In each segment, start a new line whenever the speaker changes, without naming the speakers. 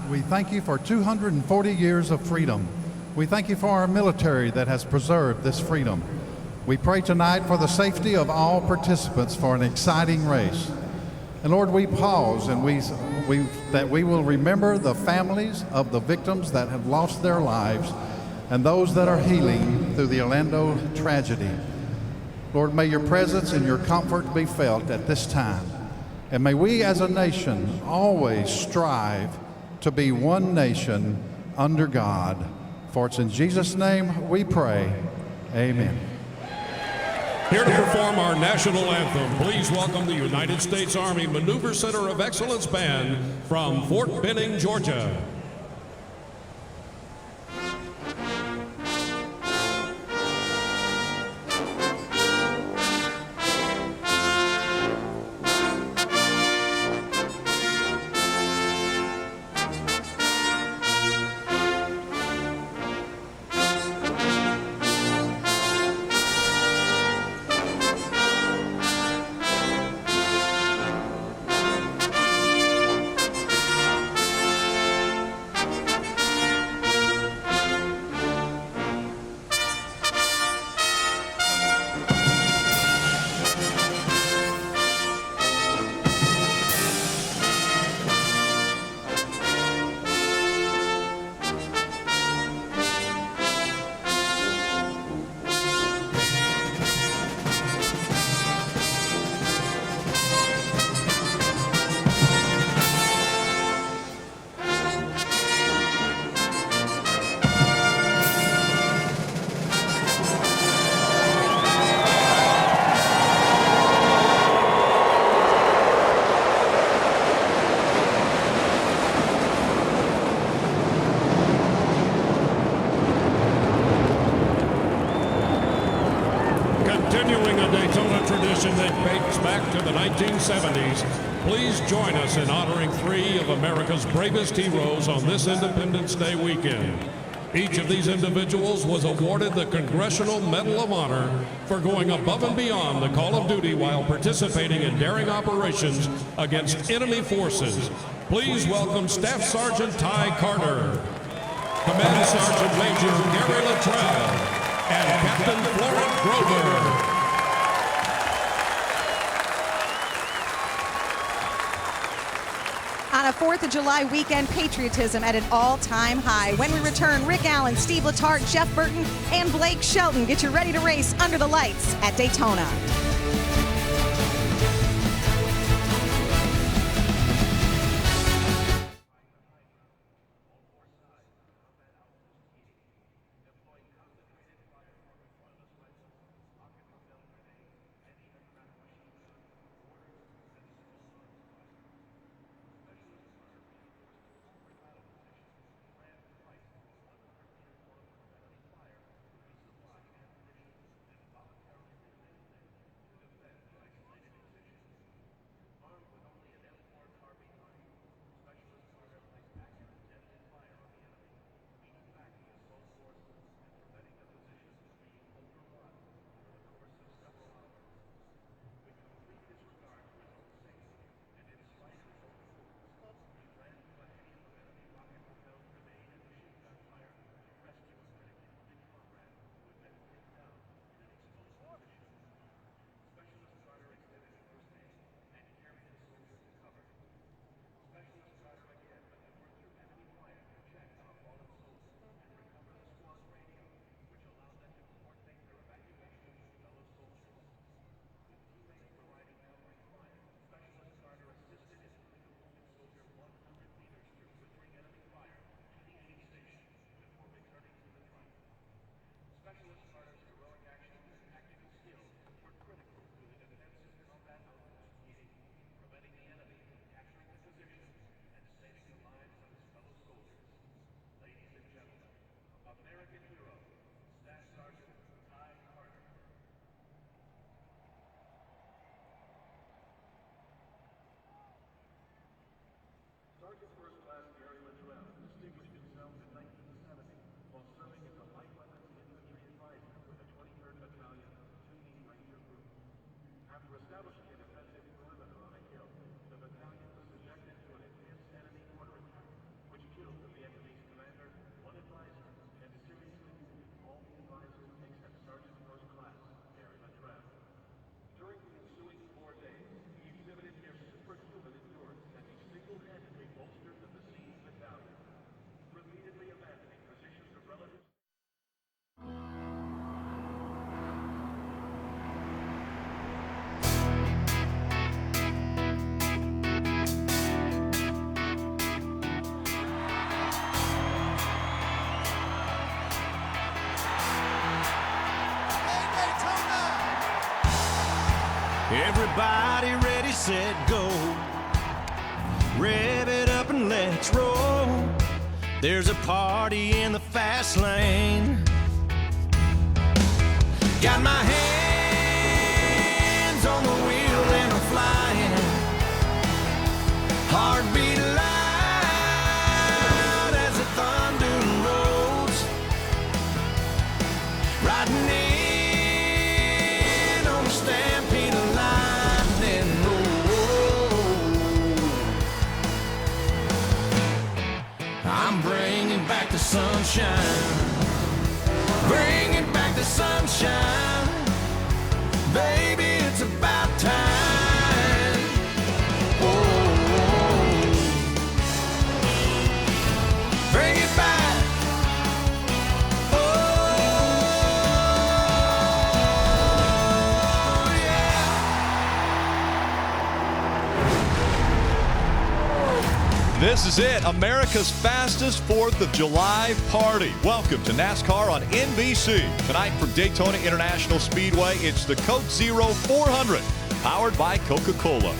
we thank you for 240 years of freedom. We thank you for our military that has preserved this freedom. We pray tonight for the safety of all participants for an exciting race. And Lord, we pause and that we will remember the families of the victims that have lost their lives and those that are healing through the Orlando tragedy. Lord, may your presence and your comfort be felt at this time. And may we as a nation always strive to be one nation under God. For it's in Jesus' name we pray. Amen.
Here to perform our national anthem, please welcome the United States Army Maneuver Center of Excellence Band from Fort Benning, Georgia. Continuing a Daytona tradition that dates back to the 1970s, please join us in honoring 3 of America's bravest heroes on this Independence Day weekend. Each of these individuals was awarded the Congressional Medal of Honor for going above and beyond the call of duty while participating in daring operations against enemy forces. Please welcome Staff Sergeant Ty Carter, Command Sergeant Major Gary Luttrell, and Captain Florent Grover.
On a 4th of July weekend, patriotism at an all-time high. When we return, Rick Allen, Steve Letarte, Jeff Burton, and Blake Shelton get you ready to race under the lights at Daytona.
Everybody ready, set, go. Rev it up and let's roll. There's a party in the fast lane. Got my hands on the wheel and I'm flying. Heartbeat loud as the thunder rolls. Riding in on the stampede of lightning. I'm bringing back the sunshine. Bringing back the sunshine. Baby, it's about time. Oh, bring it back. Oh, yeah.
This is it, America's fastest 4th of July party. Welcome to NASCAR on NBC. Tonight from Daytona International Speedway, it's the Coke Zero 400, powered by Coca-Cola.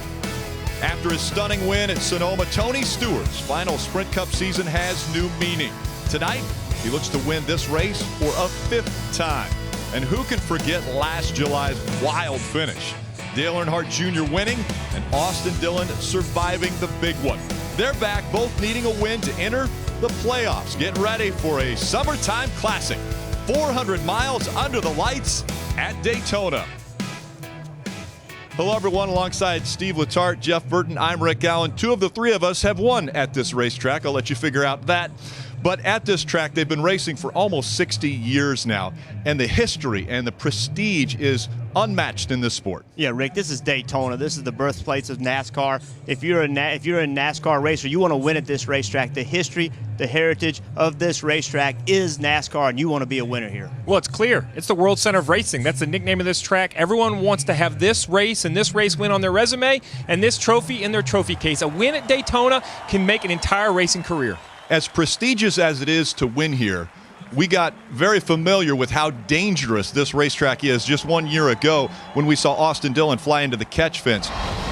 After his stunning win at Sonoma, Tony Stewart's final Sprint Cup season has new meaning. Tonight, he looks to win this race for a 5th time. And who can forget last July's wild finish? Dale Earnhardt Jr. winning and Austin Dillon surviving the big one. They're back, both needing a win to enter the playoffs. Get ready for a summertime classic. 400 miles under the lights at Daytona. Hello, everyone. Alongside Steve Letarte, Jeff Burton, I'm Rick Allen. 2 of the 3 of us have won at this racetrack. I'll let you figure out that. But at this track, they've been racing for almost 60 years now, and the history and the prestige is unmatched in this sport.
Yeah, Rick, this is Daytona. This is the birthplace of NASCAR. If you're a NASCAR racer, you want to win at this racetrack. The history, the heritage of this racetrack is NASCAR, and you want to be a winner here.
Well, it's clear. It's the World Center of Racing. That's the nickname of this track. Everyone wants to have this race and this race win on their resume and this trophy in their trophy case. A win at Daytona can make an entire racing career.
As prestigious as it is to win here, we got very familiar with how dangerous this racetrack is just 1 year ago when we saw Austin Dillon fly into the catch fence.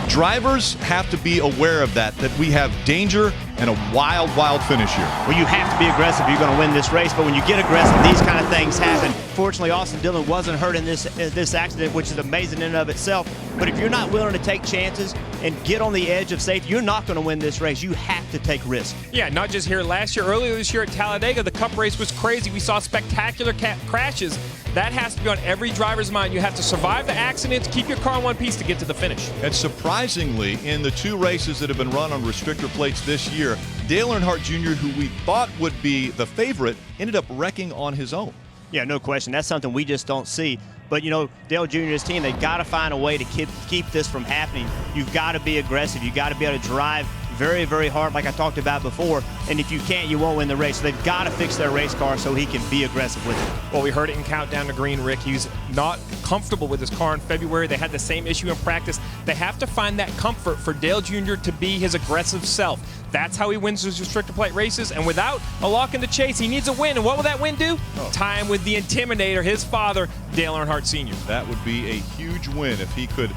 Drivers have to be aware of that we have danger and a wild, wild finish here.
Well, you have to be aggressive if you're going to win this race, but when you get aggressive, these kind of things happen. Fortunately, Austin Dillon wasn't hurt in this accident, which is amazing in and of itself. But if you're not willing to take chances and get on the edge of safety, you're not going to win this race. You have to take risks.
Yeah, not just here last year. Earlier this year at Talladega, the Cup race was crazy. We saw spectacular crashes. That has to be on every driver's mind. You have to survive the accidents, keep your car in one piece to get to the finish.
And surprisingly, in the 2 races that have been run on restrictor plates this year, Dale Earnhardt Jr., who we thought would be the favorite, ended up wrecking on his own.
Yeah, no question. That's something we just don't see. But, you know, Dale Jr. and his team, they got to find a way to keep this from happening. You've got to be aggressive. You've got to be able to drive very, very hard, like I talked about before. And if you can't, you won't win the race. So they've got to fix their race car so he can be aggressive with it.
Well, we heard it in Countdown to Green, Rick. He was not comfortable with his car in February. They had the same issue in practice. They have to find that comfort for Dale Jr. to be his aggressive self. That's how he wins his restrictor plate races. And without a lock in the chase, he needs a win. And what will that win do? Time with the Intimidator, his father, Dale Earnhardt Sr.
That would be a huge win if he could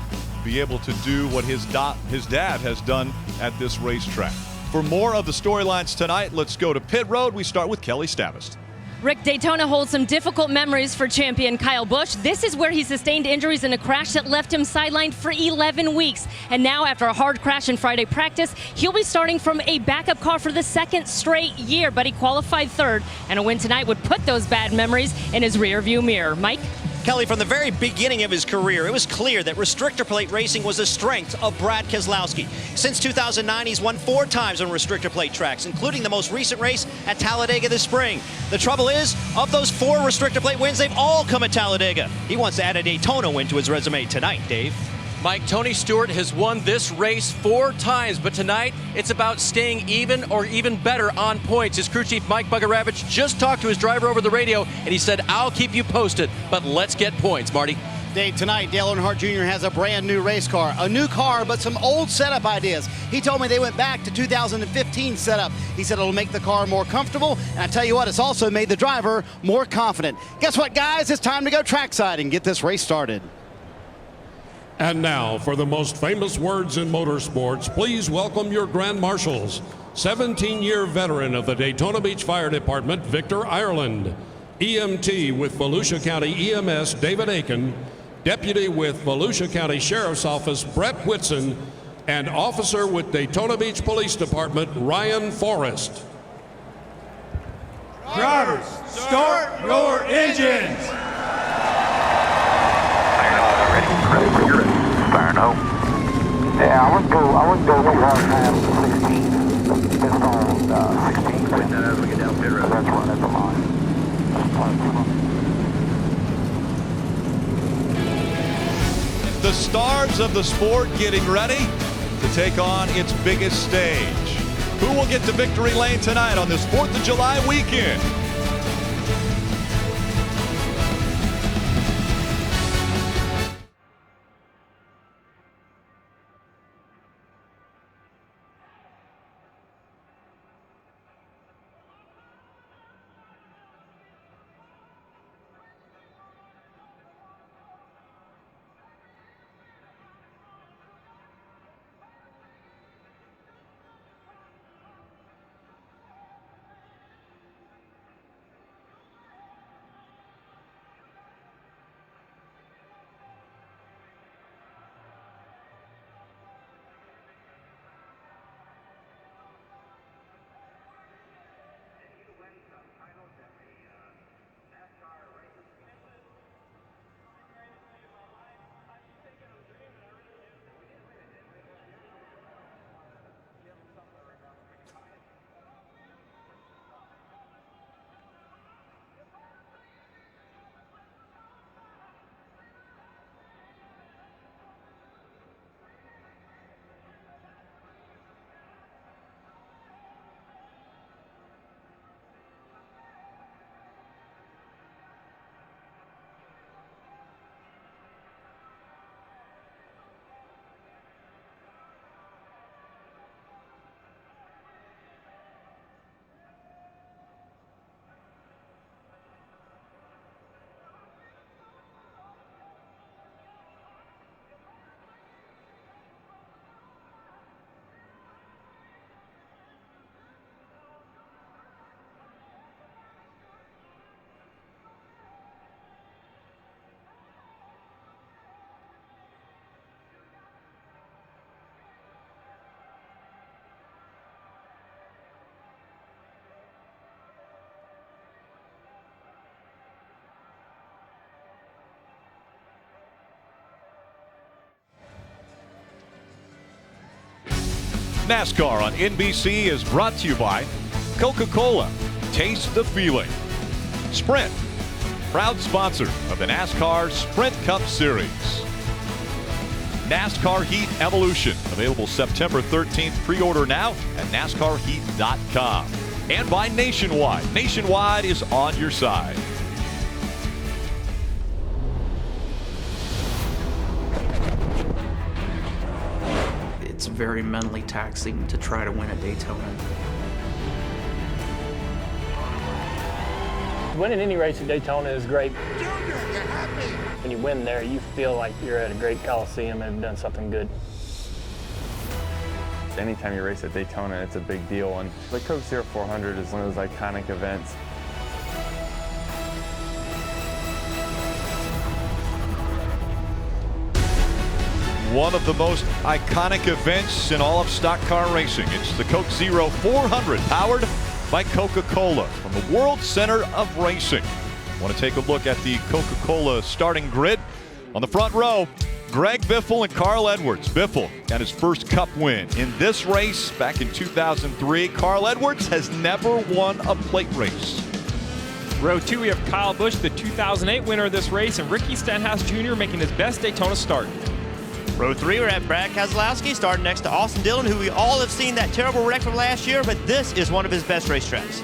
be able to do what his dad has done at this racetrack. For more of the storylines tonight, let's go to pit road. We start with Kelly Stavist.
Rick, Daytona holds some difficult memories for champion Kyle Busch. This is where he sustained injuries in a crash that left him sidelined for 11 weeks. And now, after a hard crash in Friday practice, he'll be starting from a backup car for the 2nd straight year. But he qualified 3rd, and a win tonight would put those bad memories in his rearview mirror. Mike?
Kelly, from the very beginning of his career, it was clear that restrictor plate racing was a strength of Brad Keselowski. Since 2009, he's won 4 times on restrictor plate tracks, including the most recent race at Talladega this spring. The trouble is, of those 4 restrictor plate wins, they've all come at Talladega. He wants to add a Daytona win to his resume tonight, Dave.
Mike, Tony Stewart has won this race 4 times, but tonight it's about staying even or even better on points. His crew chief, Mike Bugaravich, just talked to his driver over the radio, and he said, I'll keep you posted, but let's get points, Marty.
Dave, tonight, Dale Earnhardt Jr. has a brand new race car. A new car, but some old setup ideas. He told me they went back to 2015 setup. He said it'll make the car more comfortable, and I tell you what, it's also made the driver more confident. Guess what, guys? It's time to go trackside and get this race started.
And now, for the most famous words in motorsports, please welcome your Grand Marshals. 17-year veteran of the Daytona Beach Fire Department, Victor Ireland. EMT with Volusia County EMS, David Aiken. Deputy with Volusia County Sheriff's Office, Brett Whitson. And Officer with Daytona Beach Police Department, Ryan Forrest.
Drivers, start your engines!
Ready for your firing home. Yeah, I wouldn't go way hard past 16. Just on 16. Point that as we get down pit road. That's right at the line.
The stars of the sport getting ready to take on its biggest stage. Who will get to victory lane tonight on this 4th of July weekend? NASCAR on NBC is brought to you by Coca-Cola. Taste the feeling. Sprint, proud sponsor of the NASCAR Sprint Cup Series. NASCAR Heat Evolution, available September 13th. Pre-order now at NASCARheat.com. And by Nationwide. Nationwide is on your side.
It's very mentally taxing to try to win at Daytona.
Winning any race at Daytona is great. When you win there, you feel like you're at a great Coliseum and have done something good.
Anytime you race at Daytona, it's a big deal, and the Coke-Zero 400 is one of those iconic events.
One of the most iconic events in all of stock car racing. It's the Coke-Zero 400, powered by Coca-Cola from the World Center of Racing. Want to take a look at the Coca-Cola starting grid. On the front row, Greg Biffle and Carl Edwards. Biffle got his first Cup win in this race back in 2003. Carl Edwards has never won a plate race.
Row 2, we have Kyle Busch, the 2008 winner of this race, and Ricky Stenhouse Jr. making his best Daytona start.
Row 3, we're at Brad Keselowski, starting next to Austin Dillon, who we all have seen that terrible wreck from last year, but this is one of his best racetracks.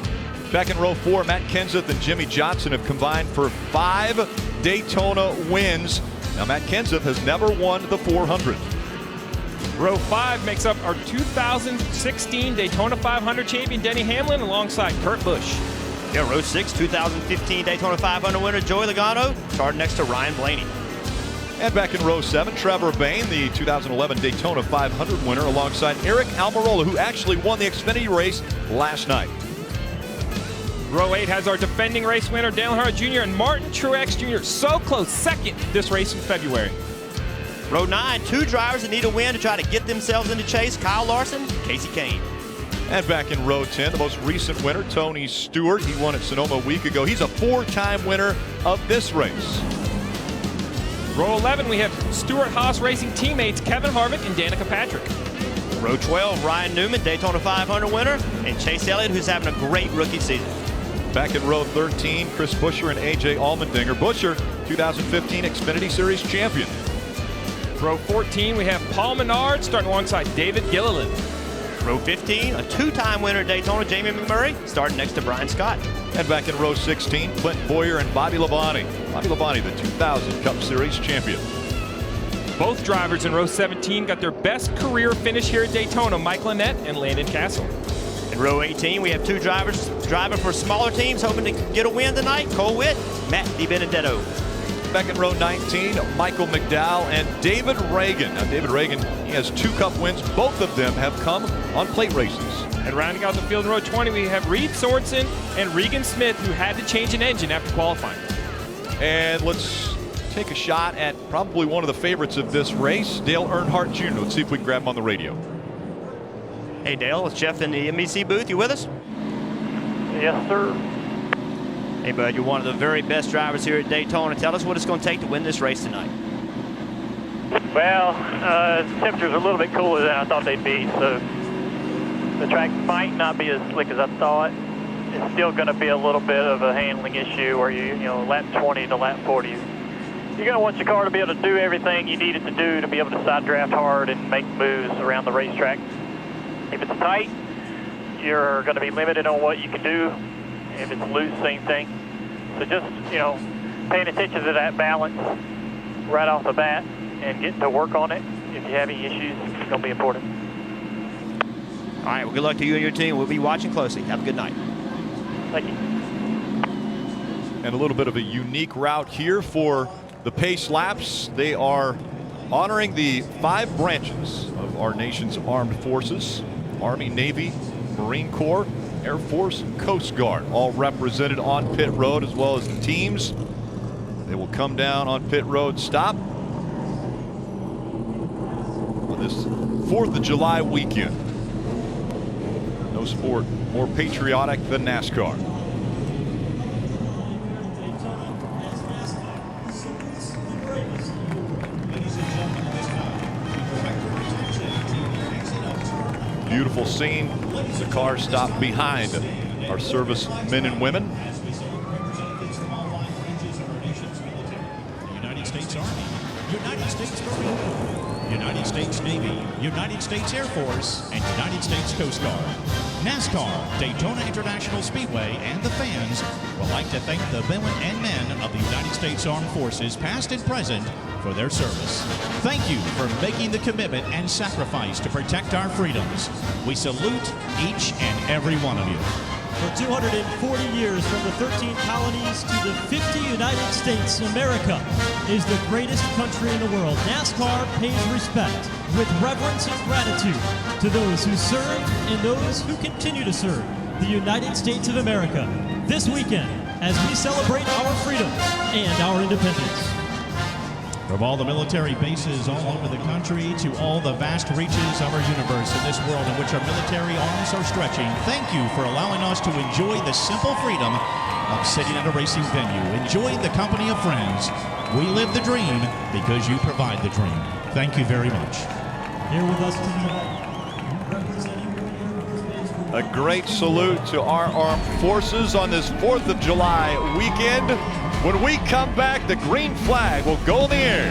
Back in row 4, Matt Kenseth and Jimmy Johnson have combined for 5 Daytona wins. Now, Matt Kenseth has never won the 400.
Row 5 makes up our 2016 Daytona 500 champion Denny Hamlin alongside Kurt Busch.
Yeah, row 6, 2015 Daytona 500 winner Joey Logano, starting next to Ryan Blaney.
And back in row 7, Trevor Bayne, the 2011 Daytona 500 winner, alongside Eric Almirola, who actually won the Xfinity race last night.
Row 8 has our defending race winner, Dale Earnhardt Jr. and Martin Truex Jr. So close, second this race in February.
Row 9, 2 drivers that need a win to try to get themselves into chase. Kyle Larson, Casey Kane.
And back in row 10, the most recent winner, Tony Stewart. He won at Sonoma a week ago. He's a 4-time winner of this race.
Row 11, we have Stewart-Haas Racing teammates Kevin Harvick and Danica Patrick.
Row 12, Ryan Newman, Daytona 500 winner, and Chase Elliott, who's having a great rookie season.
Back in row 13, Chris Buescher and A.J. Allmendinger. Buescher, 2015 Xfinity Series champion.
Row 14, we have Paul Menard starting alongside David Gilliland.
Row 15, a 2-time winner at Daytona, Jamie McMurray, starting next to Brian Scott.
And back in row 16, Clint Boyer and Bobby Labonte. Bobby Labonte, the 2000 Cup Series champion.
Both drivers in row 17 got their best career finish here at Daytona, Mike Lynette and Landon Castle.
In row 18, we have 2 drivers driving for smaller teams hoping to get a win tonight. Cole Witt, Matt DiBenedetto.
Back in row 19, Michael McDowell and David Reagan. Now, David Reagan, he has 2 Cup wins. Both of them have come on plate races.
And rounding out the field in row 20, we have Reed Sorensen and Regan Smith, who had to change an engine after qualifying.
And let's take a shot at probably one of the favorites of this race, Dale Earnhardt Jr. Let's see if we can grab him on the radio.
Hey Dale, it's Jeff in the NBC booth. You with us?
Yes, sir.
Hey bud, you're one of the very best drivers here at Daytona. Tell us what it's going to take to win this race tonight.
Well, temperatures are a little bit cooler than I thought they'd be, so the track might not be as slick as I thought. It's still going to be a little bit of a handling issue where you know, lap 20 to lap 40. You're going to want your car to be able to do everything you need it to do to be able to side draft hard and make moves around the racetrack. If it's tight, you're going to be limited on what you can do. If it's loose, same thing. So just, you know, paying attention to that balance right off the bat and getting to work on it. If you have any issues, it's going to be important.
All right, well, good luck to you and your team. We'll be watching closely. Have a good night.
Thank you.
And a little bit of a unique route here for the pace laps. They are honoring the 5 branches of our nation's armed forces: Army, Navy, Marine Corps, Air Force, and Coast Guard, all represented on pit road, as well as the teams. They will come down on pit road, stop on this 4th of July weekend. No sport more patriotic than NASCAR. Beautiful scene. The car stopped behind our service men and women.
United States Army, United States Marine Corps, United States Navy, United States Air Force, and United States Coast Guard. NASCAR, Daytona International Speedway, and the fans would like to thank the women and men of the United States Armed Forces, past and present, for their service. Thank you for making the commitment and sacrifice to protect our freedoms. We salute each and every one of you.
For 240 years, from the 13 colonies to the 50 United States, America is the greatest country in the world. NASCAR pays respect with reverence and gratitude to those who serve and those who continue to serve the United States of America this weekend as we celebrate our freedoms and our independence.
From all the military bases all over the country to all the vast reaches of our universe in this world in which our military arms are stretching, thank you for allowing us to enjoy the simple freedom of sitting at a racing venue, enjoying the company of friends. We live the dream because you provide the dream. Thank you very much.
Here with us tonight.
A great salute to our armed forces on this 4th of July weekend. When we come back, the green flag will go in the air.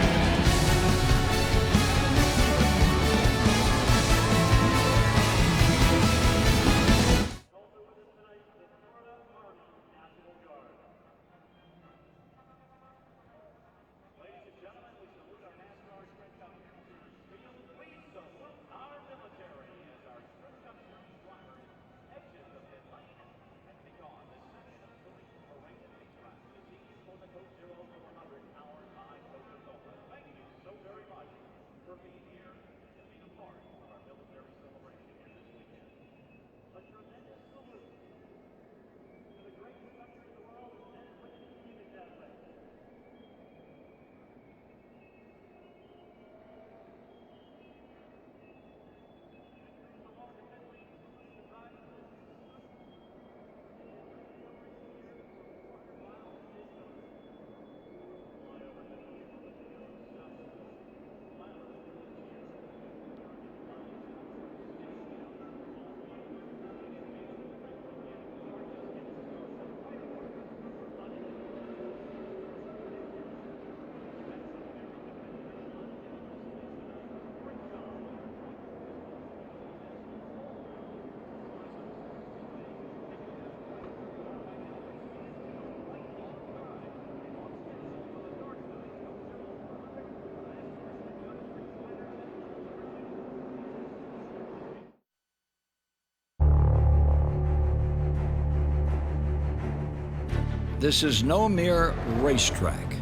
This is no mere racetrack.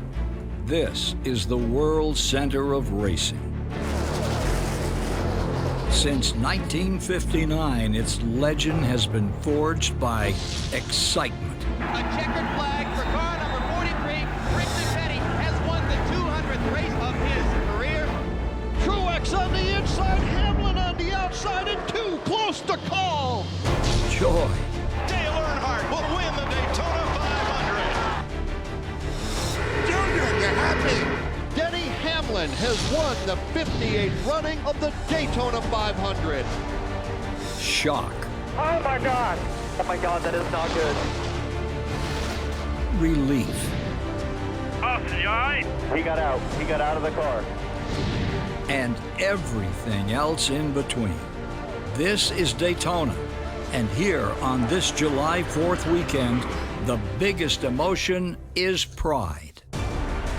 This is the world center of racing. Since 1959, its legend has been forged by excitement.
A checkered flag for car number 43. Richard Petty has won the 200th race of his career.
Truex on the inside, Hamlin on the outside, and too close to call.
Joy.
Dale Earnhardt will win the Daytona 500.
Junior, you happy? Denny Hamlin has won the 58th running of the Daytona 500.
Shock.
Oh my God. Oh my God, that is not good.
Relief.
Austin, you all right? He got out. He got out of the car.
And everything else in between. This is Daytona. And here on this July 4th weekend, the biggest emotion is pride.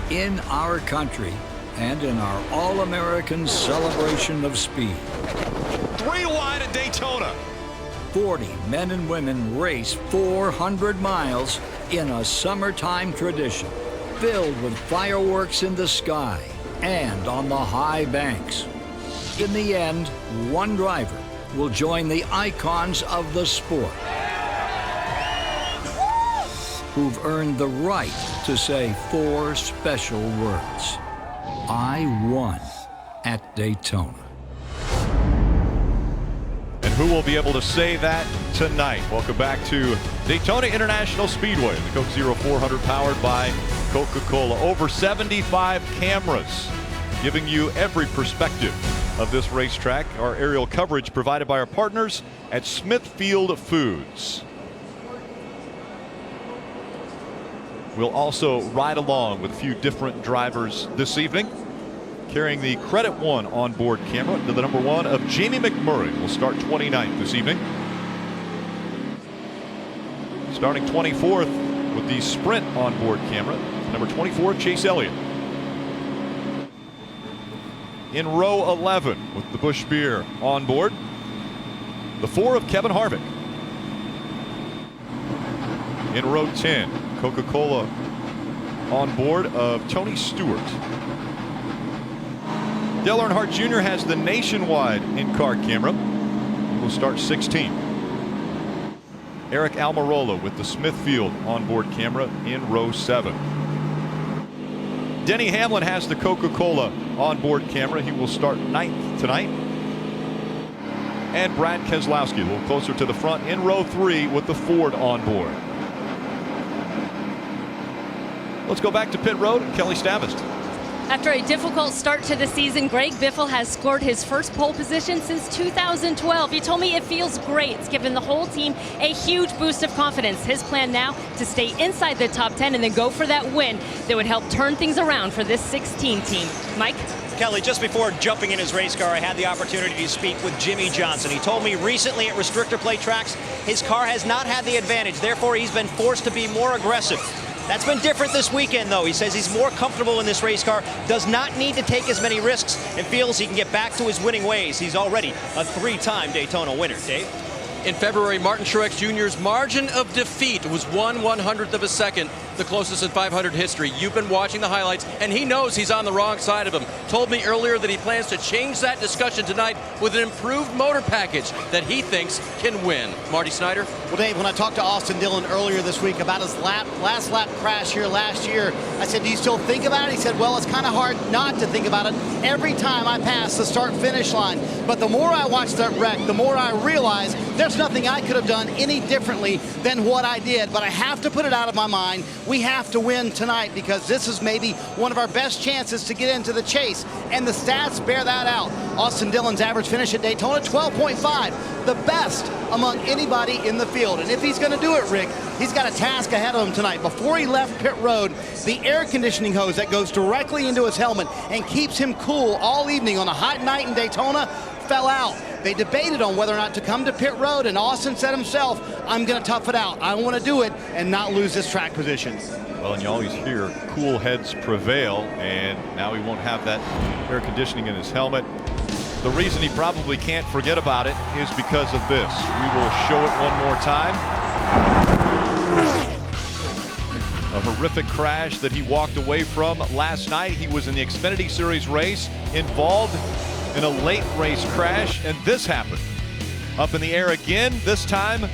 In our country and in our all-American celebration of speed.
3 wide at Daytona.
40 men and women race 400 miles in a summertime tradition, filled with fireworks in the sky and on the high banks. In the end, one driver will join the icons of the sport, who've earned the right to say 4 special words. I won at Daytona.
And who will be able to say that tonight? Welcome back to Daytona International Speedway, the Coke Zero 400 powered by Coca-Cola. Over 75 cameras giving you every perspective of this racetrack. Our aerial coverage provided by our partners at Smithfield Foods. We'll also ride along with a few different drivers this evening, carrying the Credit One onboard camera to the number 1 of Jamie McMurray. Will start 29th this evening. Starting 24th with the Sprint onboard camera, number 24, Chase Elliott. In row 11 with the Busch Beer onboard, the 4 of Kevin Harvick. In row 10, Coca-Cola on board of Tony Stewart. Dale Earnhardt Jr. has the nationwide in-car camera. He will start 16th. Eric Almirola with the Smithfield onboard camera in row 7. Denny Hamlin has the Coca-Cola onboard camera. He will start 9th tonight. And Brad Keselowski a little closer to the front in row 3 with the Ford onboard. Let's go back to pit road and Kelly Stavist.
After a difficult start to the season, Greg Biffle has scored his first pole position since 2012. He told me it feels great. It's given the whole team a huge boost of confidence. His plan now to stay inside the top 10 and then go for that win that would help turn things around for this 16 team. Mike?
Kelly, just before jumping in his race car, I had the opportunity to speak with Jimmy Johnson. He told me recently at restrictor plate tracks, his car has not had the advantage. Therefore, he's been forced to be more aggressive. That's been different this weekend, though. He says he's more comfortable in this race car, does not need to take as many risks, and feels he can get back to his winning ways. He's already a 3-time Daytona winner. Dave?
In February, Martin Truex Jr.'s margin of defeat was 1/100th of a second, the closest in 500 history. You've been watching the highlights, and he knows he's on the wrong side of him. Told me earlier that he plans to change that discussion tonight with an improved motor package that he thinks can win. Marty Snyder?
Well, Dave, when I talked to Austin Dillon earlier this week about his last lap crash here last year, I said, do you still think about it? He said, well, it's kind of hard not to think about it every time I pass the start-finish line. But the more I watch that wreck, the more I realize there's nothing I could have done any differently than what I did. But I have to put it out of my mind. We have to win tonight because this is maybe one of our best chances to get into the chase. And the stats bear that out. Austin Dillon's average finish at Daytona, 12.5. The best among anybody in the field. And if he's going to do it, Rick, he's got a task ahead of him tonight. Before he left pit road, the air conditioning hose that goes directly into his helmet and keeps him cool all evening on a hot night in Daytona fell out. They debated on whether or not to come to pit road, and Austin said himself, I'm going to tough it out. I want to do it and not lose this track position.
Well, and you always hear cool heads prevail, and now he won't have that air conditioning in his helmet. The reason he probably can't forget about it is because of this. We will show it one more time. horrific crash that he walked away from last night. He was in the Xfinity Series race, involved in a late race crash, and this happened. Up in the air again, this time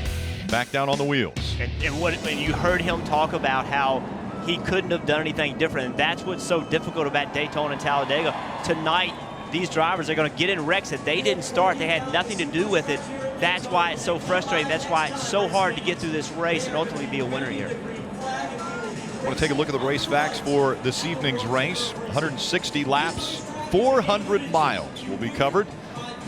back down on the wheels.
And you heard him talk about how he couldn't have done anything different, and that's what's so difficult about Daytona and Talladega. Tonight, these drivers are going to get in wrecks that they didn't start. They had nothing to do with it. That's why it's so frustrating. That's why it's so hard to get through this race and ultimately be a winner here.
I want to take a look at the race facts for this evening's race. 160 laps, 400 miles will be covered.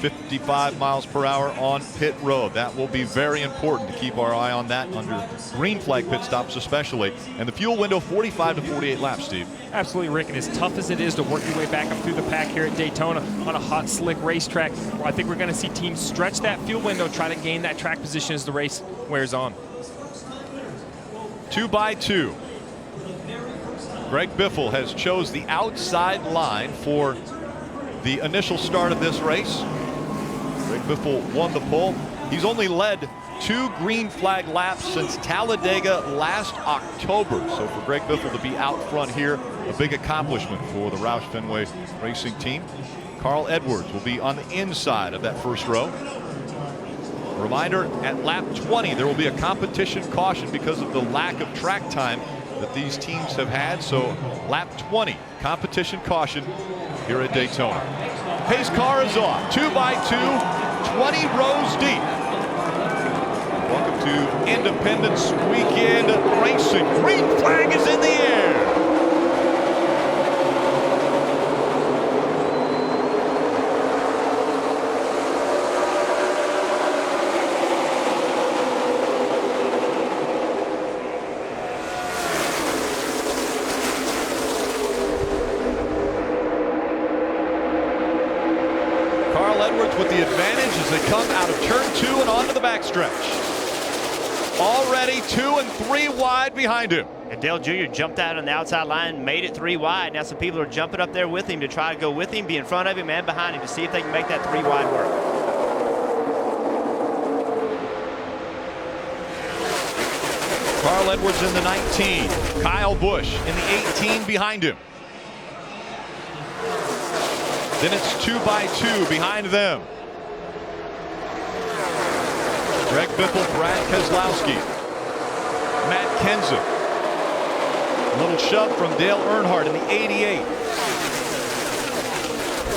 55 miles per hour on pit road. That will be very important to keep our eye on that under green flag pit stops especially. And the fuel window, 45 to 48 laps, Steve.
Absolutely, Rick. And as tough as it is to work your way back up through the pack here at Daytona on a hot, slick racetrack, I think we're going to see teams stretch that fuel window, try to gain that track position as the race wears on.
2 by 2. Greg Biffle has chose the outside line for the initial start of this race. Greg Biffle won the pole. He's only led 2 green flag laps since Talladega last October. So for Greg Biffle to be out front here, a big accomplishment for the Roush Fenway Racing team. Carl Edwards will be on the inside of that first row. A reminder, at lap 20, there will be a competition caution because of the lack of track time that these teams have had. So lap 20, competition caution here at Daytona. Pace car is off, 2 by 2, 20 rows deep. Welcome to Independence Weekend Racing. Green flag is in the air. With the advantage as they come out of turn 2 and onto the backstretch. Already 2 and 3 wide behind him.
And Dale Jr. jumped out on the outside line, made it 3 wide. Now some people are jumping up there with him to try to go with him, be in front of him and behind him to see if they can make that 3 wide work.
Carl Edwards in the 19. Kyle Busch in the 18 behind him. Then it's 2 by 2 behind them. Greg Biffle, Brad Keselowski, Matt Kenseth. A little shove from Dale Earnhardt in the 88.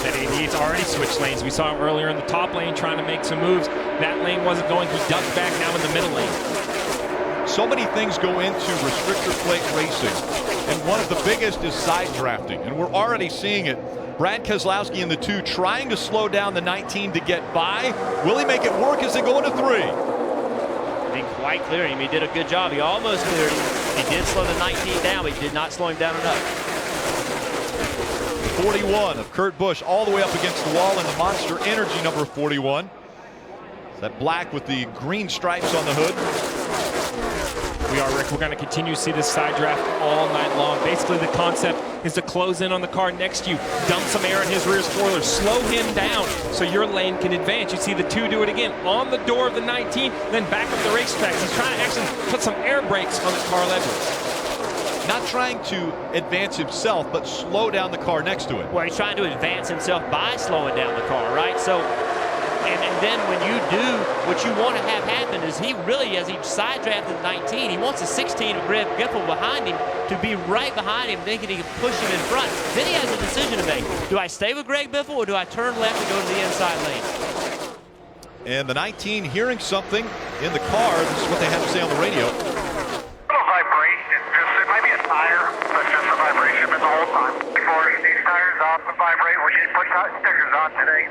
That 88's already switched lanes. We saw him earlier in the top lane trying to make some moves. That lane wasn't going. He ducked back now in the middle lane.
So many things go into restrictor plate racing, and one of the biggest is side drafting, and we're already seeing it. Brad Keselowski in the 2 trying to slow down the 19 to get by. Will he make it work as they go into 3?
Didn't quite clear him. He did a good job. He almost cleared him. He did slow the 19 down, but he did not slow him down enough.
41 of Kurt Busch all the way up against the wall in the Monster Energy number 41. That black with the green stripes on the hood.
We are, Rick. We're going to continue to see this side draft all night long. Basically, the concept is to close in on the car next to you, dump some air in his rear spoiler, slow him down so your lane can advance. You see the 2 do it again on the door of the 19, then back up the racetrack. He's trying to actually put some air brakes on the Carl Edwards.
Not trying to advance himself, but slow down the car next to it.
Well, he's trying to advance himself by slowing down the car, right? So, and then when you do what you want to have happen is he really, as he side drafted 19, he wants a 16 of Greg Biffle behind him to be right behind him, thinking he can push him in front. Then he has a decision to make. Do I stay with Greg Biffle or do I turn left and go to the inside lane?
And the 19 hearing something in the car. This is what they have to say on the radio.
Little vibration, it might be a tire, but just a vibration the whole time. Before these tires off and vibrate, we just put stickers on today.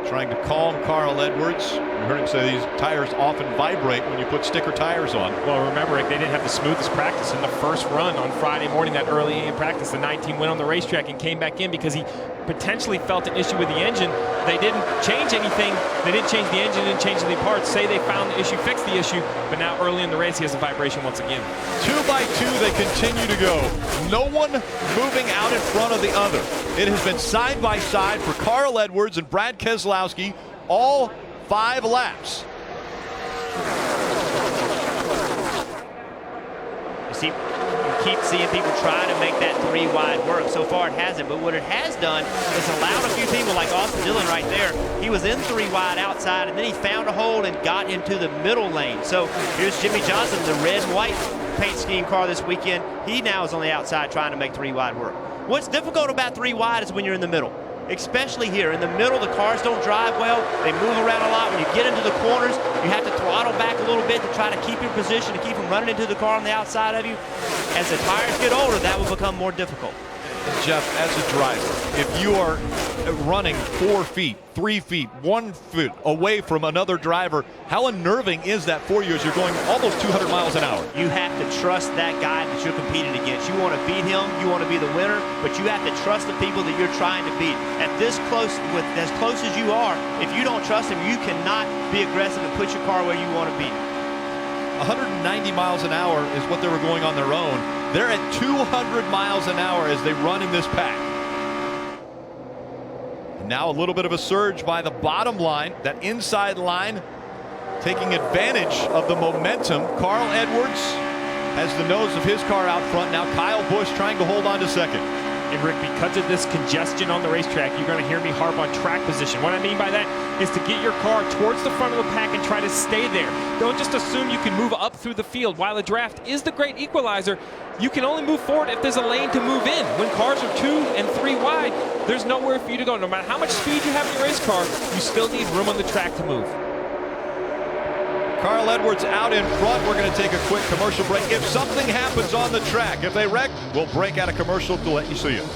Trying to calm Carl Edwards. You heard him say these tires often vibrate when you put sticker tires on.
Well, remember, Rick, they didn't have the smoothest practice in the first run on Friday morning, that early AM practice. The 19 went on the racetrack and came back in because he potentially felt an issue with the engine. They didn't change anything. They didn't change the engine, didn't change any parts. Say they found the issue, fixed the issue, but now early in the race he has a vibration once again.
2 by 2 they continue to go. No one moving out in front of the other. It has been side by side for Carl Edwards and Brad Keselowski all 5 laps.
you keep seeing people try to make that 3 wide work. So far it hasn't, but what it has done is allowed a few people like Austin Dillon right there. He was in 3 wide outside, and then he found a hole and got into the middle lane. So here's Jimmy Johnson, the red and white paint scheme car this weekend. He now is on the outside trying to make 3 wide work. What's difficult about 3 wide is when you're in the middle. Especially here in the middle, the cars don't drive well. They move around a lot. When you get into the corners, you have to throttle back a little bit to try to keep your position, to keep them running into the car on the outside of you. As the tires get older, that will become more difficult.
Jeff, as a driver, if you are running 4 feet, 3 feet, 1 foot away from another driver, how unnerving is that for you as you're going almost 200 miles an hour?
You have to trust that guy that you're competing against. You want to beat him, you want to be the winner, but you have to trust the people that you're trying to beat. At this close, with as close as you are, if you don't trust him, you cannot be aggressive and put your car where you want to be.
190 miles an hour is what they were going on their own. They're at 200 miles an hour as they run in this pack. And now a little bit of a surge by the bottom line, that inside line, taking advantage of the momentum. Carl Edwards has the nose of his car out front. Now Kyle Busch trying to hold on to second.
And Rick, because of this congestion on the racetrack, you're going to hear me harp on track position. What I mean by that is to get your car towards the front of the pack and try to stay there. Don't just assume you can move up through the field. While the draft is the great equalizer, you can only move forward if there's a lane to move in. When cars are 2 and 3 wide, there's nowhere for you to go. No matter how much speed you have in your race car, you still need room on the track to move.
Carl Edwards out in front. We're going to take a quick commercial break. If something happens on the track, if they wreck, we'll break out a commercial to let you see it.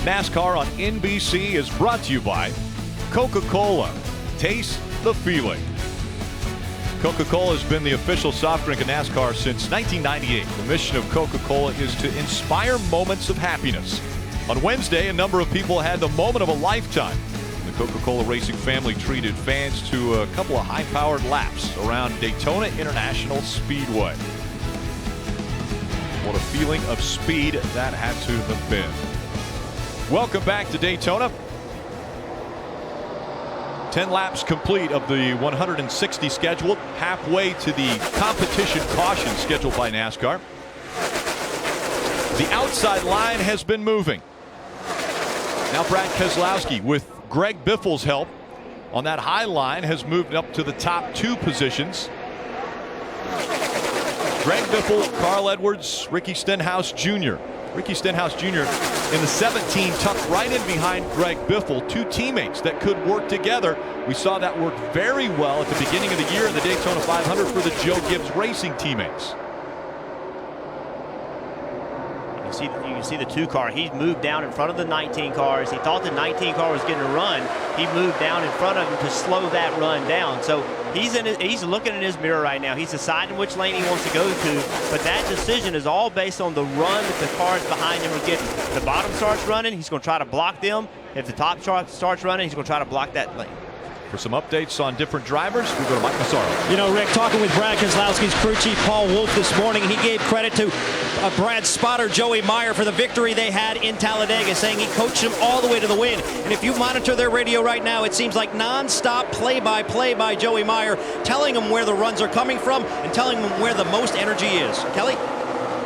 NASCAR on NBC is brought to you by Coca-Cola. Taste the feeling. Coca-Cola has been the official soft drink of NASCAR since 1998. The mission of Coca-Cola is to inspire moments of happiness. On Wednesday, a number of people had the moment of a lifetime. The Coca-Cola racing family treated fans to a couple of high-powered laps around Daytona International Speedway. What a feeling of speed that had to have been. Welcome back to Daytona. 10 laps complete of the 160 scheduled, halfway to the competition caution scheduled by NASCAR. The outside line has been moving. Now Brad Keselowski, with Greg Biffle's help on that high line, has moved up to the top 2 positions. Greg Biffle, Carl Edwards, Ricky Stenhouse Jr. Ricky Stenhouse Jr. in the 17 tucked right in behind Greg Biffle, 2 teammates that could work together. We saw that work very well at the beginning of the year in the Daytona 500 for the Joe Gibbs Racing teammates.
You can see the 2 car. He's moved down in front of the 19 cars. He thought the 19 car was getting a run. He moved down in front of him to slow that run down. So he's looking in his mirror right now. He's deciding which lane he wants to go to. But that decision is all based on the run that the cars behind him are getting. If the bottom starts running, he's going to try to block them. If the top starts running, he's going to try to block that lane.
For some updates on different drivers, we go to Mike Massaro.
You know, Rick, talking with Brad Keselowski's crew chief Paul Wolf this morning, he gave credit to Brad's spotter Joey Meyer for the victory they had in Talladega, saying he coached him all the way to the win. And if you monitor their radio right now, it seems like non-stop play-by-play by Joey Meyer, telling him where the runs are coming from and telling him where the most energy is. Kelly?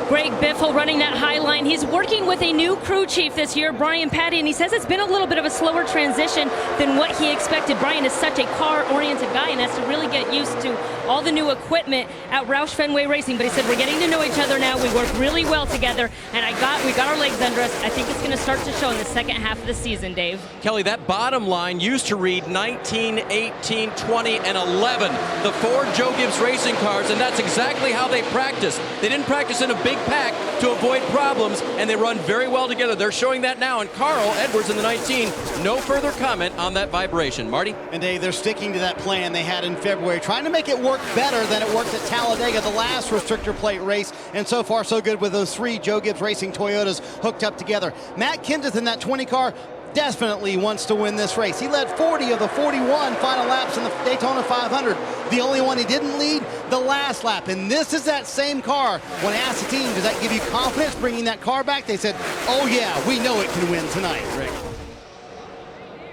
Greg Biffle running that high line. He's working with a new crew chief this year, Brian Patty, and he says it's been a little bit of a slower transition than what he expected. Brian is such a car-oriented guy and has to really get used to all the new equipment at Roush Fenway Racing. But he said, we're getting to know each other now. We work really well together, and we got our legs under us. I think it's going to start to show in the second half of the season, Dave.
Kelly, that bottom line used to read 19, 18, 20, and 11. The 4 Joe Gibbs Racing cars, and that's exactly how they practice. They didn't practice in a big pack to avoid problems, and they run very well together. They're showing that now. And Carl Edwards in the 19, no further comment on that vibration. Marty?
And Dave, they're sticking to that plan they had in February, trying to make it work better than it worked at Talladega, the last restrictor plate race. And so far, so good with those 3 Joe Gibbs Racing Toyotas hooked up together. Matt Kenseth in that 20 car definitely wants to win this race. He led 40 of the 41 final laps in the Daytona 500. The only one he didn't lead, the last lap. And this is that same car. When asked the team, does that give you confidence bringing that car back? They said, oh yeah, we know it can win tonight, Rick.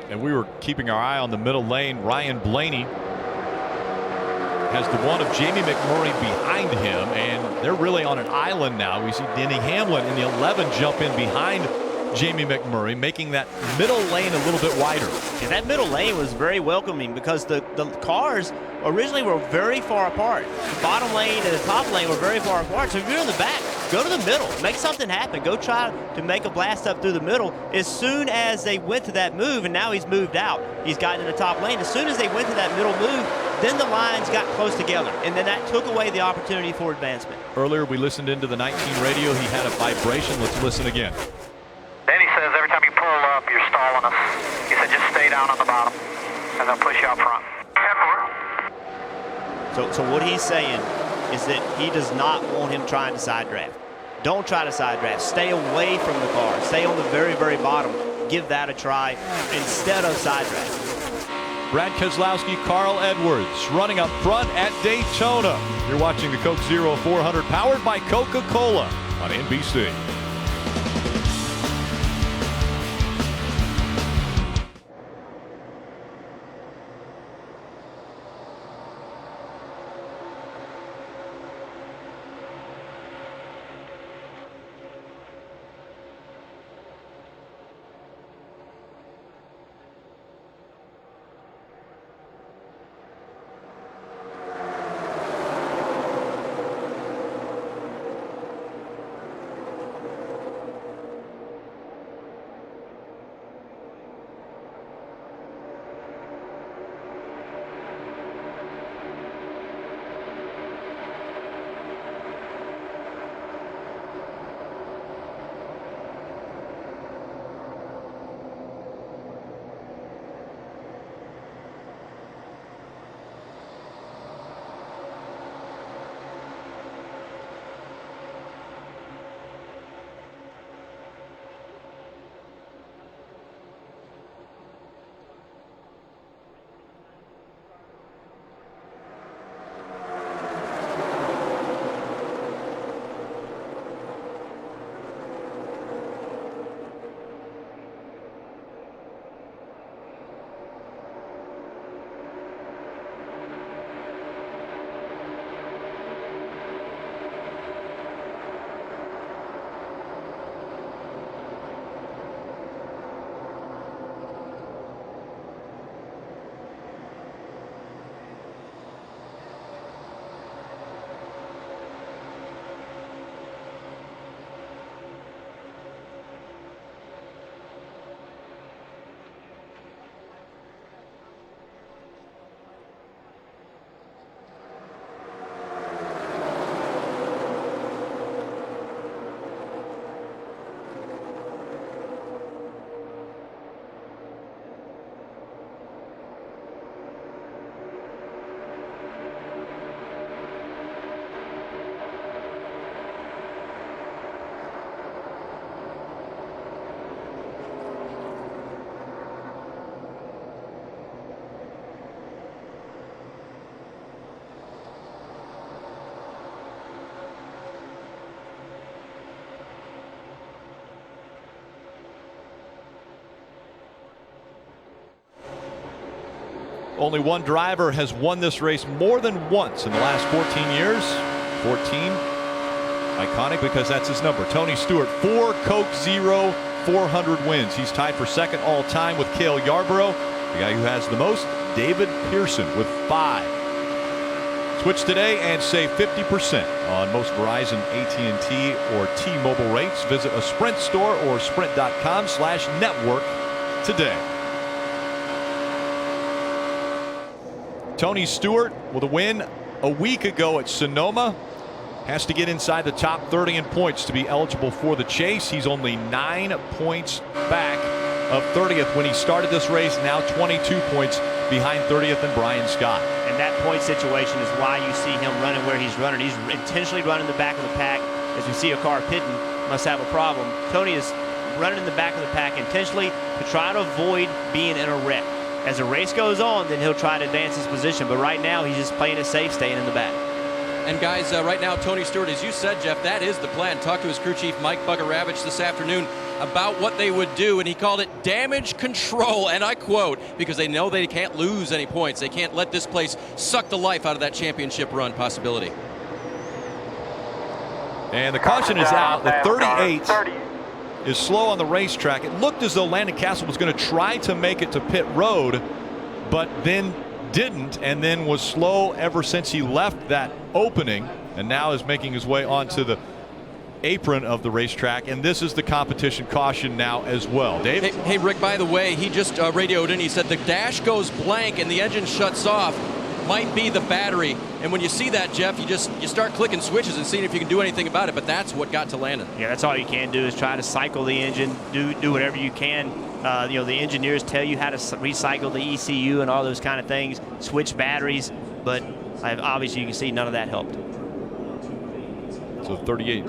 And we were keeping our eye on the middle lane. Ryan Blaney has the one of Jamie McMurray behind him, and they're really on an island now. We see Denny Hamlin in the 11 jump in behind Jamie McMurray, making that middle lane a little bit wider.
And that middle lane was very welcoming because the cars originally were very far apart. The bottom lane and the top lane were very far apart. So if you're in the back, go to the middle. Make something happen. Go try to make a blast up through the middle. As soon as they went to that move, and now he's moved out, he's gotten in the top lane. As soon as they went to that middle move, then the lines got close together, and then that took away the opportunity for advancement.
Earlier, we listened into the 19 radio. He had a vibration. Let's listen again.
Danny says every time you pull up, you're stalling us. He said just stay down on the bottom, and they'll push you out front.
So what he's saying is that he does not want him trying to side draft. Don't try to side draft. Stay away from the car. Stay on the very, very bottom. Give that a try instead of side draft.
Brad Keselowski, Carl Edwards running up front at Daytona. You're watching the Coke Zero 400 powered by Coca-Cola on NBC. Only one driver has won this race more than once in the last 14 years. 14. Iconic because that's his number. Tony Stewart, 4 Coke Zero 400 wins. He's tied for second all time with Cale Yarborough. The guy who has the most, David Pearson, with 5. Switch today and save 50% on most Verizon, AT&T, or T-Mobile rates. Visit a Sprint store or sprint.com/network today. Tony Stewart with a win a week ago at Sonoma. Has to get inside the top 30 in points to be eligible for the chase. He's only 9 points back of 30th when he started this race. Now 22 points behind 30th and Brian Scott.
And that point situation is why you see him running where he's running. He's intentionally running the back of the pack. As you see a car pitting, must have a problem. Tony is running in the back of the pack intentionally to try to avoid being in a wreck. As the race goes on, then he'll try to advance his position. But right now, he's just playing it safe, staying in the back.
And guys, right now, Tony Stewart, as you said, Jeff, that is the plan. Talked to his crew chief, Mike Bugaravich, this afternoon about what they would do, and he called it damage control, and I quote, because they know they can't lose any points. They can't let this place suck the life out of that championship run possibility.
And the caution is out. The 38 is slow on the racetrack. It looked as though Landon Castle was going to try to make it to pit road, but then didn't, and then was slow ever since he left that opening, and now is making his way onto the apron of the racetrack. And this is the competition caution now as well. Dave?
Hey, Rick, by the way, he just radioed in. He said the dash goes blank and the engine shuts off. Might be the battery. And when you see that, Jeff, you start clicking switches and seeing if you can do anything about it. But that's what got to Landon.
Yeah, that's all you can do is try to cycle the engine, do whatever you can. You know, the engineers tell you how to recycle the ECU and all those kind of things, switch batteries, but obviously you can see none of that helped.
So 38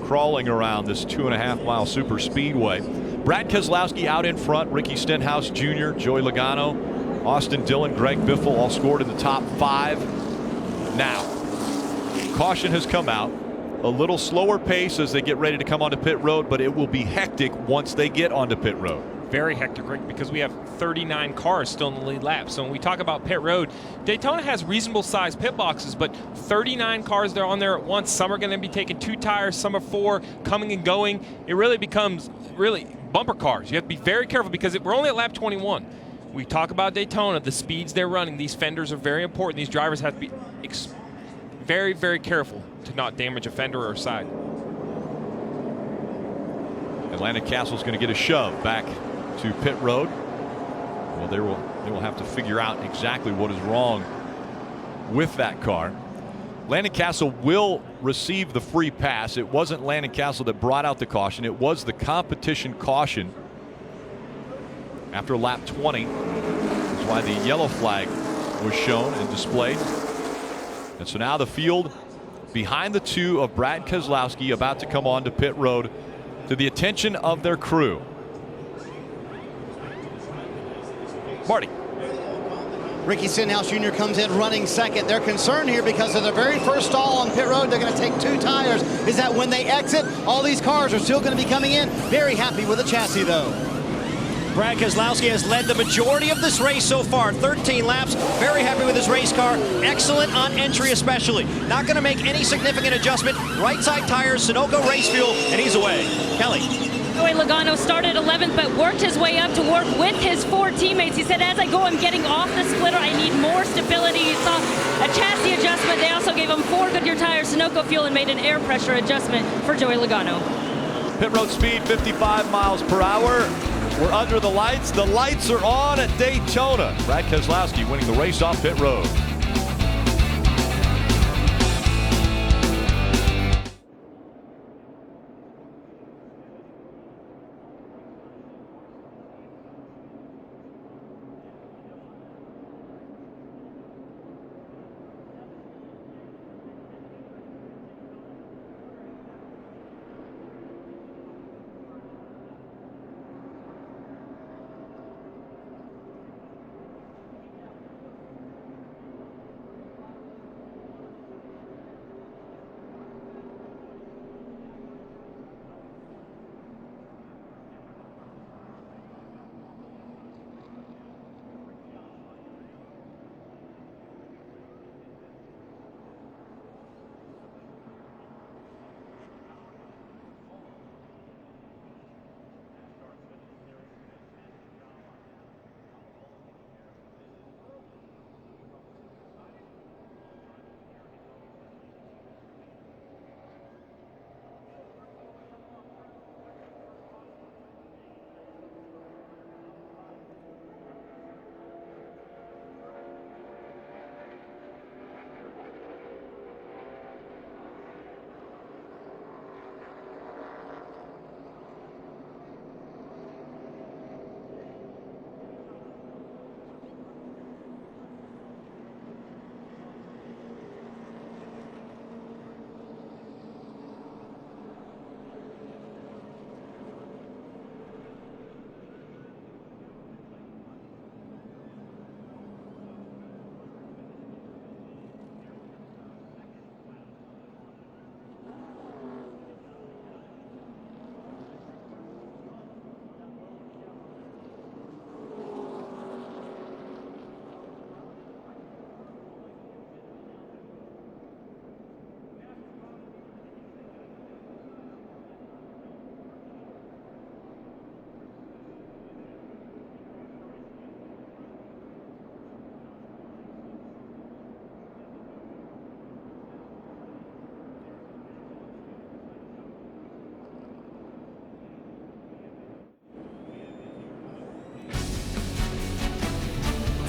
crawling around this 2.5-mile super speedway. Brad Keselowski out in front, Ricky Stenhouse Jr., Joey Logano, Austin Dillon, Greg Biffle all scored in the top 5. Now, caution has come out. A little slower pace as they get ready to come onto pit road, but it will be hectic once they get onto pit road.
Very hectic, Rick, because we have 39 cars still in the lead lap. So when we talk about pit road, Daytona has reasonable sized pit boxes, but 39 cars they're on there at once. Some are going to be taking 2 tires, some are 4, coming and going. It really becomes bumper cars. You have to be very careful because we're only at lap 21. We talk about Daytona, the speeds they're running. These fenders are very important. These drivers have to be very, very careful to not damage a fender or a side.
Landon Castle's going to get a shove back to pit road. Well, they will have to figure out exactly what is wrong with that car. Landon Castle will receive the free pass. It wasn't Landon Castle that brought out the caution. It was the competition caution after lap 20. That's why the yellow flag was shown and displayed. And so now the field behind the 2 of Brad Keselowski about to come on to pit road to the attention of their crew. Marty.
Ricky Stenhouse Jr. comes in running second. They're concerned here because of the very first stall on pit road. They're going to take 2 tires. Is that when they exit? All these cars are still going to be coming in. Very happy with the chassis, though.
Brad Keselowski has led the majority of this race so far, 13 laps. Very happy with his race car. Excellent on entry especially. Not going to make any significant adjustment. Right side tires, Sunoco race fuel, and he's away. Kelly.
Joey Logano started 11th, but worked his way up to work with his 4 teammates. He said, as I go, I'm getting off the splitter. I need more stability. He saw a chassis adjustment. They also gave him 4 Goodyear tires, Sunoco fuel, and made an air pressure adjustment for Joey Logano.
Pit road speed 55 miles per hour. We're under the lights. The lights are on at Daytona. Brad Keselowski winning the race off pit road.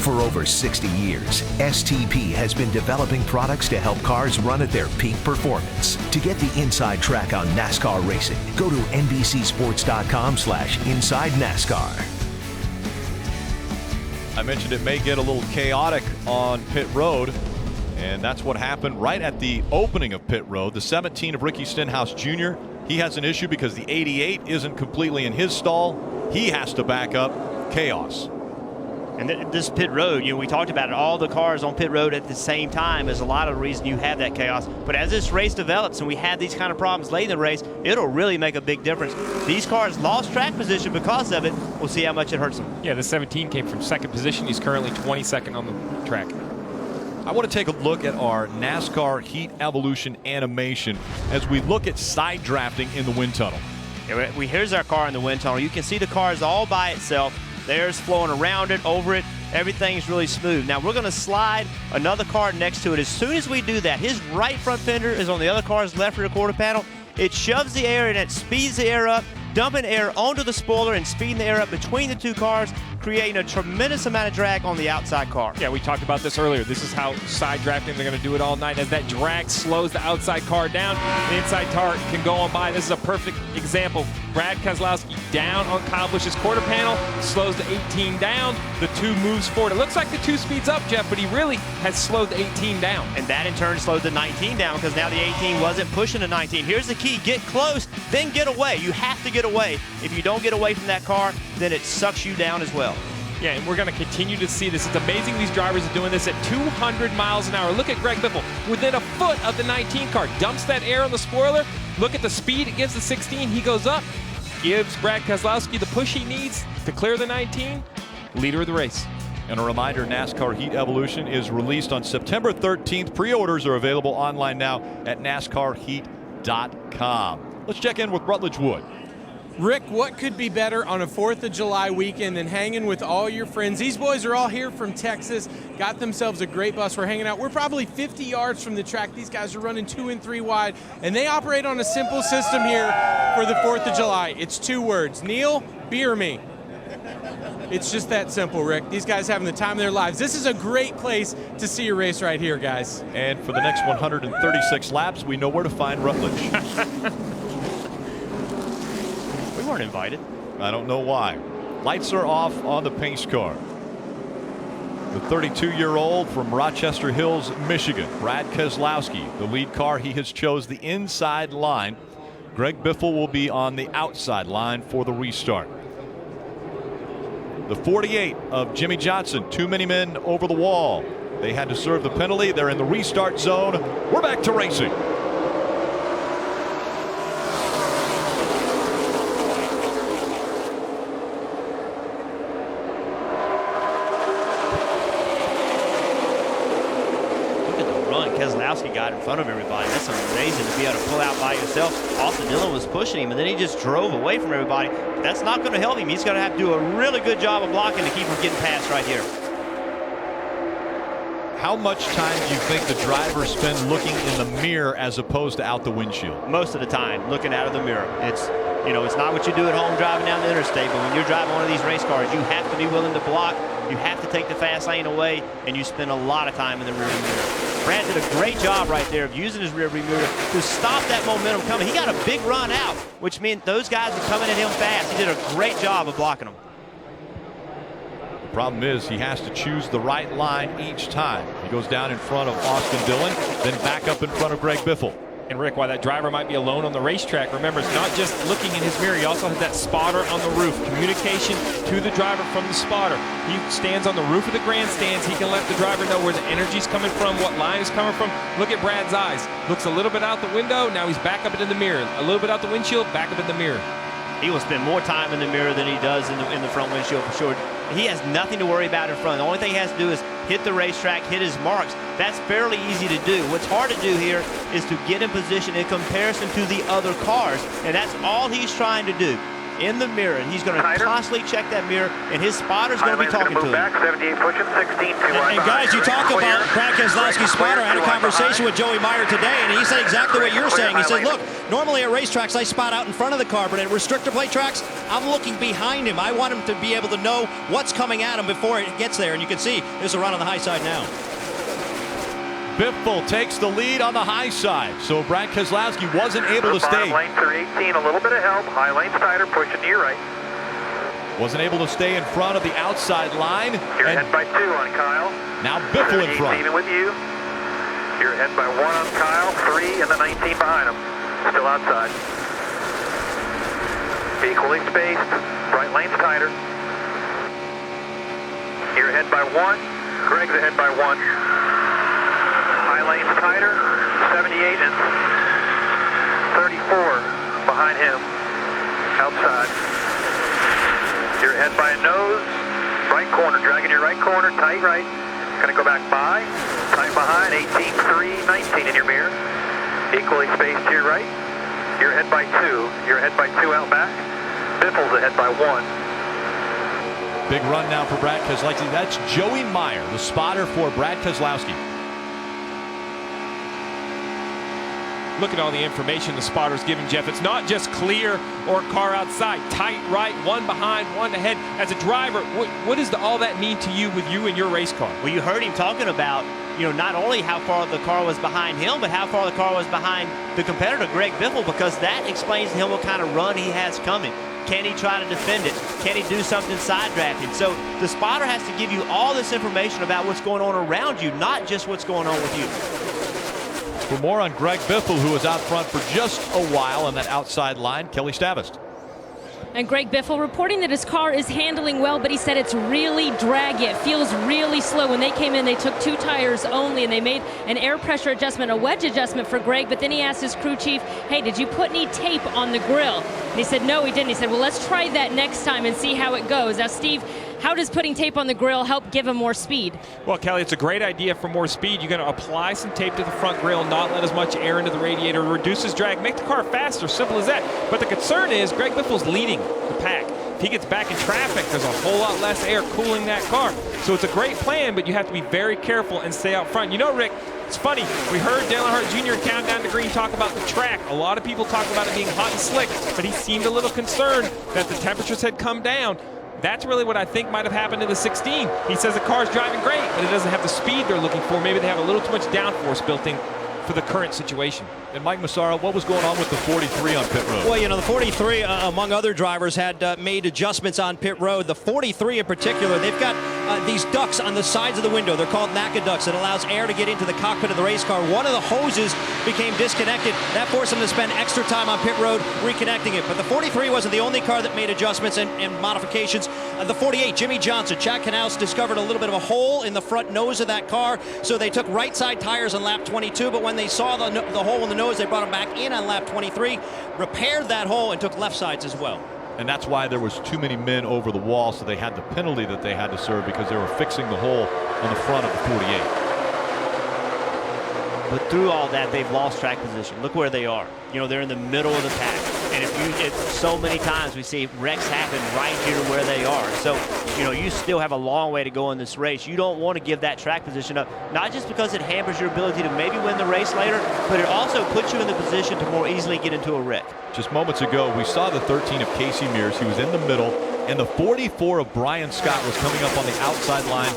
For over 60 years, STP has been developing products to help cars run at their peak performance. To get the inside track on NASCAR racing, go to NBCSports.com/Inside NASCAR.
I mentioned it may get a little chaotic on pit road, and that's what happened right at the opening of pit road. The 17 of Ricky Stenhouse Jr., he has an issue because the 88 isn't completely in his stall. He has to back up. Chaos.
And this pit road, we talked about it, all the cars on pit road at the same time is a lot of the reason you have that chaos. But as this race develops and we have these kind of problems late in the race, it'll really make a big difference. These cars lost track position because of it. We'll see how much it hurts them.
Yeah, the 17 came from second position. He's currently 22nd on the track.
I want to take a look at our NASCAR Heat Evolution animation as we look at side drafting in the wind tunnel.
Yeah, here's our car in the wind tunnel. You can see the car is all by itself. There's flowing around it, over it. Everything's really smooth. Now we're going to slide another car next to it. As soon as we do that, his right front fender is on the other car's left rear quarter panel. It shoves the air and it speeds the air up, dumping air onto the spoiler and speeding the air up between the two cars, creating a tremendous amount of drag on the outside car.
Yeah, we talked about this earlier. This is how side drafting, they're going to do it all night. As that drag slows the outside car down, the inside car can go on by. This is a perfect example. Brad Keselowski down on Kyle Busch's quarter panel, slows the 18 down. The 2 moves forward. It looks like the 2 speeds up, Jeff, but he really has slowed the 18 down.
And that in turn slowed the 19 down because now the 18 wasn't pushing the 19. Here's the key. Get close, then get away. You have to get away. If you don't get away from that car, then it sucks you down as well.
Yeah, and we're going to continue to see this. It's amazing these drivers are doing this at 200 miles an hour. Look at Greg Biffle within a foot of the 19 car. Dumps that air on the spoiler. Look at the speed it gives the 16. He goes up, gives Brad Keselowski the push he needs to clear the 19. Leader of the race.
And a reminder, NASCAR Heat Evolution is released on September 13th. Pre-orders are available online now at NASCARheat.com. Let's check in with Rutledge Wood.
Rick, what could be better on a 4th of July weekend than hanging with all your friends? These boys are all here from Texas, got themselves a great bus. We're hanging out. We're probably 50 yards from the track. These guys are running 2 and 3 wide, and they operate on a simple system here for the 4th of July. It's 2 words. Neil, beer me. It's just that simple, Rick. These guys having the time of their lives. This is a great place to see a race right here, guys.
And for the next 136 laps, we know where to find Rutledge.
We weren't invited.
I don't know why. Lights are off on the pace car. The 32-year-old from Rochester Hills, Michigan, Brad Keselowski, the lead car. He has chose the inside line. Greg Biffle will be on the outside line for the restart. The 48 of Jimmy Johnson, too many men over the wall. They had to serve the penalty. They're in the restart zone. We're back to racing.
Keselowski got in front of everybody. That's amazing to be able to pull out by yourself. Austin Dillon was pushing him, and then he just drove away from everybody. That's not going to help him. He's going to have to do a really good job of blocking to keep him getting past right here.
How much time do you think the drivers spend looking in the mirror as opposed to out the windshield?
Most of the time, looking out of the mirror. It's not what you do at home driving down the interstate, but when you're driving one of these race cars, you have to be willing to block. You have to take the fast lane away, and you spend a lot of time in the rear mirror. Brad did a great job right there of using his rear view mirror to stop that momentum coming. He got a big run out, which meant those guys were coming at him fast. He did a great job of blocking them.
The problem is he has to choose the right line each time. He goes down in front of Austin Dillon, then back up in front of Greg Biffle.
And Rick, while that driver might be alone on the racetrack, remember, it's not just looking in his mirror. He also has that spotter on the roof. Communication to the driver from the spotter. He stands on the roof of the grandstands. He can let the driver know where the energy's coming from, what line is coming from. Look at Brad's eyes. Looks a little bit out the window. Now he's back up into the mirror. A little bit out the windshield, back up in the mirror.
He will spend more time in the mirror than he does in the front windshield for sure. He has nothing to worry about in front. The only thing he has to do is hit the racetrack, hit his marks. That's fairly easy to do. What's hard to do here is to get in position in comparison to the other cars, and that's all he's trying to do. in the mirror, and he's going to constantly check that mirror, and his spotter's going to be talking to him.
Back, 78 pushing, 16 too wide.
And guys, you talk about Brad Keselowski's spotter. I had a conversation with Joey Meyer today, and he said exactly what you're saying. He said, look, normally at racetracks, I spot out in front of the car, but at restrictor plate tracks, I'm looking behind him. I want him to be able to know what's coming at him before it gets there, and you can see there's a run on the high side now.
Biffle takes the lead on the high side, so Brad Keselowski wasn't able to stay.
Bottom lane through 18, a little bit of help. High lane's tighter, pushing to your right.
Wasn't able to stay in front of the outside line.
You're ahead by 2 on Kyle.
Now Biffle in front.
Even with you. You're ahead by 1 on Kyle, 3, and the 19 behind him. Still outside. Equally spaced. Right lane's tighter. You're ahead by 1. Greg's ahead by 1. High lane's tighter. 78 and 34 behind him. Outside. You're ahead by a nose. Right corner. Dragging your right corner. Tight right. Gonna go back by. Tight behind. 18, 3, 19 in your mirror. Equally spaced to your right. You're ahead by 2. You're ahead by 2 out back. Biffle's ahead by 1.
Big run now for Brad Keselowski. That's Joey Meyer, the spotter for Brad Keselowski.
Look at all the information the spotter's giving, Jeff. It's not just clear or car outside. Tight right, 1 behind, 1 ahead. As a driver, what does all that mean to you with you and your race car?
Well, you heard him talking about, not only how far the car was behind him, but how far the car was behind the competitor, Greg Biffle, because that explains to him what kind of run he has coming. Can he try to defend it? Can he do something side drafting? So the spotter has to give you all this information about what's going on around you, not just what's going on with you.
For more on Greg Biffle, who was out front for just a while on that outside line, Kelly Stavist.
And Greg Biffle reporting that his car is handling well, but he said it's really draggy. It feels really slow. When they came in, they took 2 tires only, and they made an air pressure adjustment, a wedge adjustment for Greg. But then he asked his crew chief, hey, did you put any tape on the grill? And he said, no, he didn't. He said, well, let's try that next time and see how it goes. Now, Steve, how does putting tape on the grill help give him more speed?
Well, Kelly, it's a great idea for more speed. You're going to apply some tape to the front grille, not let as much air into the radiator, reduces drag, make the car faster, simple as that. But the concern is Greg Biffle's leading the pack. If he gets back in traffic, there's a whole lot less air cooling that car. So it's a great plan, but you have to be very careful and stay out front. You know, Rick, it's funny. We heard Dale Earnhardt Jr. count down to green talk about the track. A lot of people talk about it being hot and slick, but he seemed a little concerned that the temperatures had come down. That's really what I think might have happened in the 16. He says the car's driving great, but it doesn't have the speed they're looking for. Maybe they have a little too much downforce built in for the current situation.
And Mike Massaro, what was going on with the 43 on pit road?
Well, the 43, among other drivers, had made adjustments on pit road. The 43 in particular, they've got these ducts on the sides of the window. They're called NACA ducts. It allows air to get into the cockpit of the race car. One of the hoses became disconnected. That forced them to spend extra time on pit road reconnecting it. But the 43 wasn't the only car that made adjustments and modifications. The 48, Jimmy Johnson, Chad Knaus discovered a little bit of a hole in the front nose of that car, so they took right side tires on lap 22, but when they saw the hole in the nose, they brought them back in on lap 23, repaired that hole, and took left sides as well.
And that's why there was too many men over the wall, so they had the penalty that they had to serve because they were fixing the hole on the front of the 48.
But through all that, they've lost track position. Look where they are. They're in the middle of the pack. And so many times we see wrecks happen right here to where they are. So, you still have a long way to go in this race. You don't want to give that track position up, not just because it hampers your ability to maybe win the race later, but it also puts you in the position to more easily get into a wreck.
Just moments ago, we saw the 13 of Casey Mears. He was in the middle, and the 44 of Brian Scott was coming up on the outside line,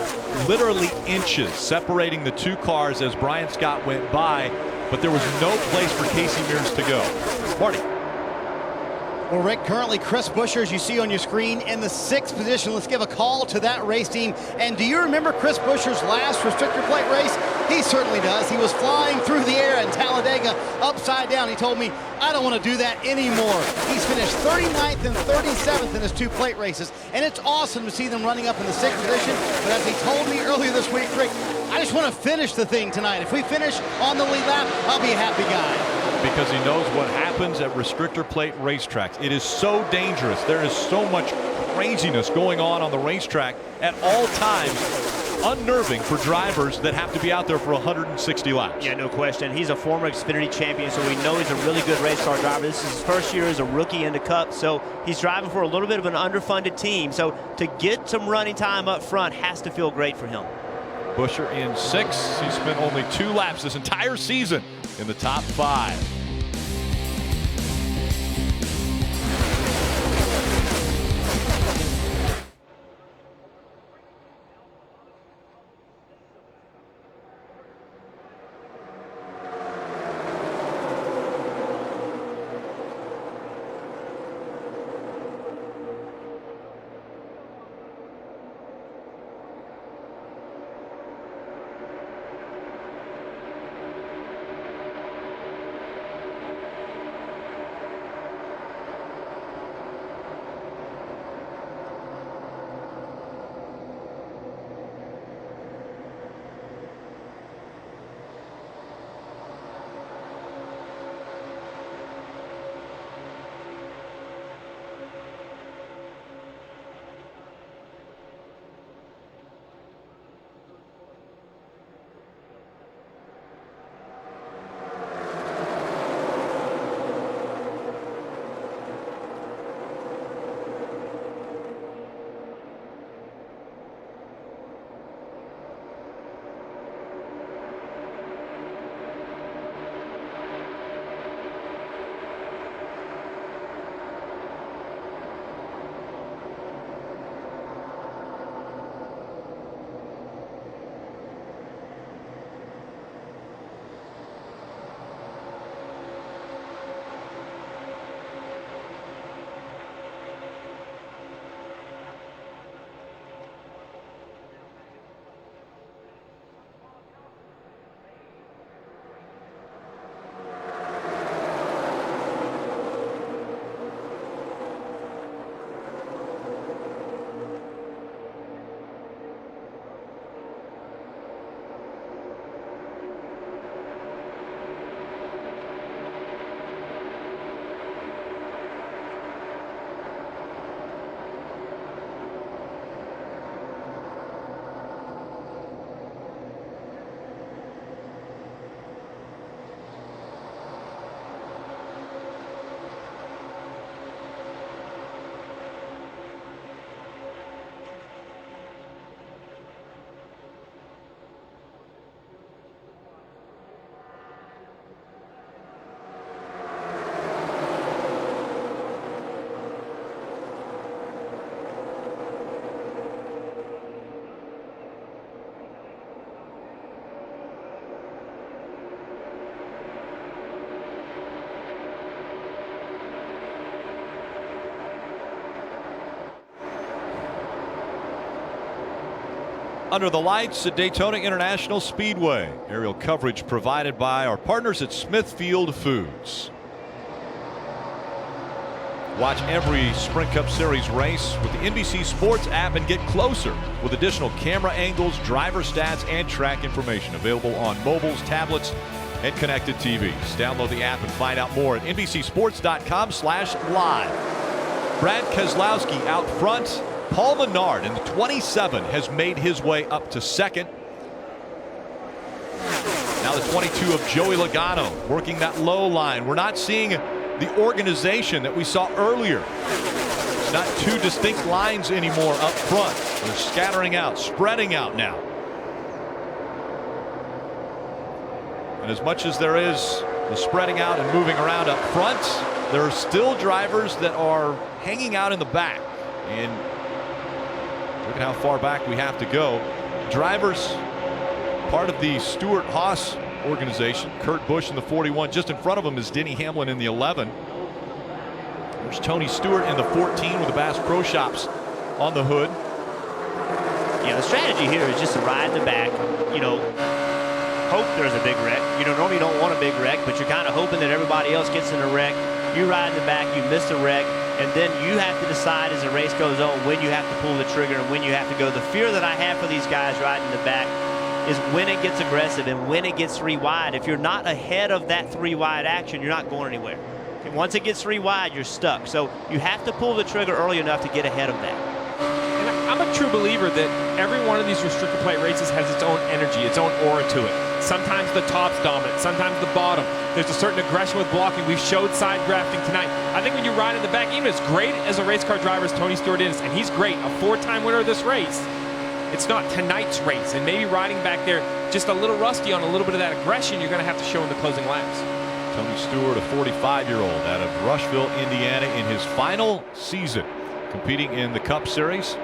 literally inches separating the 2 cars as Brian Scott went by, but there was no place for Casey Mears to go. Marty.
Well, Rick, currently Chris Buescher, as you see on your screen, in the 6th position. Let's give a call to that race team. And do you remember Chris Buescher's last restrictor plate race? He certainly does. He was flying through the air in Talladega upside down. He told me, I don't want to do that anymore. He's finished 39th and 37th in his 2 plate races. And it's awesome to see them running up in the 6th position. But as he told me earlier this week, Rick, I just want to finish the thing tonight. If we finish on the lead lap, I'll be a happy guy.
Because he knows what happens at restrictor plate racetracks. It is so dangerous. There is so much craziness going on the racetrack at all times. Unnerving for drivers that have to be out there for 160 laps.
Yeah, no question. He's a former Xfinity champion, so we know he's a really good race car driver. This is his first year as a rookie in the Cup, so he's driving for a little bit of an underfunded team. So to get some running time up front has to feel great for him.
Buescher in 6. He spent only 2 laps this entire season in the top 5. Under the lights at Daytona International Speedway. Aerial coverage provided by our partners at Smithfield Foods. Watch every Sprint Cup Series race with the NBC Sports app and get closer with additional camera angles, driver stats, and track information available on mobiles, tablets, and connected TVs. Download the app and find out more at NBCSports.com/live. Brad Keselowski out front. Paul Menard in the 27 has made his way up to second. Now the 22 of Joey Logano working that low line. We're not seeing the organization that we saw earlier. It's not 2 distinct lines anymore up front. They're scattering out, spreading out now. And as much as there is the spreading out and moving around up front, there are still drivers that are hanging out in the back. And look at how far back we have to go. Drivers, part of the Stewart-Haas organization. Kurt Busch in the 41. Just in front of him is Denny Hamlin in the 11. There's Tony Stewart in the 14 with the Bass Pro Shops on the hood.
Yeah, the strategy here is just to ride in the back, hope there's a big wreck. Normally you don't want a big wreck, but you're kind of hoping that everybody else gets in a wreck. You ride in the back, you miss a wreck, and then you have to decide as the race goes on when you have to pull the trigger and when you have to go. The fear that I have for these guys riding in the back is when it gets aggressive and when it gets 3 wide. If you're not ahead of that 3 wide action, you're not going anywhere. Once it gets 3 wide, you're stuck. So you have to pull the trigger early enough to get ahead of that.
And I'm a true believer that every one of these restrictor plate races has its own energy, its own aura to it. Sometimes the top's dominant, sometimes the bottom. There's a certain aggression with blocking. We've showed side drafting tonight. I think when you ride in the back, even as great as a race car driver as Tony Stewart is, and he's great, a 4-time winner of this race, it's not tonight's race. And maybe riding back there just a little rusty on a little bit of that aggression you're going to have to show in the closing laps.
Tony Stewart, a 45-year-old out of Rushville, Indiana, in his final season competing in the Cup Series.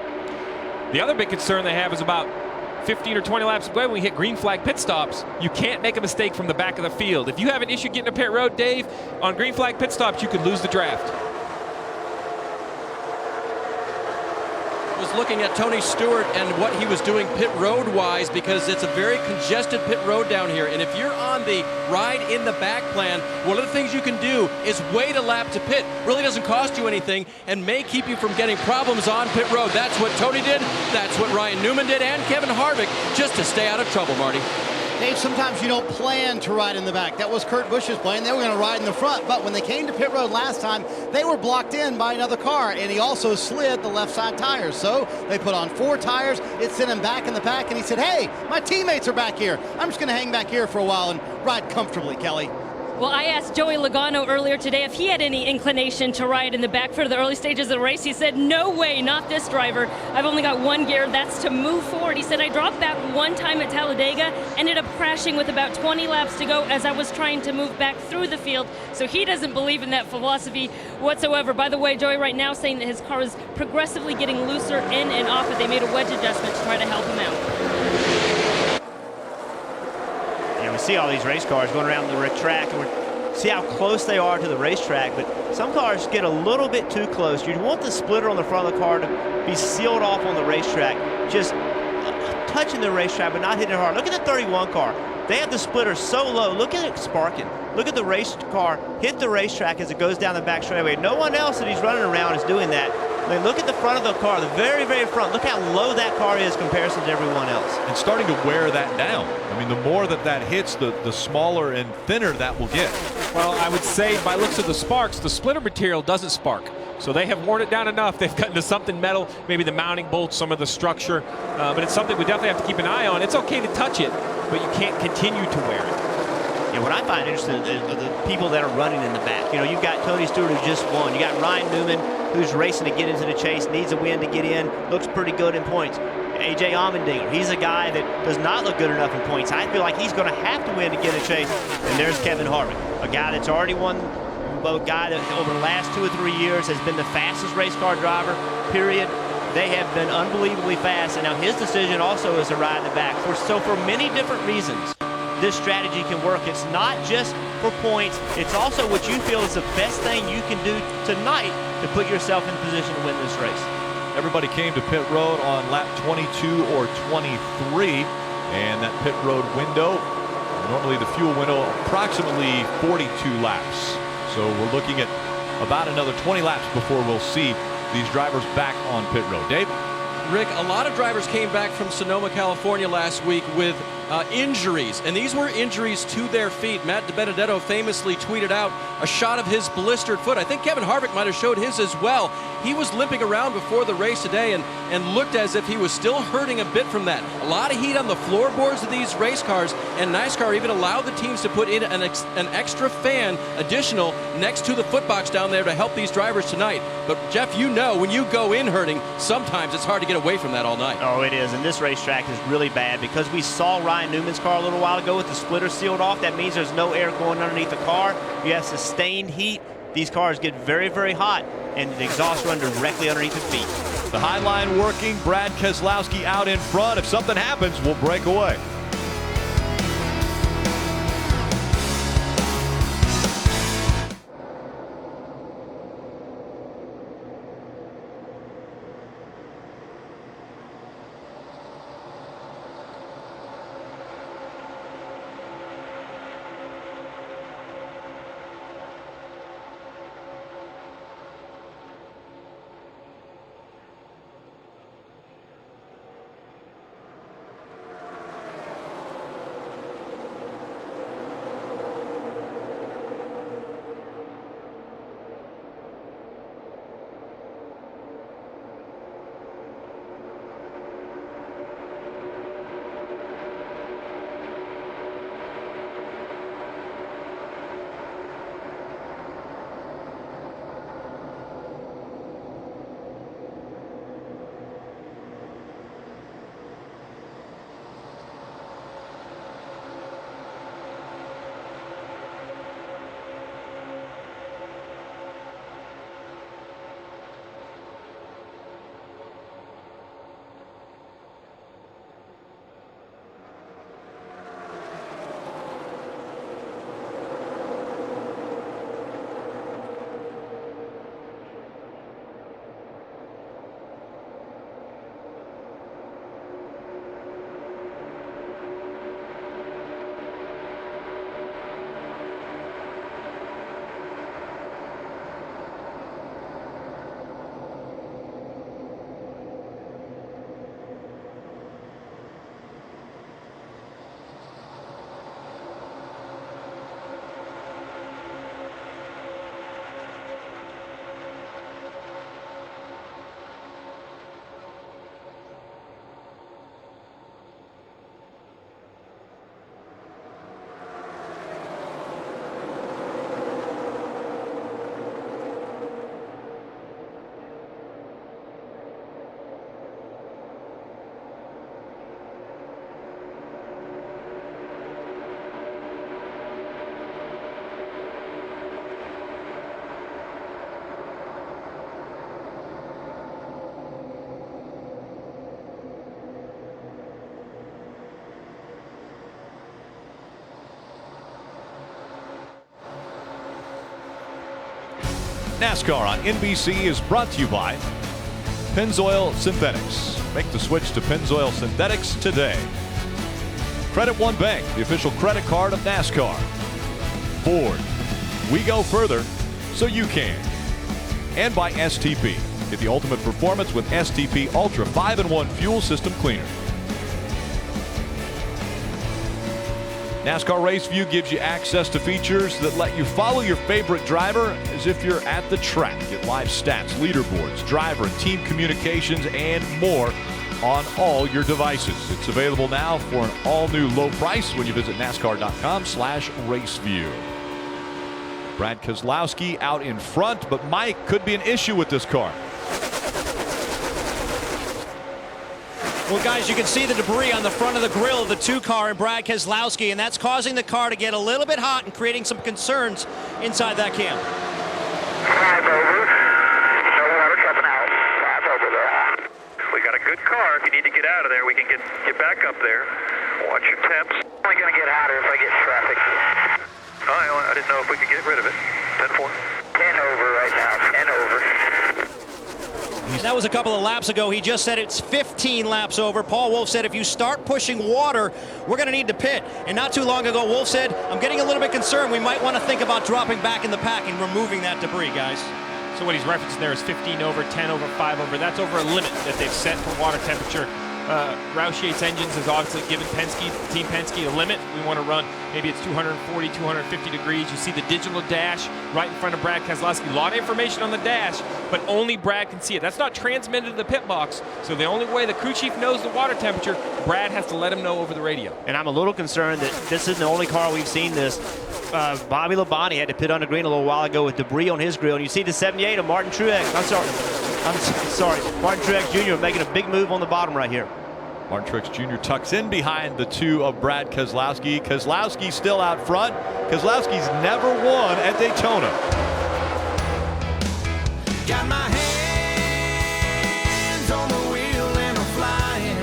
The other big concern they have is about 15 or 20 laps away when we hit green flag pit stops. You can't make a mistake from the back of the field. If you have an issue getting to pit road, Dave, on green flag pit stops, you could lose the draft.
Was looking at Tony Stewart and what he was doing pit road wise, because it's a very congested pit road down here, and if you're on the ride in the back plan, one of the things you can do is wait a lap to pit. Really doesn't cost you anything and may keep you from getting problems on pit road. That's what Tony did, that's what Ryan Newman did, and Kevin Harvick, just to stay out of trouble, Marty.
Dave, sometimes you don't plan to ride in the back. That was Kurt Busch's plan. They were going to ride in the front, but when they came to pit road last time, they were blocked in by another car, and he also slid the left side tires. So they put on 4 tires. It sent him back in the pack, and he said, hey, my teammates are back here. I'm just going to hang back here for a while and ride comfortably, Kelly.
Well, I asked Joey Logano earlier today if he had any inclination to ride in the back for the early stages of the race. He said, no way, not this driver. I've only got 1 gear, that's to move forward. He said, I dropped back 1 time at Talladega, ended up crashing with about 20 laps to go as I was trying to move back through the field. So he doesn't believe in that philosophy whatsoever. By the way, Joey right now saying that his car is progressively getting looser in and off, but they made a wedge adjustment to try to help him out.
We see all these race cars going around the track, and we see how close they are to the racetrack, but some cars get a little bit too close. You want the splitter on the front of the car to be sealed off on the racetrack, just touching the racetrack but not hitting it hard. Look at the 31 car. They have the splitter so low. Look at it sparking. Look at the race car hit the racetrack as it goes down the back straightaway. No one else that he's running around is doing that. I mean, look at the front of the car, the very, very front. Look how low that car is in comparison to everyone else.
And starting to wear that down. I mean, the more that hits, the smaller and thinner that will get.
Well, I would say by looks of the sparks, the splitter material doesn't spark. So they have worn it down enough. They've cut into something metal, maybe the mounting bolts, some of the structure. But it's something we definitely have to keep an eye on. It's okay to touch it, but you can't continue to wear it.
Yeah, what I find interesting is the people that are running in the back. You know, you've got Tony Stewart who just won. You got Ryan Newman who's racing to get into the chase, needs a win to get in, looks pretty good in points. A.J. Allmendinger, he's a guy that does not look good enough in points. I feel like he's going to have to win to get a chase. And there's Kevin Harvick, a guy that's already won, a guy that over the last 2 or 3 years has been the fastest race car driver, period. They have been unbelievably fast, and now his decision also is to ride in the back. So for many different reasons, this strategy can work. It's not just for points, it's also what you feel is the best thing you can do tonight to put yourself in position to win this race.
Everybody came to pit road on lap 22 or 23, and that pit road window, normally the fuel window, approximately 42 laps. So we're looking at about another 20 laps before we'll see these drivers back on pit road. Dave?
Rick, a lot of drivers came back from Sonoma, California last week with injuries, and these were injuries to their feet. Matt DiBenedetto famously tweeted out a shot of his blistered foot. I think Kevin Harvick might have showed his as well. He was limping around before the race today and looked as if he was still hurting a bit from that. A lot of heat on the floorboards of these race cars, and NASCAR even allowed the teams to put in an extra fan additional next to the foot box down there to help these drivers tonight. But Jeff, you know, when you go in hurting, sometimes it's hard to get away from that all night.
Oh, it is, and this racetrack is really bad because we saw Ryan Newman's car a little while ago with the splitter sealed off. That means there's no air going underneath the car. You have sustained heat. These cars get very, very hot, and the exhausts run directly underneath the feet.
The high line working, Brad Keselowski out in front. If something happens, we'll break away. NASCAR on NBC is brought to you by Pennzoil Synthetics. Make the switch to Pennzoil Synthetics today. Credit One Bank, the official credit card of NASCAR. Ford, we go further so you can. And by STP. Get the ultimate performance with STP Ultra 5-in-1 Fuel System Cleaner. NASCAR Race View gives you access to features that let you follow your favorite driver as if you're at the track. Get live stats, leaderboards, driver and team communications, and more on all your devices. It's available now for an all-new low price when you visit NASCAR.com/raceview. Brad Keselowski out in front, but Mike could be an issue with this car.
Well, guys, you can see the debris on the front of the grille of the 2-car in Brad Keselowski, and that's causing the car to get a little bit hot and creating some concerns inside that camp.
5 over. No water coming out. 5 over there. We got a good car. If you need to get out of there, we can get back up there. Watch your temps. Only going to get hotter if I get traffic. I didn't know if we could get rid of it. 10-4. 10 over right now. 10 over.
And that was a couple of laps ago. He just said it's 15 laps over. Paul Wolfe said if you start pushing water, we're going to need to pit. And not too long ago, Wolfe said, I'm getting a little bit concerned. We might want to think about dropping back in the pack and removing that debris, guys.
So what he's referencing there is 15 over, 10 over, 5 over. That's over a limit that they've set for water temperature. Roush Yates Engines has obviously given Team Penske a limit. We want to run, maybe it's 240, 250 degrees. You see the digital dash right in front of Brad Keselowski. A lot of information on the dash, but only Brad can see it. That's not transmitted to the pit box, so the only way the crew chief knows the water temperature, Brad has to let him know over the radio.
And I'm a little concerned that this isn't the only car we've seen this. Bobby Labonte had to pit under green a little while ago with debris on his grill, and you see the 78 of Martin Truex. I'm sorry, Martin Truex Jr. making a big move on the bottom right here.
Martin Truex Jr. tucks in behind the 2 of Brad Keselowski. Keselowski still out front. Keselowski's never won at Daytona.
Got my hands on the wheel and I'm flying.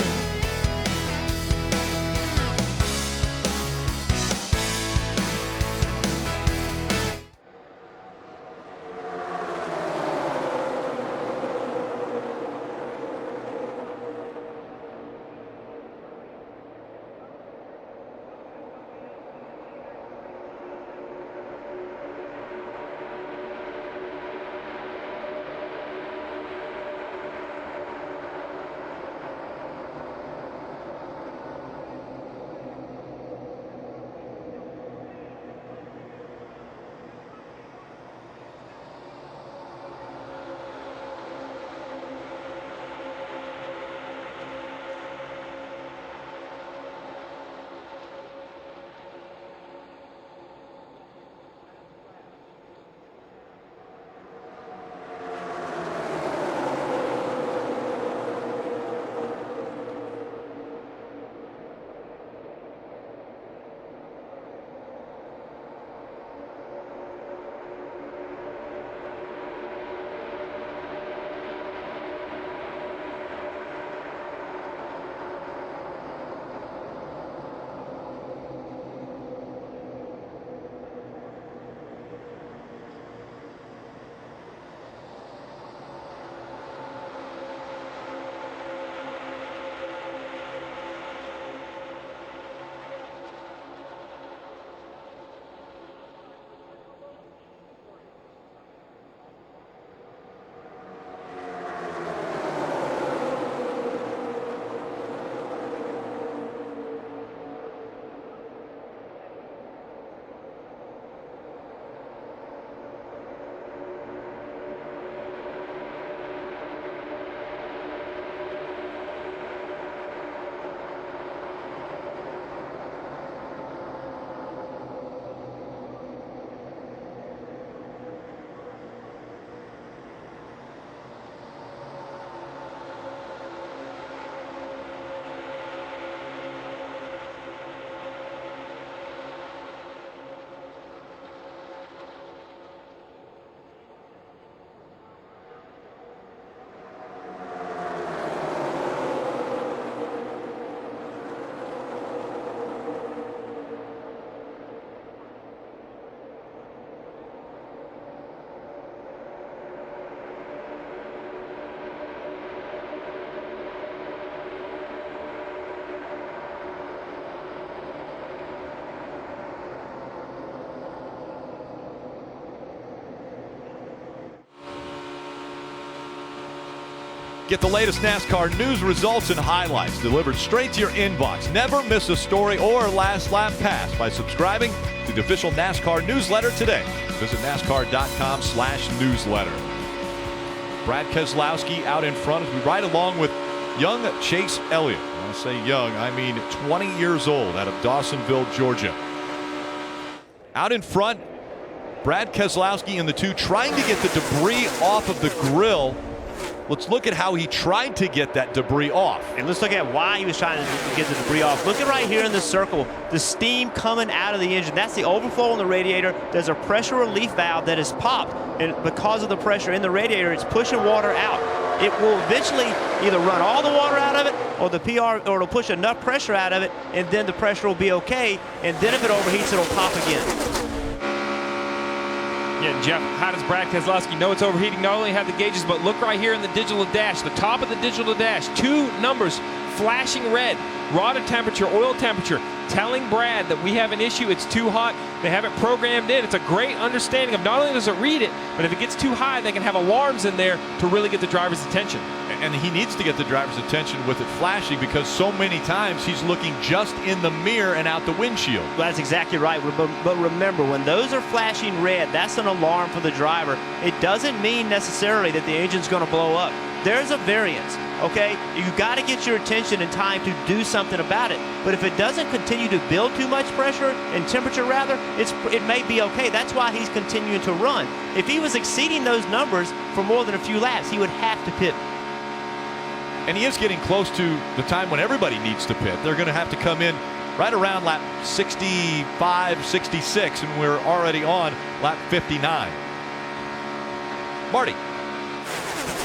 Get the latest NASCAR news, results, and highlights delivered straight to your inbox. Never miss a story or last lap pass by subscribing to the official NASCAR newsletter today. Visit NASCAR.com/newsletter. Brad Keselowski out in front as we ride along with young Chase Elliott. When I say young, I mean 20 years old, out of Dawsonville, Georgia. Out in front, Brad Keselowski and the two trying to get the debris off of the grill. Let's look at how he tried to get that debris off.
And let's look at why he was trying to get the debris off. Look at right here in the circle, the steam coming out of the engine. That's the overflow in the radiator. There's a pressure relief valve that is popped, and because of the pressure in the radiator, it's pushing water out. It will eventually either run all the water out of it, or the PR, or it'll push enough pressure out of it, and then the pressure will be okay. And then if it overheats, it'll pop again.
Yeah, Jeff, how does Brad Keselowski know it's overheating? Not only have the gauges, but look right here in the digital dash, the top of the digital dash, 2 numbers flashing red, water temperature, oil temperature, telling Brad that we have an issue, it's too hot. They have it programmed in. It's a great understanding of not only does it read it, but if it gets too high, they can have alarms in there to really get the driver's attention.
And he needs to get the driver's attention with it flashing, because so many times he's looking just in the mirror and out the windshield.
Well, that's exactly right. But remember, when those are flashing red, that's an alarm for the driver. It doesn't mean necessarily that the engine's going to blow up. There's a variance, okay? You got to get your attention in time to do something about it. But if it doesn't continue to build too much pressure and temperature, rather, it may be okay. That's why he's continuing to run. If he was exceeding those numbers for more than a few laps, he would have to pit.
And he is getting close to the time when everybody needs to pit. They're going to have to come in right around lap 65, 66, and we're already on lap 59. Marty.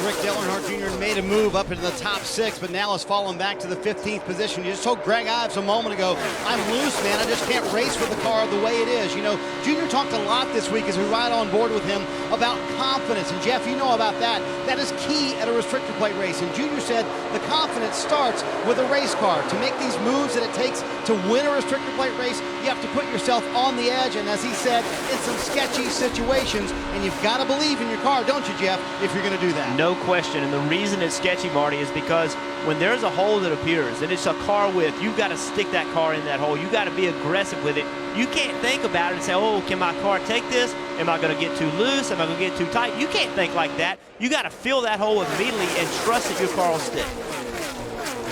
Rick Dale Earnhardt Jr. made a move up into the top 6, but now has fallen back to the 15th position. You just told Greg Ives a moment ago, I'm loose, man. I just can't race with the car the way it is. You know, Jr. talked a lot this week as we ride on board with him about confidence. And Jeff, you know about that. That is key at a restrictor plate race. And Jr. said the confidence starts with a race car. To make these moves that it takes to win a restrictor plate race, you have to put yourself on the edge. And as he said, in some sketchy situations. And you've got to believe in your car, don't you, Jeff, if you're going to do that?
No question. And the reason it's sketchy, Marty, is because when there's a hole that appears and it's a car width, you've got to stick that car in that hole. You've got to be aggressive with it. You can't think about it and say, oh, can my car take this? Am I going to get too loose? Am I going to get too tight? You can't think like that. You got to fill that hole immediately and trust that your car will stick.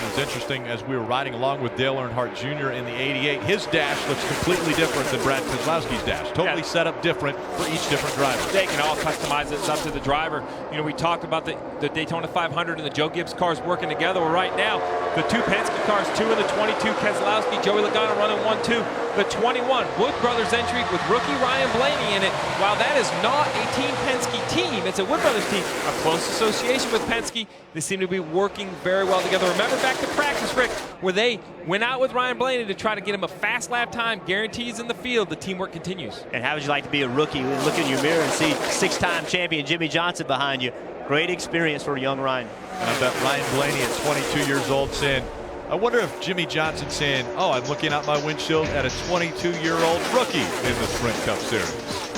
It's interesting, as we were riding along with Dale Earnhardt Jr. in the 88, his dash looks completely different than Brad Keselowski's dash. Totally set up different for each different driver.
They can all customize it. It's up to the driver. You know, we talked about the Daytona 500 and the Joe Gibbs cars working together. Well, right now, the 2 Penske cars, 2 in the 22, Keselowski, Joey Logano running 1-2. The 21, Wood Brothers entry with rookie Ryan Blaney in it. While that is not a Team Penske team, it's a Wood Brothers team. A close association with Penske. They seem to be working very well together. Remember back to practice, Rick, where they went out with Ryan Blaney to try to get him a fast lap time, guarantees in the field. The teamwork continues.
And how would you like to be a rookie, look in your mirror and see 6-time champion Jimmy Johnson behind you? Great experience for young Ryan.
And I bet Ryan Blaney at 22 years old saying, I wonder if Jimmy Johnson's saying, oh, I'm looking out my windshield at a 22-year-old rookie in the Sprint Cup Series.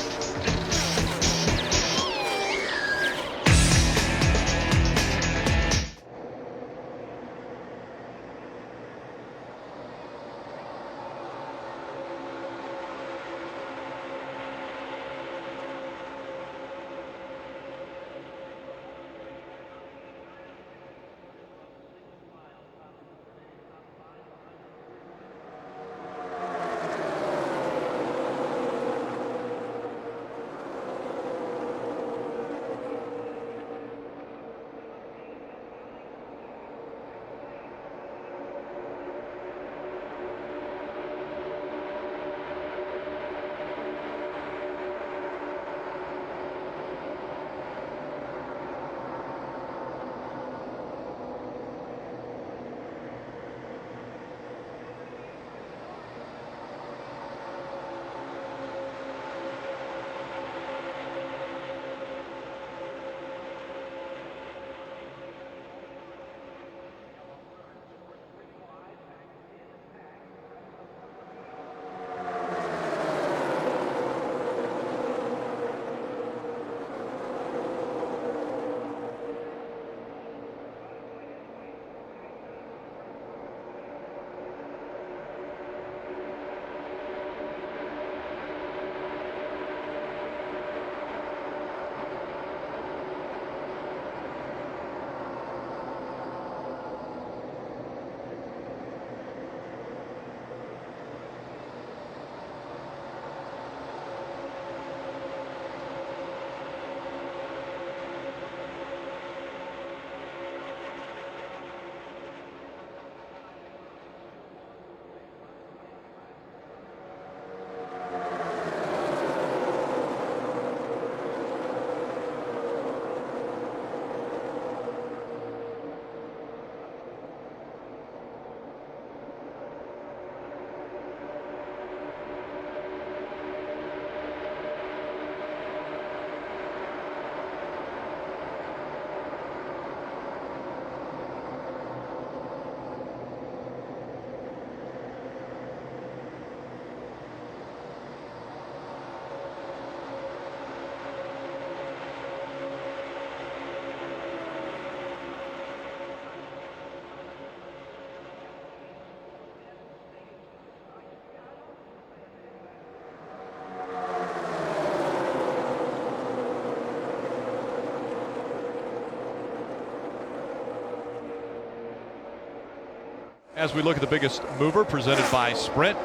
As we look at the biggest mover presented by Sprint,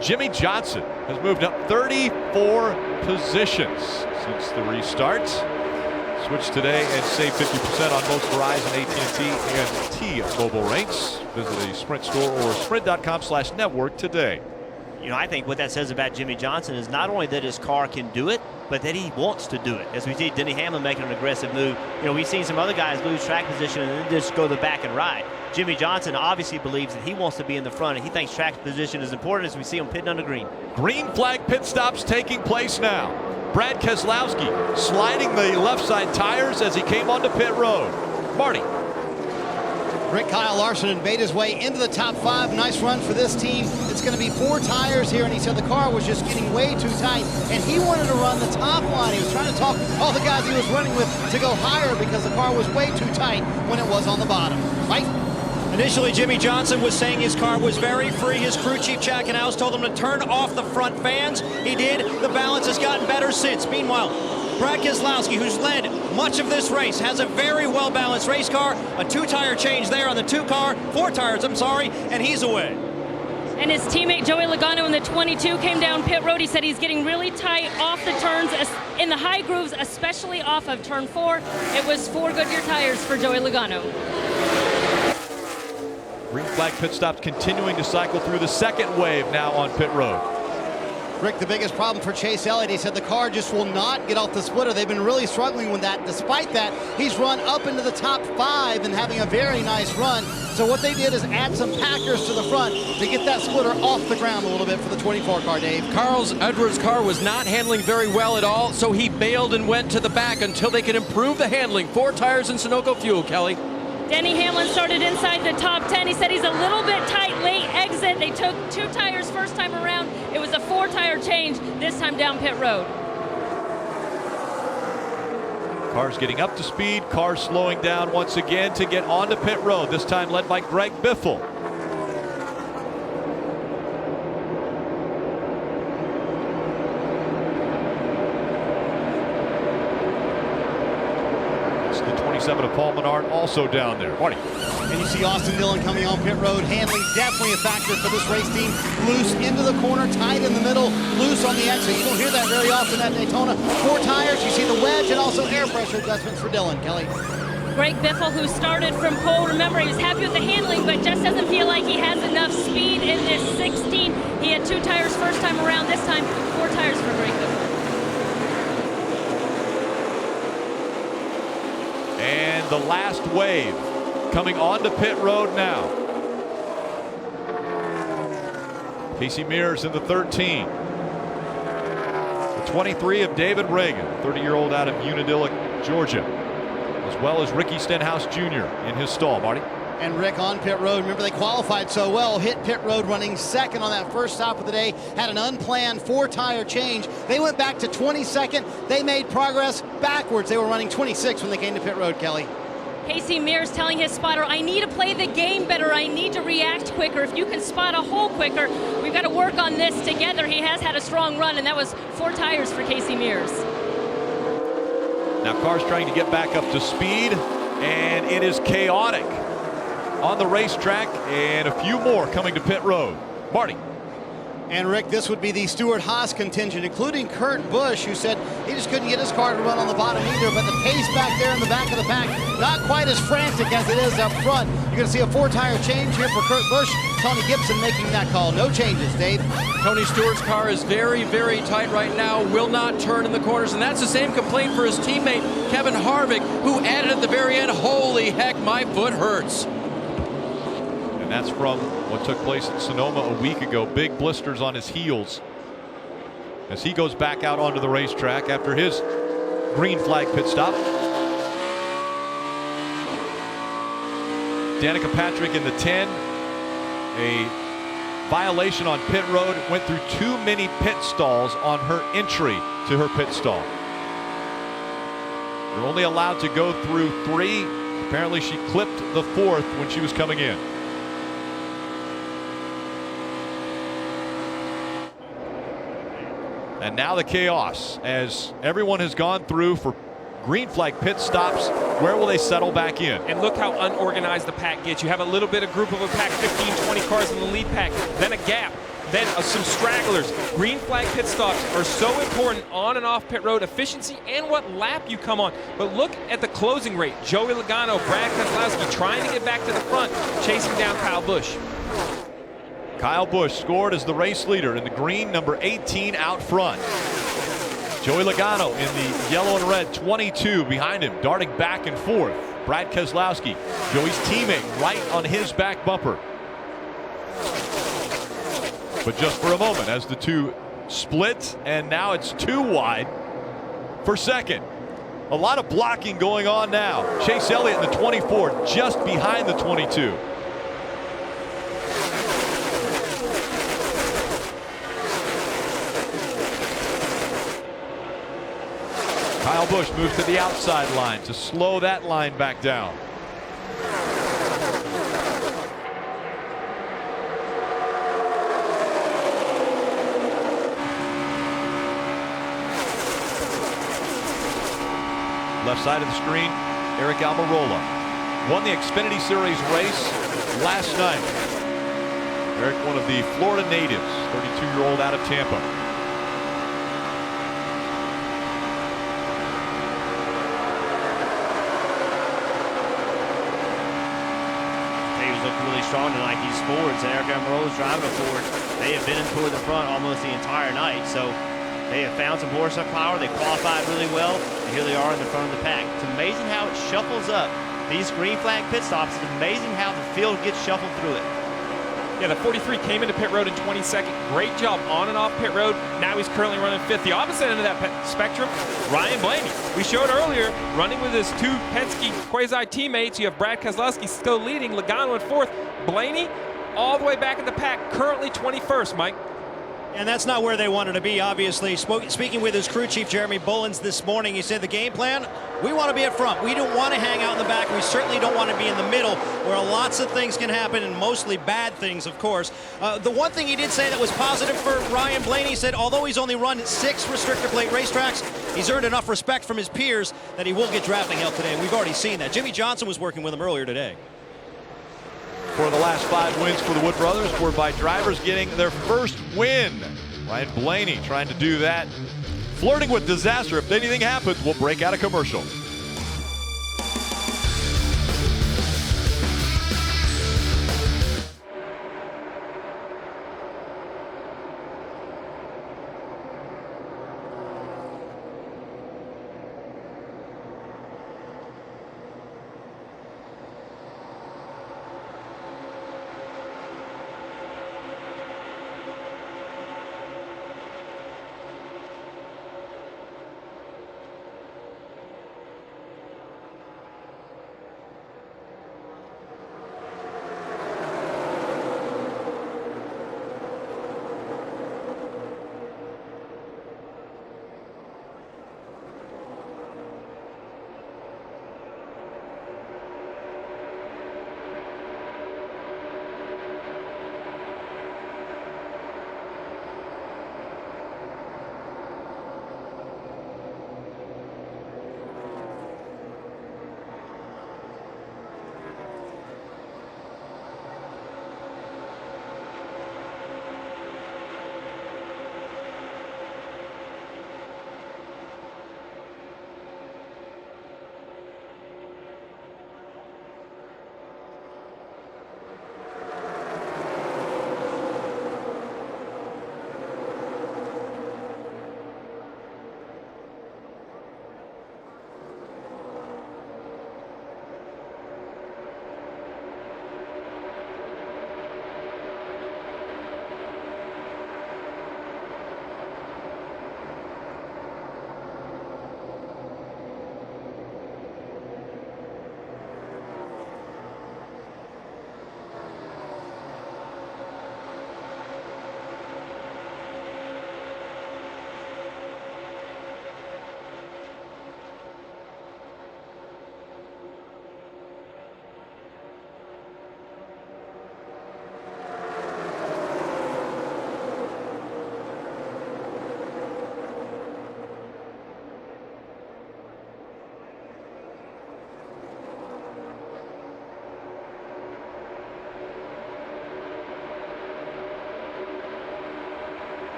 Jimmy Johnson has moved up 34 positions since the restart. Switch today and save 50% on most Verizon, AT&T, and T-Mobile rates. Visit a Sprint store or sprint.com/network today.
You know, I think what that says about Jimmy Johnson is not only that his car can do it, but that he wants to do it. As we see Denny Hamlin making an aggressive move. You know, we've seen some other guys lose track position and then just go to the back and ride. Jimmy Johnson obviously believes that he wants to be in the front, and he thinks track position is important as we see him pitting on the green.
Green flag pit stops taking place now. Brad Keselowski sliding the left side tires as he came onto pit road. Marty.
Rick Kyle Larson made his way into the top 5. Nice run for this team. It's going to be 4 tires here, and he said the car was just getting way too tight, and he wanted to run the top line. He was trying to talk all the guys he was running with to go higher because the car was way too tight when it was on the bottom. Mike?
Initially, Jimmy Johnson was saying his car was very free. His crew chief, Jack Knaus, told him to turn off the front fans. He did. The balance has gotten better since. Meanwhile, Brad Keselowski, who's led much of this race, has a very well-balanced race car. A 2-tire change there on the 4 tires, and he's away.
And his teammate Joey Logano in the 22 came down pit road. He said he's getting really tight off the turns in the high grooves, especially off of turn 4. It was 4 Goodyear tires for Joey Logano.
Green flag pit stops continuing to cycle through the second wave now on pit road.
Rick, the biggest problem for Chase Elliott, he said the car just will not get off the splitter. They've been really struggling with that. Despite that, he's run up into the top 5 and having a very nice run. So what they did is add some packers to the front to get that splitter off the ground a little bit for the 24 car, Dave.
Carl Edwards' car was not handling very well at all, so he bailed and went to the back until they could improve the handling. 4 tires and Sunoco fuel, Kelly.
Denny Hamlin started inside the top 10. He said he's a little bit tight late exit. They took 2 tires first time around. It was a 4-tire change, this time down pit road.
Cars getting up to speed, cars slowing down once again to get onto pit road, this time led by Greg Biffle. Of Paul Menard also down there. Marty.
And you see Austin Dillon coming on pit road. Handling definitely a factor for this race team. Loose into the corner, tight in the middle, loose on the exit. You don't hear that very often at Daytona. 4 tires, you see the wedge and also air pressure adjustments for Dillon. Kelly.
Greg Biffle, who started from pole, remember he was happy with the handling, but just doesn't feel like he has enough speed in this 16. He had 2 tires first time around, this time 4 tires for Greg Biffle.
And the last wave coming onto pit road now. Casey Mears in the 13. The 23 of David Reagan, 30-year-old out of Unadilla, Georgia, as well as Ricky Stenhouse Jr. in his stall. Marty.
And Rick on pit road. Remember, they qualified so well. Hit pit road running second on that first stop of the day. Had an unplanned 4-tire change. They went back to 22nd. They made progress backwards. They were running 26 when they came to pit road, Kelly.
Casey Mears telling his spotter, I need to play the game better. I need to react quicker. If you can spot a hole quicker, we've got to work on this together. He has had a strong run, and that was 4 tires for Casey Mears.
Now cars trying to get back up to speed, and it is chaotic on the racetrack, and a few more coming to pit road. Marty.
And Rick, this would be the Stewart-Haas contingent, including Kurt Busch, who said he just couldn't get his car to run on the bottom either, but the pace back there in the back of the pack, not quite as frantic as it is up front. You're going to see a 4-tire change here for Kurt Busch. Tony Gibson making that call. No changes, Dave.
Tony Stewart's car is very, very tight right now, will not turn in the corners, and that's the same complaint for his teammate, Kevin Harvick, who added at the very end, holy heck, my foot hurts.
And that's from what took place at Sonoma a week ago. Big blisters on his heels as he goes back out onto the racetrack after his green flag pit stop. Danica Patrick in the 10. A violation on pit road, went through too many pit stalls on her entry to her pit stall. You're only allowed to go through 3. Apparently she clipped the 4th when she was coming in. And now the chaos as everyone has gone through for Green flag pit stops. Where will they settle back in?
And look how unorganized the pack gets. You have a little bit of group of a pack, 15, 20 cars in the lead pack, then a gap, then some stragglers. Green flag pit stops are so important on and off pit road efficiency and what lap you come on. But look at the closing rate. Joey Logano, Brad Keselowski trying to get back to the front, chasing down Kyle Busch.
Kyle Busch scored as the race leader in the green, number 18 out front. Joey Logano in the yellow and red, 22 behind him, darting back and forth. Brad Keselowski, Joey's teammate, right on his back bumper. But just for a moment as the two split, and now it's too wide for second. A lot of blocking going on now. Chase Elliott in the 24, just behind the 22. Kyle Busch moves to the outside line to slow that line back down. Left side of the screen, Eric Almirola won the Xfinity Series race last night. Eric, one of the Florida natives, 32-year-old out of Tampa.
Really strong tonight. These Fords, Eric Almirola's driving a Ford. They have been in toward the front almost the entire night, so they have found some horsepower. They qualified really well, and here they are in the front of the pack. It's amazing how it shuffles up. These green flag pit stops, it's amazing how the field gets shuffled through it.
Yeah, the 43 came into pit road in 22nd. Great job on and off pit road. Now he's currently running 5th. The opposite end of that spectrum, Ryan Blaney. We showed earlier, running with his two Penske quasi teammates. You have Brad Keselowski still leading, Logano in 4th. Blaney all the way back in the pack, currently 21st, Mike.
And that's not where they wanted to be, obviously. Speaking with his crew chief, Jeremy Bullins, this morning, he said the game plan, we want to be up front. We don't want to hang out in the back. We certainly don't want to be in the middle where lots of things can happen, and mostly bad things, of course. The one thing he did say that was positive for Ryan Blaney, he said although he's only run 6 restrictor plate racetracks, he's earned enough respect from his peers that he will get drafting help today. And we've already seen that. Jimmy Johnson was working with him earlier today.
For the last 5 wins for the Wood brothers were by drivers getting their first win. Ryan Blaney trying to do that. Flirting with disaster. If anything happens, we'll break out a commercial.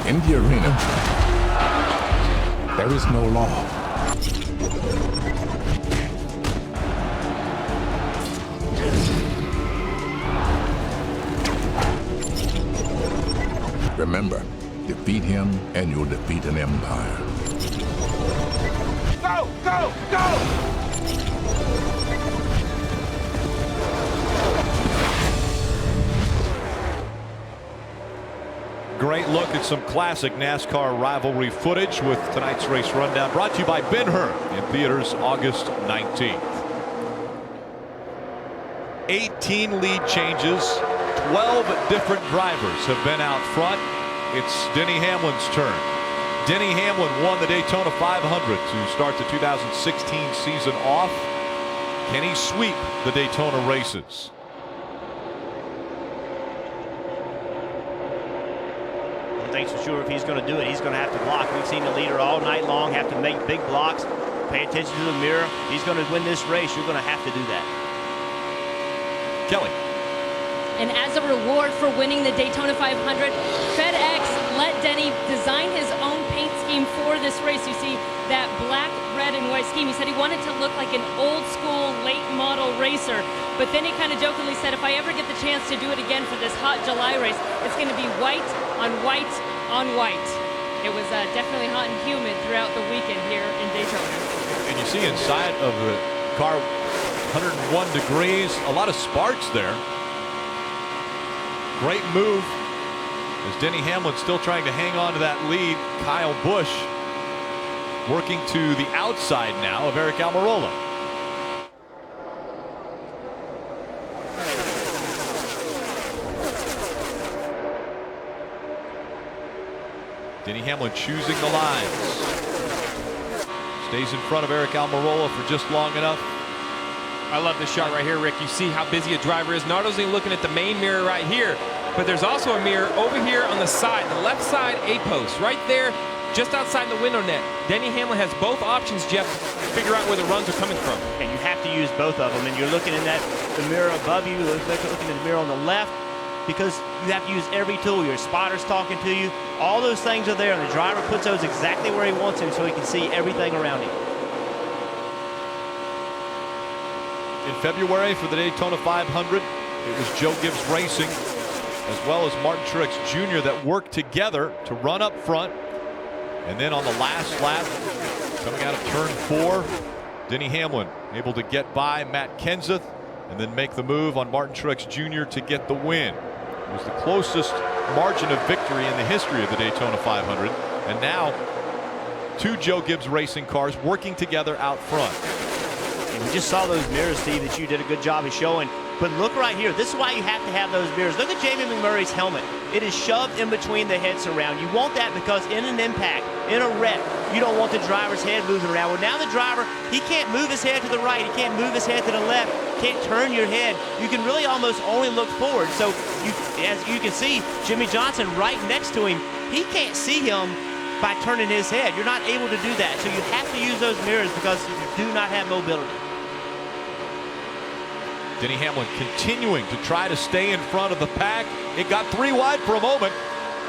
In the arena, there is no law. Remember, defeat him and you'll defeat an empire.
Go, go, go!
Great look at some classic NASCAR rivalry footage with tonight's race rundown, brought to you by Ben-Hur in theaters August 19th. 18 lead changes, 12 different drivers have been out front. It's Denny Hamlin's turn. Denny Hamlin won the Daytona 500 to start the 2016 season off. Can he sweep the Daytona races?
Things for sure, if he's going to do it, he's going to have to block. We've seen the leader all night long have to make big blocks. Pay attention to the mirror. He's going to win this race. You're going to have to do that.
Kelly.
And as a reward for winning the Daytona 500, FedEx let Denny design his own paint scheme for this race. You see that black, red, and white scheme. He said he wanted to look like an old school, late model racer. But then he kind of jokingly said, if I ever get the chance to do it again for this hot July race, it's going to be white on white on white. It was definitely hot and humid throughout the weekend here in Daytona.
And you see inside of the car, 101 degrees, a lot of sparks there. Great move as Denny Hamlin still trying to hang on to that lead. Kyle Busch working to the outside now of Eric Almirola. Denny Hamlin choosing the lines. Stays in front of Eric Almirola for just long enough.
I love this shot right here, Rick. You see how busy a driver is. Not only looking at the main mirror right here, but there's also a mirror over here on the side, the left side A-post, right there, just outside the window net. Denny Hamlin has both options, Jeff, to figure out where the runs are coming from.
And you have to use both of them. And you're looking in the mirror above you, looking in the mirror on the left, because you have to use every tool. Your spotter's talking to you. All those things are there, and the driver puts those exactly where he wants them so he can see everything around him.
In February for the Daytona 500, it was Joe Gibbs Racing as well as Martin Truex Jr. that worked together to run up front. And then on the last lap, coming out of turn 4, Denny Hamlin able to get by Matt Kenseth and then make the move on Martin Truex Jr. to get the win. It was the closest margin of victory in the history of the Daytona 500. And now, two Joe Gibbs Racing cars working together out front.
And we just saw those mirrors, Steve, that you did a good job of showing. But look right here. This is why you have to have those mirrors. Look at Jamie McMurray's helmet. It is shoved in between the head surround. You want that because in an impact, in a wreck, you don't want the driver's head moving around. Well, now the driver, he can't move his head to the right. He can't move his head to the left. Can't turn your head. You can really almost only look forward. So as you can see, Jimmy Johnson right next to him, he can't see him by turning his head. You're not able to do that. So you have to use those mirrors because you do not have mobility.
Denny Hamlin continuing to try to stay in front of the pack. It got 3 wide for a moment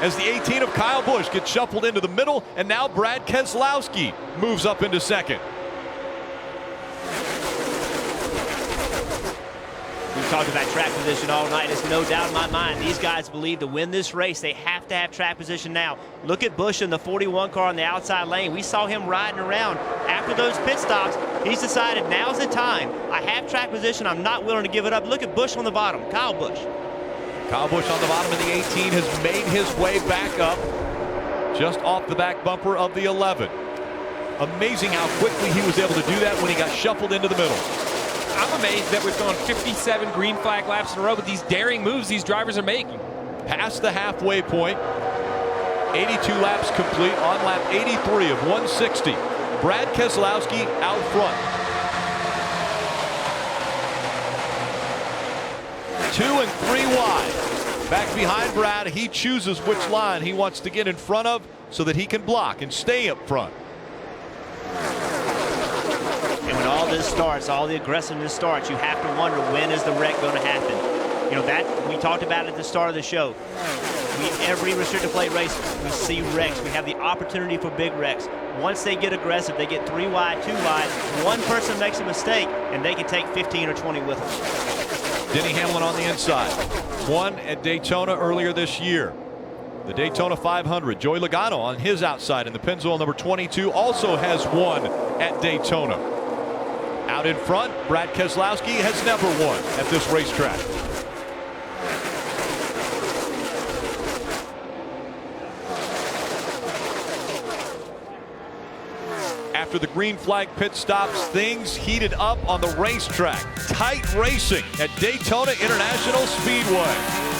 as the 18 of Kyle Busch gets shuffled into the middle, and now Brad Keselowski moves up into second.
We've talked about track position all night. It's no doubt in my mind these guys believe to win this race they have to have track position now. Look at Busch in the 41 car on the outside lane. We saw him riding around after those pit stops. He's decided now's the time. I have track position. I'm not willing to give it up. Look at Busch on the bottom. Kyle Busch.
Kyle Busch on the bottom of the 18 has made his way back up just off the back bumper of the 11. Amazing how quickly he was able to do that when he got shuffled into the middle.
I'm amazed that we've gone 57 green flag laps in a row with these daring moves these drivers are making.
Past the halfway point, 82 laps complete on lap 83 of 160. Brad Keselowski out front. 2 and 3 wide. Back behind Brad, he chooses which line he wants to get in front of so that he can block and stay up front.
And when all this starts, all the aggressiveness starts, you have to wonder when is the wreck going to happen. You know, that we talked about at the start of the show. Every restrictor plate race, we see wrecks. We have the opportunity for big wrecks. Once they get aggressive, they get 3 wide, 2 wide. One person makes a mistake, and they can take 15 or 20 with them.
Denny Hamlin on the inside. Won at Daytona earlier this year. The Daytona 500. Joey Logano on his outside in the Pennzoil number 22 also has won at Daytona. Out in front, Brad Keselowski has never won at this racetrack. After the green flag pit stops, things heated up on the racetrack. Tight racing at Daytona International Speedway.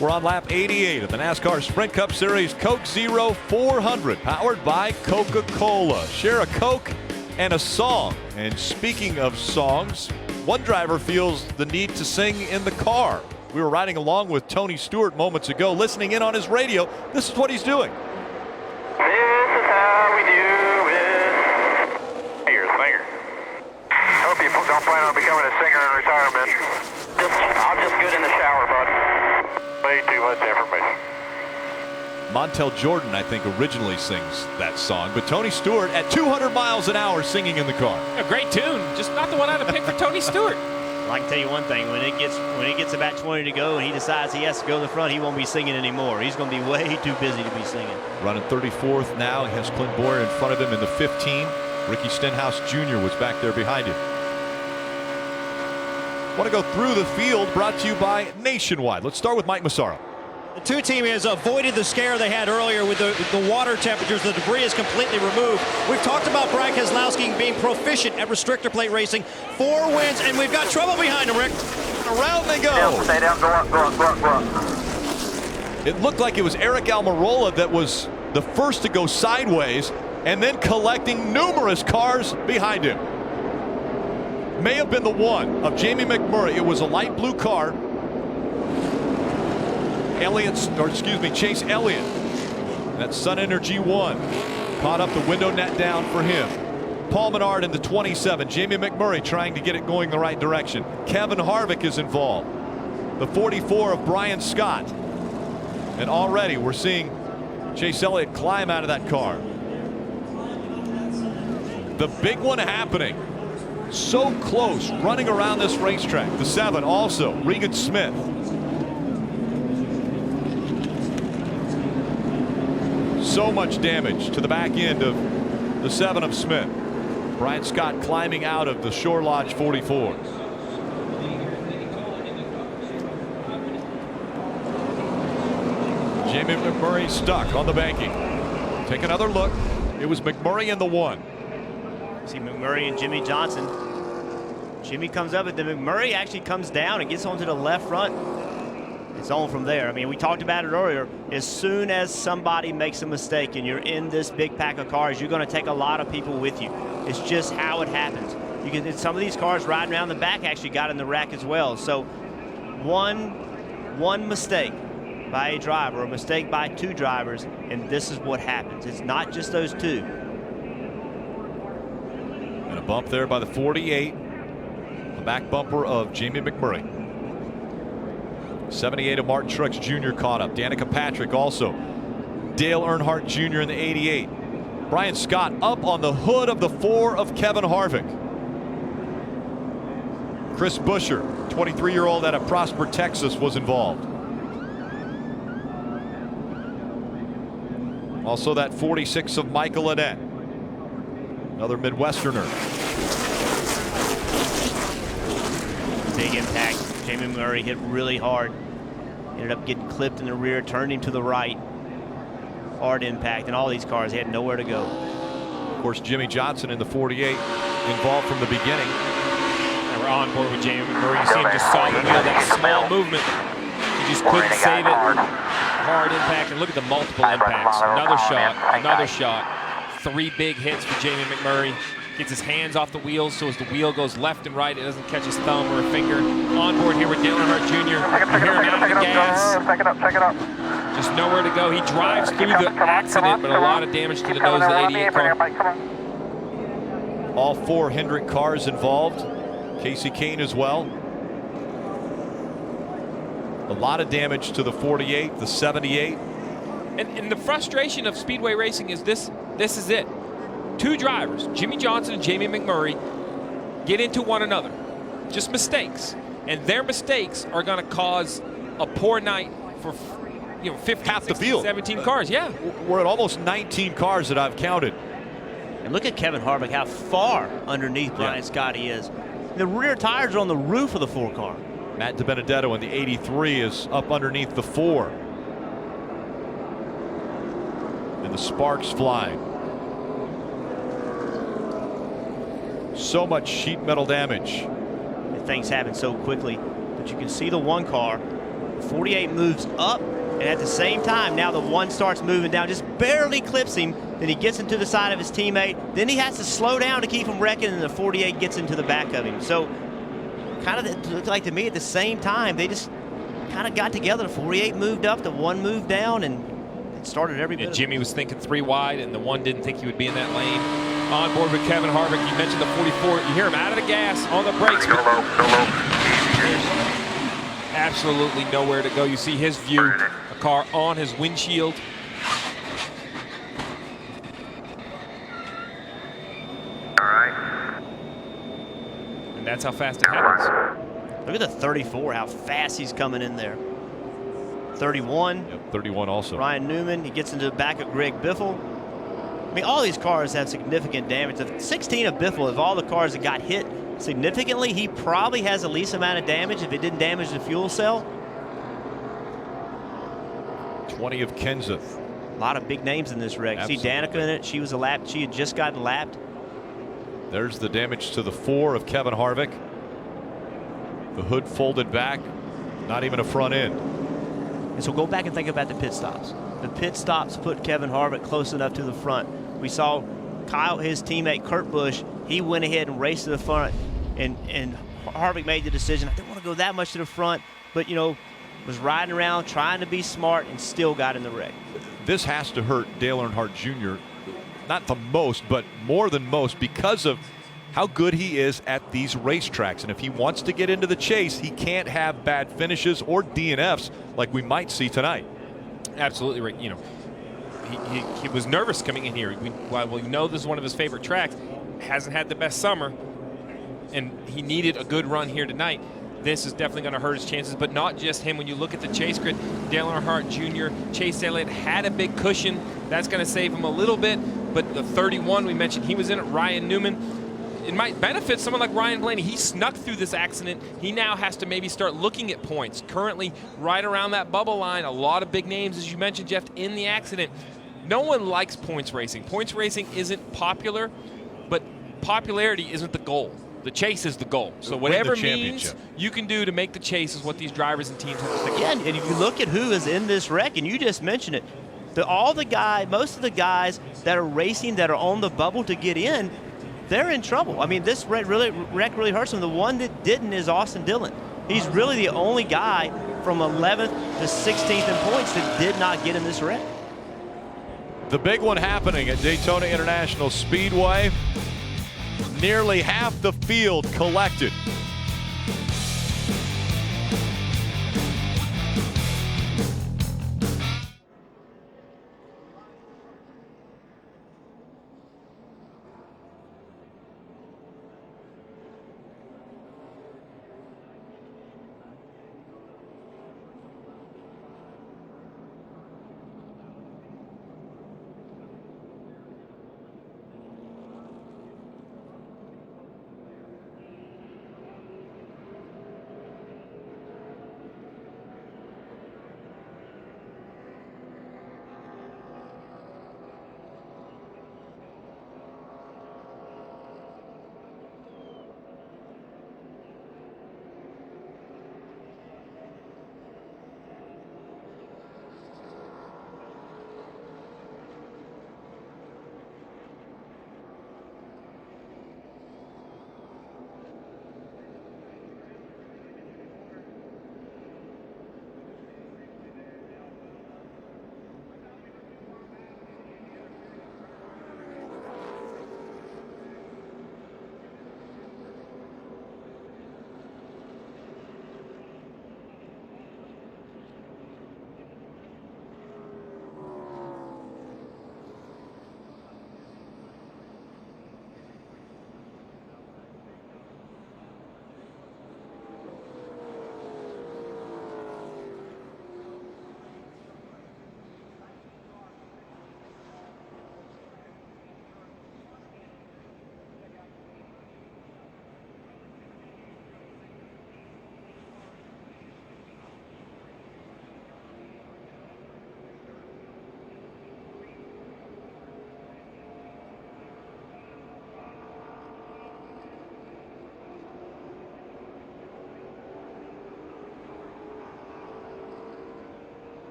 We're on lap 88 of the NASCAR Sprint Cup Series Coke Zero 400, powered by Coca-Cola. Share a Coke and a song. And speaking of songs, one driver feels the need to sing in the car. We were riding along with Tony Stewart moments ago, listening in on his radio. This is what he's doing.
This is how we do it. Hey, you're a singer. Hope you don't plan on becoming a singer in retirement. I'm just good in the shower, bud. Way too much information.
Montel Jordan, I think, originally sings that song, but Tony Stewart at 200 miles an hour singing in the car.
A great tune, just not the one I'd have picked for Tony Stewart.
Well, I can tell you one thing, when it gets about 20 to go and he decides he has to go to the front, he won't be singing anymore. He's going to be way too busy to be singing.
Running 34th now. He has Clint Boyer in front of him in the 15. Ricky Stenhouse Jr. was back there behind him. Want to go through the field, brought to you by Nationwide. Let's start with Mike Massaro.
The two team has avoided the scare they had earlier with the water temperatures. The debris is completely removed. We've talked about Brad Keselowski being proficient at restrictor plate racing. 4 wins, and we've got trouble behind him, Rick.
Around they go.
Yeah, stay down, go up, go up, go up, go up.
It looked like it was Eric Almirola that was the first to go sideways and then collecting numerous cars behind him. May have been the one of Jamie McMurray. It was a light blue car. Chase Elliott. That's Sun Energy 1. Caught up the window net down for him. Paul Menard in the 27. Jamie McMurray trying to get it going the right direction. Kevin Harvick is involved. The 44 of Brian Scott. And already we're seeing Chase Elliott climb out of that car. The big one happening. So close, running around this racetrack. The 7 also, Regan Smith. So much damage to the back end of the 7 of Smith. Brian Scott climbing out of the Shore Lodge 44. Jamie McMurray stuck on the banking. Take another look. It was McMurray in the 1.
See McMurray and Jimmy Johnson. Jimmy comes up, and then McMurray actually comes down and gets onto the left front. It's on from there. I mean, we talked about it earlier. As soon as somebody makes a mistake and you're in this big pack of cars, you're going to take a lot of people with you. It's just how it happens. You can, some of these cars riding around the back actually got in the wreck as well. So one mistake by a driver, a mistake by 2 drivers, and this is what happens. It's not just those 2.
And a bump there by the 48. The back bumper of Jamie McMurray. 78 of Martin Truex Jr. caught up. Danica Patrick also. Dale Earnhardt Jr. in the 88. Brian Scott up on the hood of the 4 of Kevin Harvick. Chris Buescher, 23-year-old out of Prosper, Texas, was involved. Also that 46 of Michael Annett, another Midwesterner.
Big impact. Jamie Murray hit really hard. Ended up getting clipped in the rear, turned him to the right. Hard impact, and all these cars had nowhere to go.
Of course, Jimmy Johnson in the 48 involved from the beginning.
And we're on board with Jamie McMurray. You see him just saw the wheel, that small movement. He just couldn't save it. Hard impact, and look at the multiple impacts. Another shot. 3 big hits for Jamie McMurray. Gets his hands off the wheels, so as the wheel goes left and right, it doesn't catch his thumb or a finger. On board here with Dale Earnhardt Jr. You hear him out of the gas.
Check it up.
Just nowhere to go. He drives through the accident, but a lot of damage to the nose of the 88 car.
All 4 Hendrick cars involved. Casey Kane as well. A lot of damage to the 48, the 78.
And the frustration of speedway racing is this is it. 2 drivers, Jimmy Johnson and Jamie McMurray, get into one another. Just mistakes. And their mistakes are going to cause a poor night for 15,
half the
16,
field.
17 cars. Yeah.
We're at almost 19 cars that I've counted.
And look at Kevin Harvick, how far underneath Brian Scott he is. The rear tires are on the roof of the 4 car.
Matt DiBenedetto in the 83 is up underneath the 4. And the sparks flying. So much sheet metal damage.
Things happen so quickly, but you can see the 1 car. The 48 moves up, and at the same time, now the 1 starts moving down, just barely clips him. Then he gets into the side of his teammate. Then he has to slow down to keep him wrecking, and the 48 gets into the back of him. So, kind of it looked like to me at the same time, they just kind of got together. The 48 moved up, the 1 moved down, and it started every bit.
And Jimmy was thinking 3 wide, and the 1 didn't think he would be in that lane. On board with Kevin Harvick. You mentioned the 44. You hear him out of the gas, on the brakes.
Go low.
Absolutely nowhere to go. You see his view, a car on his windshield.
All right.
And that's how fast it happens.
Look at the 34, how fast he's coming in there. 31.
Yep, 31 also.
Ryan Newman, he gets into the back of Greg Biffle. I mean, all these cars have significant damage. The 16 of Biffle, of all the cars that got hit significantly, he probably has the least amount of damage if it didn't damage the fuel cell.
20 of Kenseth.
A lot of big names in this wreck.
Absolutely.
See Danica in it. She was a lap. She had just gotten lapped.
There's the damage to the 4 of Kevin Harvick. The hood folded back, not even a front end.
And so go back and think about the pit stops. The pit stops put Kevin Harvick close enough to the front. We saw Kyle, his teammate Kurt Busch, he went ahead and raced to the front, and Harvick made the decision. I didn't want to go that much to the front, but was riding around trying to be smart and still got in the wreck.
This has to hurt Dale Earnhardt Jr. not the most, but more than most because of how good he is at these racetracks. And if he wants to get into the chase, he can't have bad finishes or DNFs like we might see tonight.
Absolutely right. You know, he was nervous coming in here. While we know this is one of his favorite tracks, hasn't had the best summer, and he needed a good run here tonight. This is definitely going to hurt his chances, but not just him. When you look at the chase grid, Dale Earnhardt Jr., Chase Elliott had a big cushion. That's going to save him a little bit, but the 31 we mentioned, he was in it. Ryan Newman. It might benefit someone like Ryan Blaney. He snuck through this accident. He now has to maybe start looking at points. Currently right around that bubble line, a lot of big names, as you mentioned, Jeff, in the accident. No one likes points racing. Points racing isn't popular, but popularity isn't the goal. The chase is the goal. So whatever means you can do to make the chase is what these drivers and teams have to think about.
Yeah, and if you look at who is in this wreck, and you just mentioned it, most of the guys that are racing that are on the bubble to get in, they're in trouble. I mean, this wreck really hurts them. The one that didn't is Austin Dillon. He's really the only guy from 11th to 16th in points that did not get in this wreck.
The big one happening at Daytona International Speedway. Nearly half the field collected.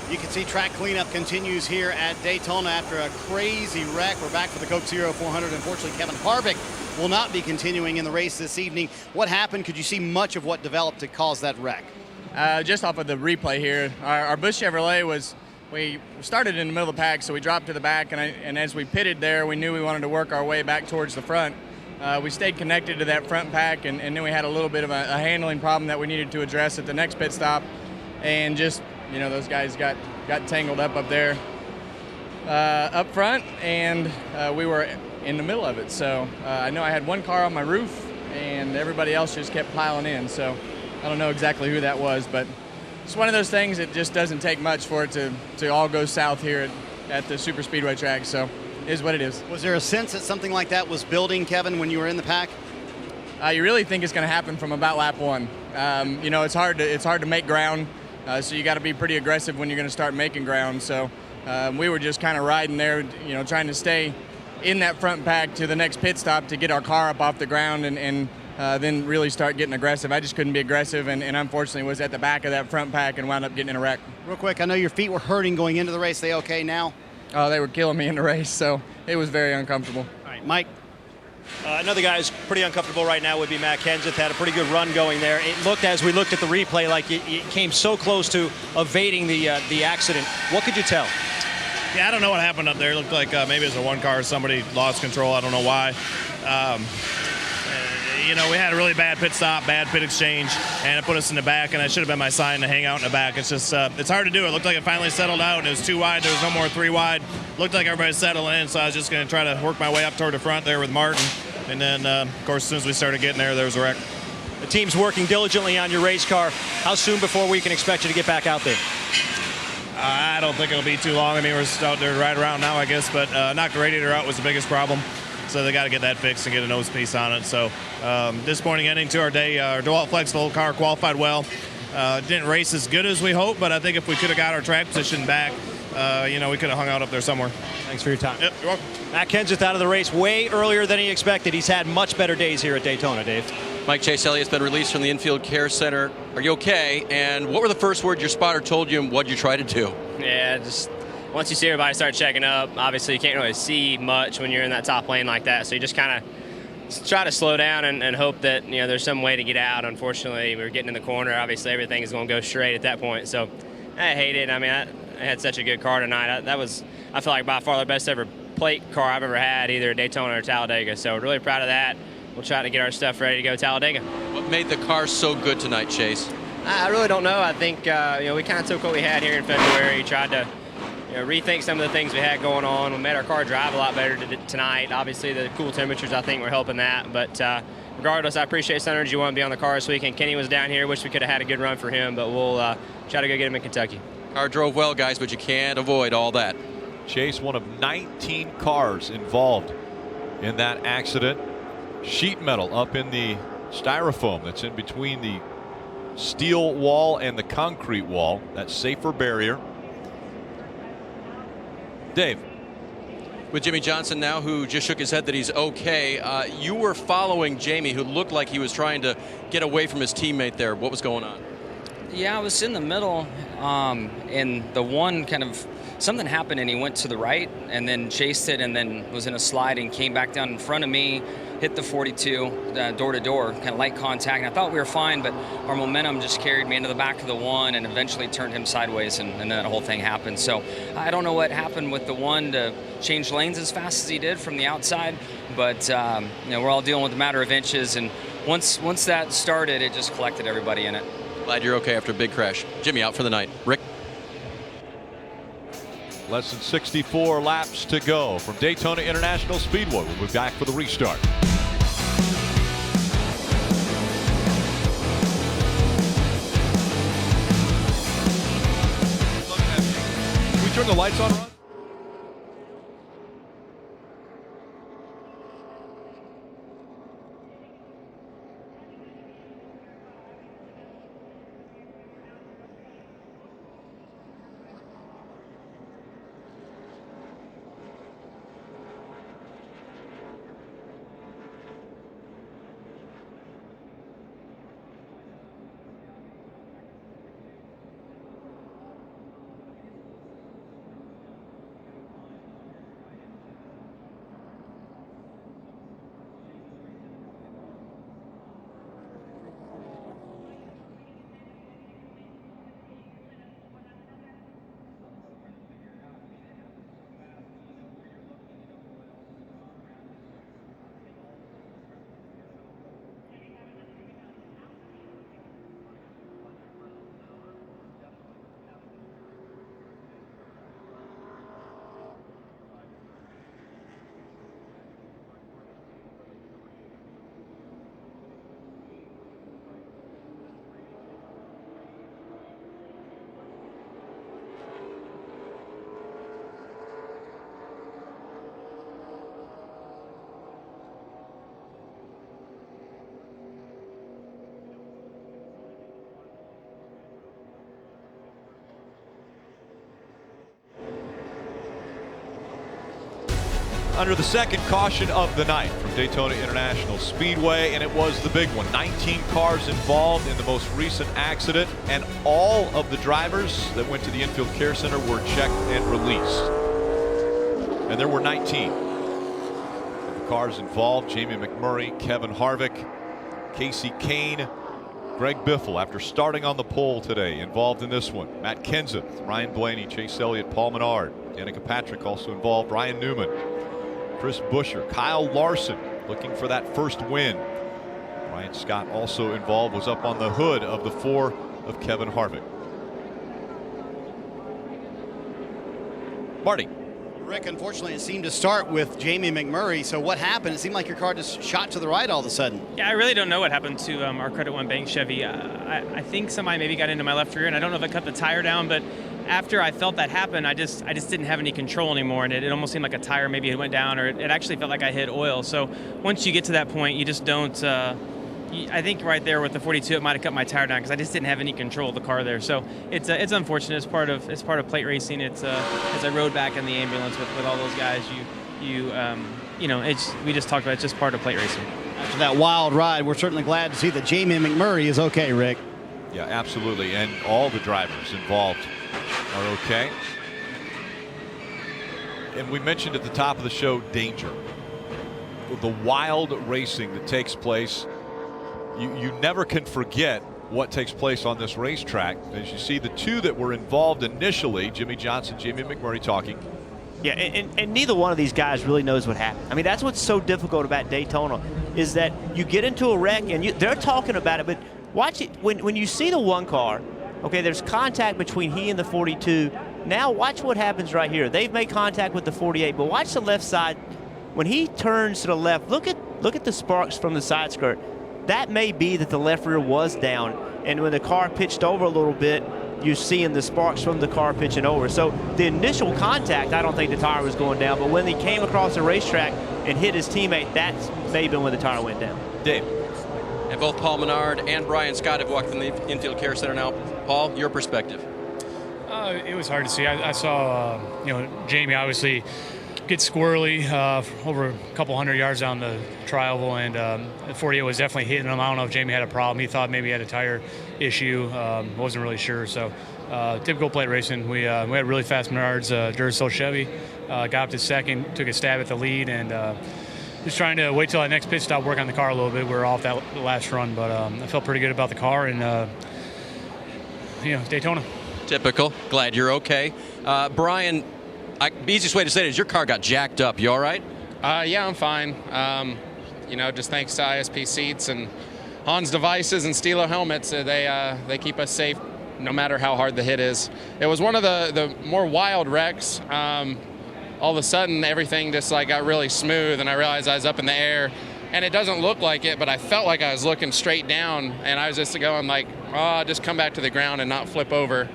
You can see track cleanup continues here at Daytona after a crazy wreck. We're back for the Coke Zero 400. Unfortunately, Kevin Harvick will not be continuing in the race this evening. What happened? Could you see much of what developed to cause that wreck?
Just off of the replay here, our Busch Chevrolet we started in the middle of the pack, so we dropped to the back, and as we pitted there, we knew we wanted to work our way back towards the front. We stayed connected to that front pack, and then we had a little bit of a handling problem that we needed to address at the next pit stop, and just, you know, those guys got tangled up there up front, and we were in the middle of it. So I know I had one car on my roof, and everybody else just kept piling in. So I don't know exactly who that was, but it's one of those things that just doesn't take much for it to all go south here at the super speedway track. So it is what it is.
Was there a sense that something like that was building, Kevin, when you were in the pack?
You really think it's going to happen from about lap one. You know, it's hard to make ground. So you got to be pretty aggressive when you're going to start making ground. So we were just kind of riding there, trying to stay in that front pack to the next pit stop to get our car up off the ground and then really start getting aggressive. I just couldn't be aggressive, and unfortunately was at the back of that front pack and wound up getting in a wreck.
Real quick, I know your feet were hurting going into the race. They okay now?
Oh, they were killing me in the race, so it was very uncomfortable.
All right, Mike.
Another guy who's pretty uncomfortable right now would be Matt Kenseth. Had a pretty good run going there. It looked, as we looked at the replay, like it came so close to evading the accident. What could you tell?
Yeah, I don't know what happened up there. It looked like maybe it was a one car. Somebody lost control. I don't know why. We had a really bad pit stop, bad pit exchange, and it put us in the back, and that should have been my sign to hang out in the back. It's just, it's hard to do. It looked like it finally settled out, and it was 2 wide. There was no more 3 wide. Looked like everybody settled in, so I was just going to try to work my way up toward the front there with Martin. And then, of course, as soon as we started getting there, there was a wreck.
The team's working diligently on your race car. How soon before we can expect you to get back out there?
I don't think it'll be too long. I mean, we're just out there right around now, I guess, but knocked the radiator out was the biggest problem. So they got to get that fixed and get a nose piece on it. So disappointing ending to our day. Our DeWalt flexible car qualified well. Didn't race as good as we hoped, but I think if we could have got our track position back, we could have hung out up there somewhere.
Thanks for your time.
Yep, you're welcome.
Matt Kenseth out of the race way earlier than he expected. He's had much better days here at Daytona, Dave.
Mike Chase Elliott's been released from the infield care center. Are you okay? And what were the first words your spotter told you and what did you try to do?
Yeah, just once you see everybody start checking up, obviously you can't really see much when you're in that top lane like that. So you just kind of try to slow down and hope that there's some way to get out. Unfortunately, we were getting in the corner. Obviously, everything is going to go straight at that point. So I hate it. I mean, I had such a good car tonight. I feel like by far the best ever plate car I've ever had, either at Daytona or Talladega. So really proud of that. We'll try to get our stuff ready to go Talladega.
What made the car so good tonight, Chase?
I really don't know. I think we kind of took what we had here in February, tried to rethink some of the things we had going on. We made our car drive a lot better tonight. Obviously, the cool temperatures, I think, were helping that. But regardless, I appreciate some energy you want to be on the car this weekend. Kenny was down here. Wish we could have had a good run for him, but we'll try to go get him in Kentucky.
Car drove well, guys, but you can't avoid all that.
Chase, one of 19 cars involved in that accident. Sheet metal up in the styrofoam that's in between the steel wall and the concrete wall. That safer barrier. Dave.
With Jimmy Johnson now, who just shook his head that he's okay. You were following Jamie, who looked like he was trying to get away from his teammate there. What was going on?
Yeah, I was in the middle, and the one kind of, something happened and he went to the right and then chased it and then was in a slide and came back down in front of me, hit the 42 door to door, kind of light contact. And I thought we were fine, but our momentum just carried me into the back of the one and eventually turned him sideways, and then that whole thing happened. So I don't know what happened with the one to change lanes as fast as he did from the outside, but we're all dealing with a matter of inches, and once that started, it just collected everybody in it.
Glad you're okay after a big crash. Jimmy out for the night. Rick?
Less than 64 laps to go from Daytona International Speedway. We'll be back for the restart. Can we turn the lights on, Ron? under the second caution of the night from Daytona International Speedway, and it was the big one. 19 cars involved in the most recent accident, and all of the drivers that went to the infield care center were checked and released. And there were 19. The cars involved: Jamie McMurray, Kevin Harvick, Casey Kane, Greg Biffle, after starting on the pole today, involved in this one. Matt Kenseth, Ryan Blaney, Chase Elliott, Paul Menard, Danica Patrick also involved, Ryan Newman, Chris Buescher, Kyle Larson looking for that first win. Ryan Scott also involved, was up on the hood of the 4 of Kevin Harvick. Marty.
Rick, unfortunately, it seemed to start with Jamie McMurray. So what happened? It seemed like your car just shot to the right all of a sudden.
Yeah, I really don't know what happened to our Credit One Bank Chevy. I think somebody maybe got into my left rear, and I don't know if I cut the tire down, but after I felt that happen, I just didn't have any control anymore, and it almost seemed like a tire maybe it went down, or it actually felt like I hit oil. So once you get to that point, you just don't. I think right there with the 42, it might have cut my tire down because I just didn't have any control of the car there. So it's unfortunate. It's part of plate racing. It's as I rode back in the ambulance with all those guys, we just talked about it's just part of plate racing.
After that wild ride, we're certainly glad to see that Jamie McMurray is okay, Rick.
Yeah, absolutely, and all the drivers involved are okay. And we mentioned at the top of the show, danger. The wild racing that takes place. You never can forget what takes place on this racetrack. As you see, the 2 that were involved initially, Jimmy Johnson, Jamie McMurray talking.
Yeah, and neither one of these guys really knows what happened. I mean, that's what's so difficult about Daytona, is that you get into a wreck and they're talking about it, but watch it. When you see the 1 car, okay, there's contact between he and the 42. Now watch what happens right here. They've made contact with the 48, but watch the left side. When he turns to the left, look at the sparks from the side skirt. That may be that the left rear was down, and when the car pitched over a little bit, you're seeing the sparks from the car pitching over. So the initial contact, I don't think the tire was going down, but when he came across the racetrack and hit his teammate, that may have been when the tire went down.
Dave.
And both Paul Menard and Brian Scott have walked from the infield care center now. Paul, your perspective.
It was hard to see. I saw, Jamie obviously get squirrely over a couple hundred yards down the tri-oval, and the 48 was definitely hitting him. I don't know if Jamie had a problem. He thought maybe he had a tire issue. Wasn't really sure. So typical plate racing. We had really fast Menards, Duracell Chevy. Got up to second, took a stab at the lead, and just trying to wait till that next pit stop, work on the car a little bit. We were off that last run, but I felt pretty good about the car, and Daytona.
Typical. Glad you're okay. Brian, the easiest way to say it is your car got jacked up. You all right?
Yeah, I'm fine. Just thanks to ISP seats and Hans devices and Stilo helmets, they keep us safe no matter how hard the hit is. It was one of the more wild wrecks. All of a sudden, everything just got really smooth, and I realized I was up in the air. And it doesn't look like it, but I felt like I was looking straight down, and I was just going just come back to the ground and not flip over.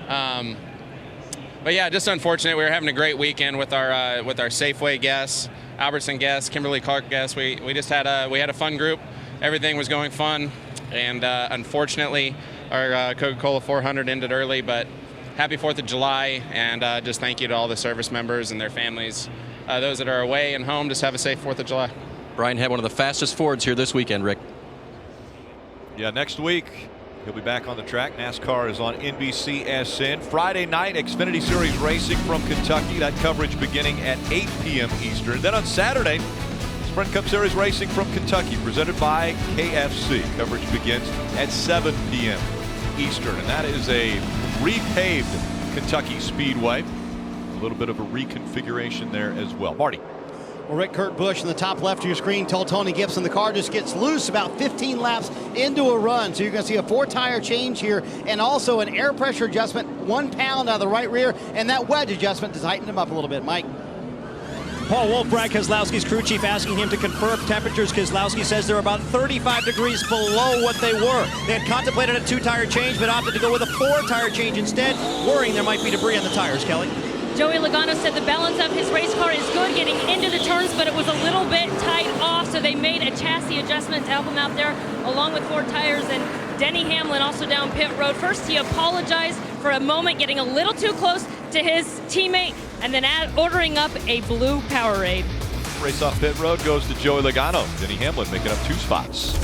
But yeah, just unfortunate. We were having a great weekend with our Safeway guests, Albertson guests, Kimberly Clark guests. We just had a fun group. Everything was going fun, and unfortunately, our Coca-Cola 400 ended early. But happy 4th of July, and just thank you to all the service members and their families. Those that are away and home, just have a safe 4th of July.
Brian had one of the fastest Fords here this weekend, Rick.
Yeah, next week he'll be back on the track. NASCAR is on NBCSN. Friday night, Xfinity Series racing from Kentucky. That coverage beginning at 8 p.m. Eastern. Then on Saturday, Sprint Cup Series racing from Kentucky, presented by KFC. Coverage begins at 7 p.m. Eastern, and that is a repaved Kentucky Speedway. A little bit of a reconfiguration there as well. Marty.
Well, Rick, Kurt Busch in the top left of your screen told Tony Gibson the car just gets loose about 15 laps into a run. So you're going to see a 4-tire change here, and also an air pressure adjustment, 1 pound out of the right rear, and that wedge adjustment to tighten him up a little bit. Mike.
Paul Wolf, Brad Keselowski's crew chief, asking him to confirm temperatures. Keselowski says they're about 35 degrees below what they were. They had contemplated a 2-tire change, but opted to go with a 4-tire change instead, worrying there might be debris on the tires. Kelly.
Joey Logano said the balance of his race car is good getting into the turns, but it was a little bit tight off, so they made a chassis adjustment to help him out there, along with 4 tires. And Denny Hamlin also down pit road. First, he apologized for a moment, getting a little too close to his teammate, and then ordering up a blue Powerade.
race off pit road goes to Joey Logano. Denny Hamlin making up 2 spots.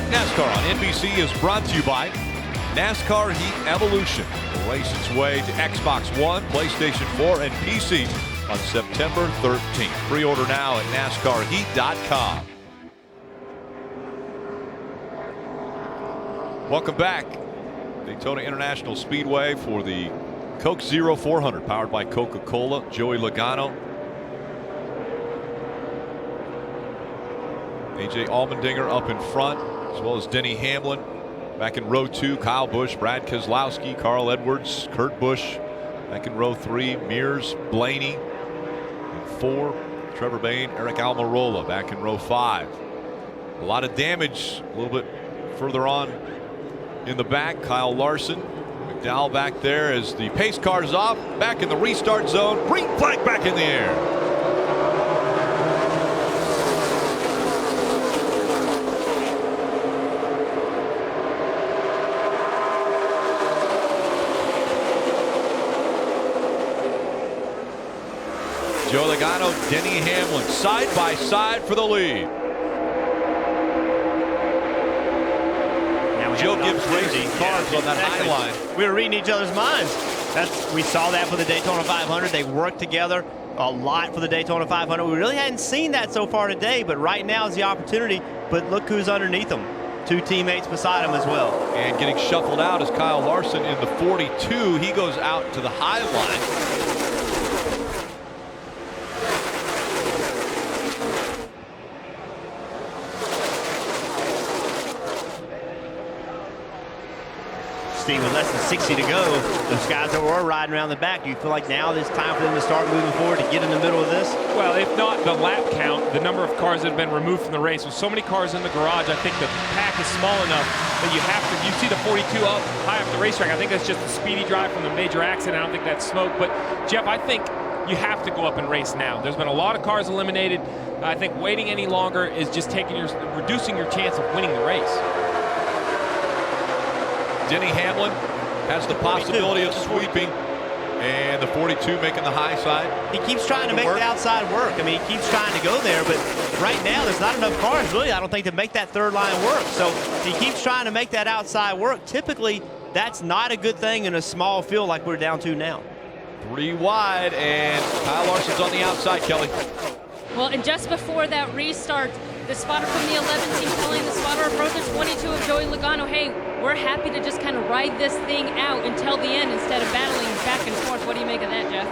NASCAR on NBC is brought to you by NASCAR Heat Evolution. Will race its way to Xbox One, PlayStation 4, and PC on September 13th. Pre-order now at NASCARheat.com. Welcome back. Daytona International Speedway for the Coke Zero 400, powered by Coca-Cola. Joey Logano, A.J. Allmendinger up in front, as well as Denny Hamlin. Back in row 2, Kyle Busch, Brad Keselowski, Carl Edwards, Kurt Busch. Back in row 3, Mears, Blaney. In 4, Trevor Bayne, Eric Almirola. Back in row 5. A lot of damage a little bit further on in the back. Kyle Larson, McDowell back there as the pace car is off. Back in the restart zone. Green flag back in the air. Joe Logano, Denny Hamlin, side by side for the lead. Joe Gibbs racing cars on that high line.
We were reading each other's minds. We saw that for the Daytona 500. They worked together a lot for the Daytona 500. We really hadn't seen that so far today, but right now is the opportunity. But look who's underneath them. 2 teammates beside him as well.
And getting shuffled out is Kyle Larson in the 42. He goes out to the high line.
Steve, with less than 60 to go, those guys that were riding around the back, do you feel like now it's time for them to start moving forward to get in the middle of this?
Well, if not the lap count, the number of cars that have been removed from the race. With so many cars in the garage, I think the pack is small enough that you see the 42 up high up the racetrack. I think that's just a speedy drive from the major accident. I don't think that's smoke. But, Jeff, I think you have to go up and race now. There's been a lot of cars eliminated. I think waiting any longer is just reducing your chance of winning the race.
Denny Hamlin has the possibility of sweeping, and the 42 making the high side.
He keeps trying to make the outside work. I mean, he keeps trying to go there, but right now there's not enough cars, really, I don't think, to make that third line work. So he keeps trying to make that outside work. Typically, that's not a good thing in a small field like we're down to now.
3 wide, and Kyle Larson's on the outside, Kelly.
Well, and just before that restart, the spotter from the 11 team telling the spotter of row 22 of Joey Logano, hey, we're happy to just kind of ride this thing out until the end instead of battling back and forth. What do you make of that, Jeff?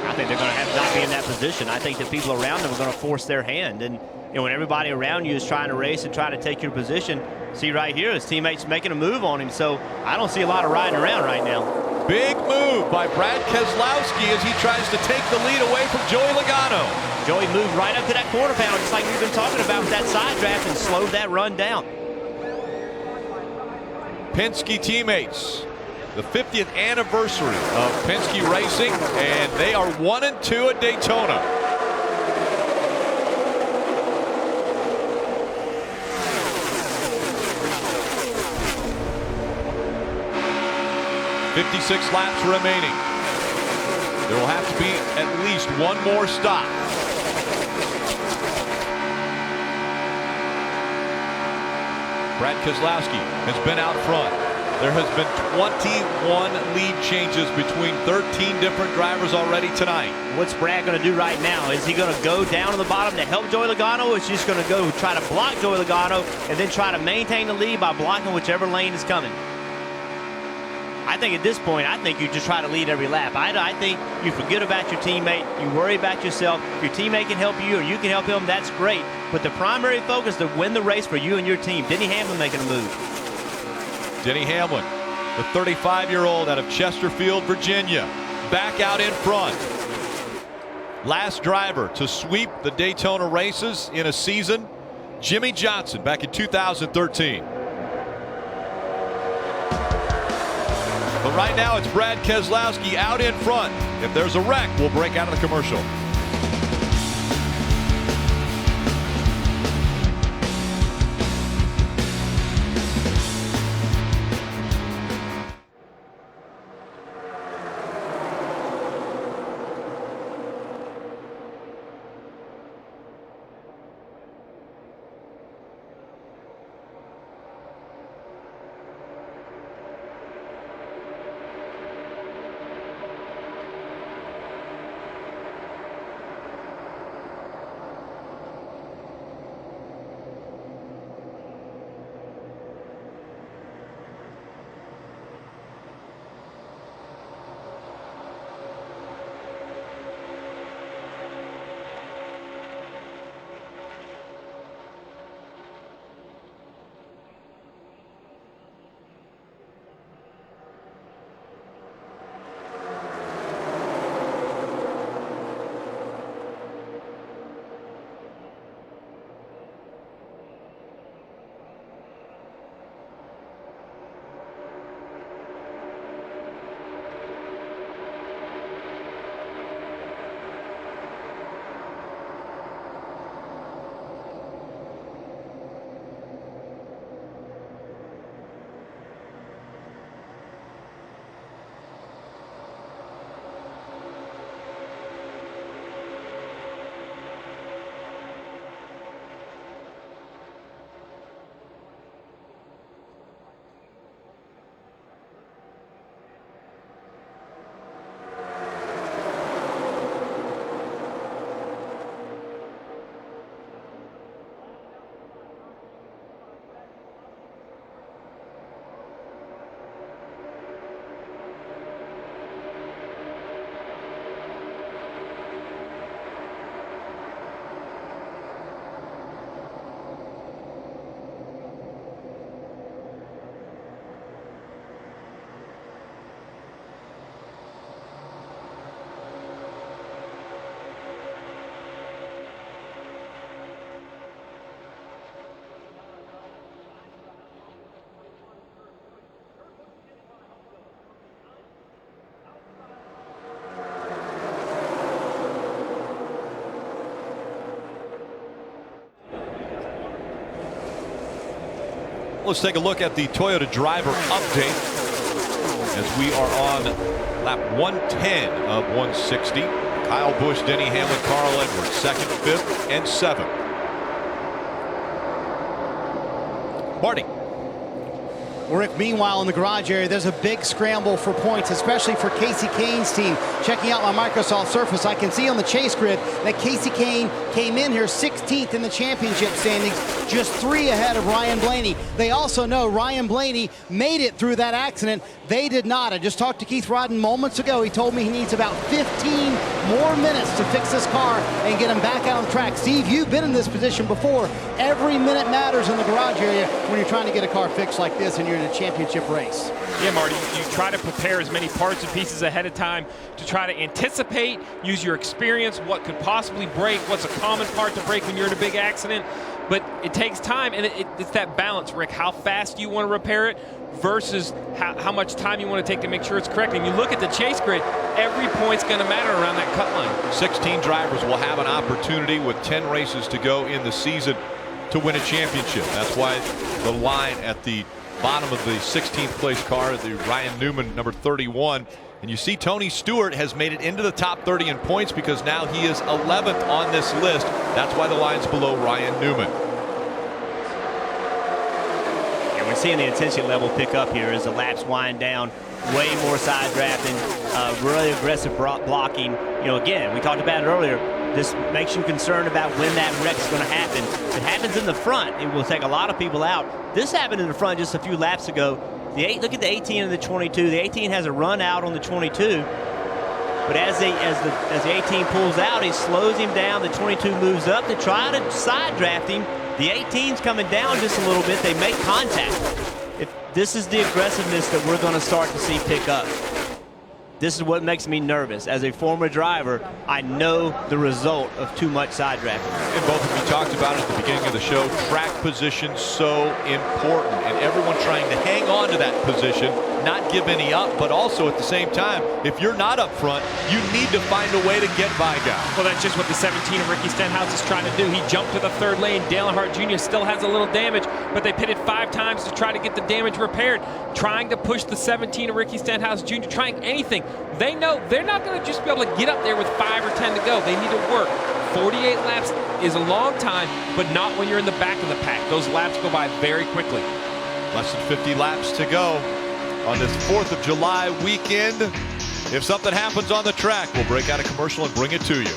I think they're going to have to not be in that position. I think the people around them are going to force their hand. And when everybody around you is trying to race and trying to take your position, see right here, his teammates making a move on him. So I don't see a lot of riding around right now.
Big move by Brad Keselowski as he tries to take the lead away from Joey Logano.
Joey moved right up to that quarter panel, just like we've been talking about with that side draft, and slowed that run down.
Penske teammates, the 50th anniversary of Penske Racing, and they are 1-2 at Daytona. .56 laps remaining. There will have to be at least one more stop. Brad Keselowski has been out front. There has been 21 lead changes between 13 different drivers already tonight.
What's Brad going to do right now? Is he going to go down to the bottom to help Joey Logano, or is he just going to go try to block Joey Logano and then try to maintain the lead by blocking whichever lane is coming? I think at this point, I think you just try to lead every lap. I think you forget about your teammate, you worry about yourself. If your teammate can help you or you can help him, that's great. But the primary focus is to win the race for you and your team. Denny Hamlin making a move.
Denny Hamlin, the 35-year-old out of Chesterfield, Virginia, back out in front. Last driver to sweep the Daytona races in a season, Jimmy Johnson, back in 2013. But right now it's Brad Keselowski out in front. If there's a wreck, we'll break out of the commercial. Let's take a look at the Toyota driver update as we are on lap 110 of 160. Kyle Busch, Denny Hamlin, Carl Edwards, 2nd, 5th, and 7th. Marty.
Rick, meanwhile, in the garage area, there's a big scramble for points, especially for Casey Kane's team. Checking out my Microsoft Surface, I can see on the chase grid that Casey Kane came in here 16th in the championship standings, just 3 ahead of Ryan Blaney. They also know Ryan Blaney made it through that accident. They did not. I just talked to Keith Rodden moments ago. He told me he needs about 15 more minutes to fix this car and get him back out on the track. Steve, you've been in this position before. Every minute matters in the garage area when you're trying to get a car fixed like this and you're in a championship race.
Yeah, Marty, you try to prepare as many parts and pieces ahead of time to try to anticipate, use your experience, what could possibly break, what's a common part to break when you're in a big accident. But it takes time, and it's that balance, Rick. How fast do you want to repair it versus how much time you want to take to make sure it's correct. And you look at the chase grid, every point's going to matter around that cut line.
16 drivers will have an opportunity with 10 races to go in the season to win a championship. That's why the line at the bottom of the 16th place car, the Ryan Newman, number 31. And you see Tony Stewart has made it into the top 30 in points because now he is 11th on this list. That's why the line's below Ryan Newman.
And we're seeing the intensity level pick up here as the laps wind down. Way more side drafting, really aggressive blocking. You know, again, we talked about it earlier. This makes you concerned about when that wreck's going to happen. If it happens in the front, it will take a lot of people out. This happened in the front just a few laps ago. Look at the 18 and the 22. The 18 has a run out on the 22, but as the 18 pulls out, he slows him down. The 22 moves up to try to side draft him. The 18's coming down just a little bit. They make contact. This is the aggressiveness that we're going to start to see pick up. This is what makes me nervous. As a former driver, I know the result of too much side drafting.
And both of you talked about it at the beginning of the show. Track position so important, and everyone trying to hang on to that position, not give any up, but also at the same time, if you're not up front, you need to find a way to get by guys.
Well, that's just what the 17 of Ricky Stenhouse is trying to do. He jumped to the third lane. Dale Earnhardt Jr. still has a little damage, but they pitted 5 times to try to get the damage repaired, trying to push the 17 of Ricky Stenhouse Jr., trying anything. They know they're not going to just be able to get up there with 5 or 10 to go. They need to work. 48 laps is a long time, but not when you're in the back of the pack. Those laps go by very quickly.
Less than 50 laps to go on this 4th of July weekend. If something happens on the track, we'll break out a commercial and bring it to you.